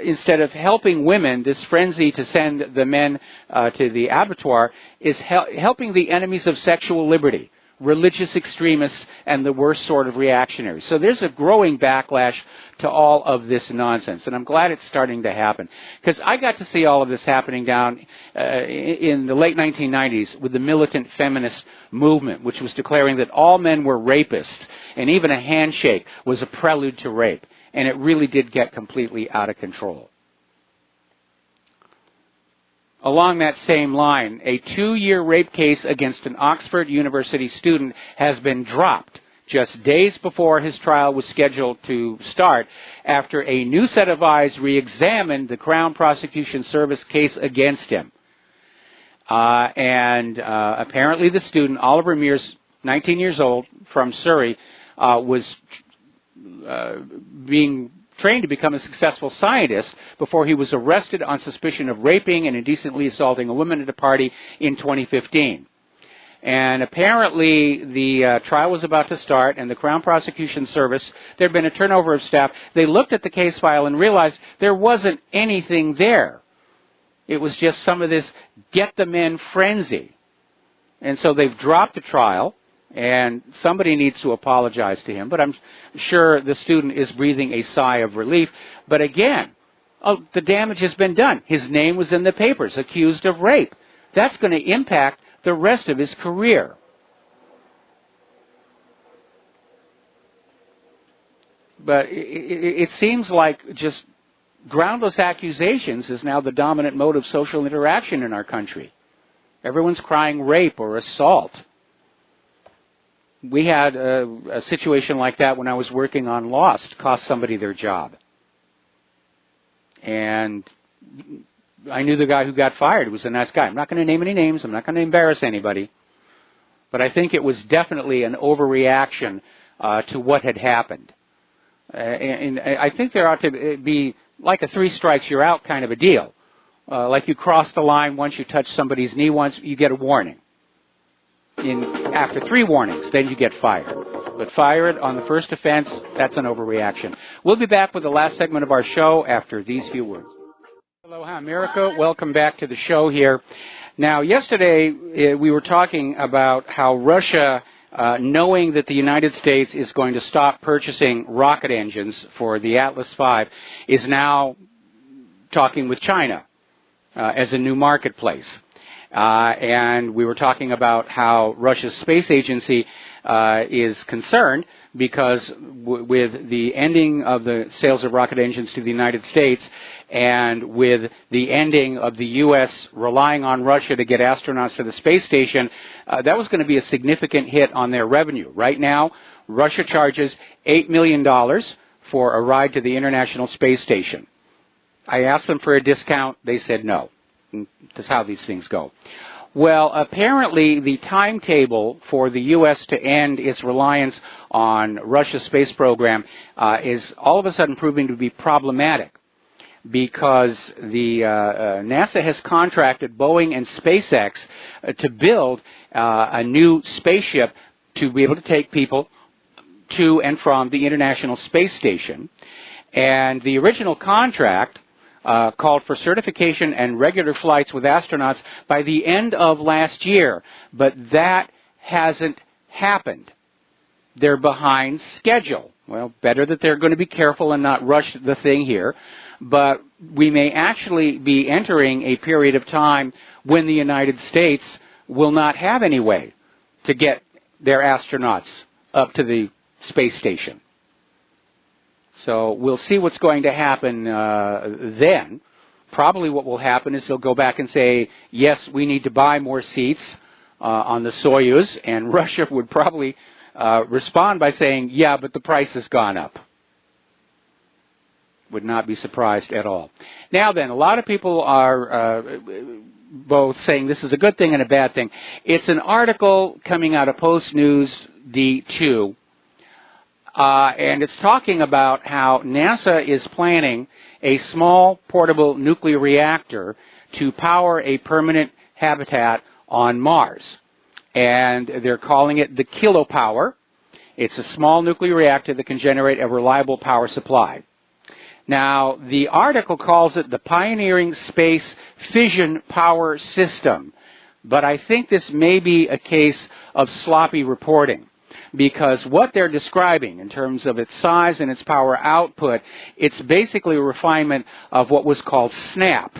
instead of helping women, this frenzy to send the men to the abattoir is helping the enemies of sexual liberty, religious extremists, and the worst sort of reactionaries. So there's a growing backlash to all of this nonsense, and I'm glad it's starting to happen. Because I got to see all of this happening down in the late 1990s with the militant feminist movement, which was declaring that all men were rapists, and even a handshake was a prelude to rape. And it really did get completely out of control. along that same line, a 2-year rape case against an Oxford University student has been dropped just days before his trial was scheduled to start after a new set of eyes re-examined the Crown Prosecution Service case against him. Apparently the student, Oliver Mears, 19 years old, from Surrey, was being trained to become a successful scientist before he was arrested on suspicion of raping and indecently assaulting a woman at a party in 2015. And apparently the trial was about to start, and the Crown Prosecution Service, there had been a turnover of staff. They looked at the case file and realized there wasn't anything there. It was just some of this get the men frenzy. And so they've dropped the trial, and somebody needs to apologize to him. But I'm sure the student is breathing a sigh of relief. But again, the damage has been done. His name was in the papers, accused of rape. That's going to impact the rest of his career. But it seems like just groundless accusations is now the dominant mode of social interaction in our country. Everyone's crying rape or assault. We had a situation like that when I was working on Lost, cost somebody their job. And I knew the guy who got fired. He was a nice guy. I'm not going to name any names. I'm not going to embarrass anybody. But I think it was definitely an overreaction to what had happened. And I think there ought to be like a 3 strikes, you're out kind of a deal. Like you cross the line once, you touch somebody's knee once, you get a warning. After 3 warnings, then you get fired. But fired on the first offense, that's an overreaction. We'll be back with the last segment of our show after these few words. Aloha America, welcome back to the show here. Now, yesterday we were talking about how Russia, knowing that the United States is going to stop purchasing rocket engines for the Atlas V, is now talking with China as a new marketplace. And we were talking about how Russia's space agency is concerned because with the ending of the sales of rocket engines to the United States and with the ending of the U.S. relying on Russia to get astronauts to the space station, that was going to be a significant hit on their revenue. Right now, Russia charges $8 million for a ride to the International Space Station. I asked them for a discount. They said no. That's how these things go. Well, apparently the timetable for the U.S. to end its reliance on Russia's space program is all of a sudden proving to be problematic because the NASA has contracted Boeing and SpaceX to build a new spaceship to be able to take people to and from the International Space Station. And the original contract called for certification and regular flights with astronauts by the end of last year, but that hasn't happened. They're behind schedule. Well, better that they're going to be careful and not rush the thing here, but we may actually be entering a period of time when the United States will not have any way to get their astronauts up to the space station. So we'll see what's going to happen then. Probably what will happen is they'll go back and say, yes, we need to buy more seats on the Soyuz, and Russia would probably respond by saying, yeah, but the price has gone up. Would not be surprised at all. Now then, a lot of people are both saying this is a good thing and a bad thing. It's an article coming out of Post News D2. And it's talking about how NASA is planning a small portable nuclear reactor to power a permanent habitat on Mars. And they're calling it the Kilopower. It's a small nuclear reactor that can generate a reliable power supply. Now, the article calls it the Pioneering Space Fission Power System. But I think this may be a case of sloppy reporting, because what they're describing in terms of its size and its power output, it's basically a refinement of what was called SNAP,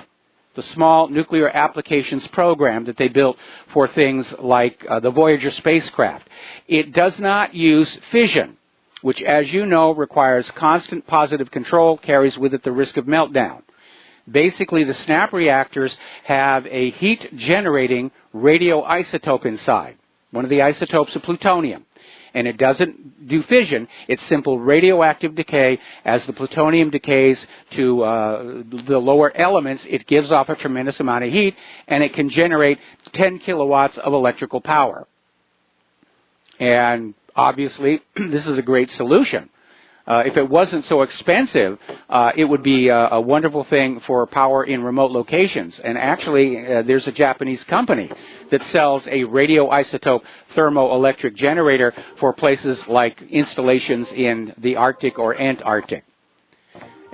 the Small Nuclear Applications Program that they built for things like the Voyager spacecraft. It does not use fission, which, as you know, requires constant positive control, carries with it the risk of meltdown. Basically, the SNAP reactors have a heat-generating radioisotope inside, one of the isotopes of plutonium. And it doesn't do fission. It's simple radioactive decay. As the plutonium decays to the lower elements, it gives off a tremendous amount of heat, and it can generate 10 kilowatts of electrical power. And obviously, this is a great solution. If it wasn't so expensive, it would be a wonderful thing for power in remote locations. And actually, there's a Japanese company that sells a radioisotope thermoelectric generator for places like installations in the Arctic or Antarctic.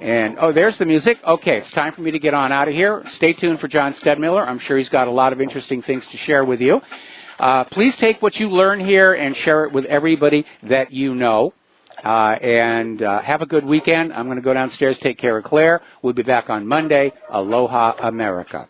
And, oh, there's the music. Okay, it's time for me to get on out of here. Stay tuned for John Stedmiller. I'm sure he's got a lot of interesting things to share with you. Please take what you learn here and share it with everybody that you know. And have a good weekend. I'm going to go downstairs, take care of Claire. We'll be back on Monday. Aloha, America.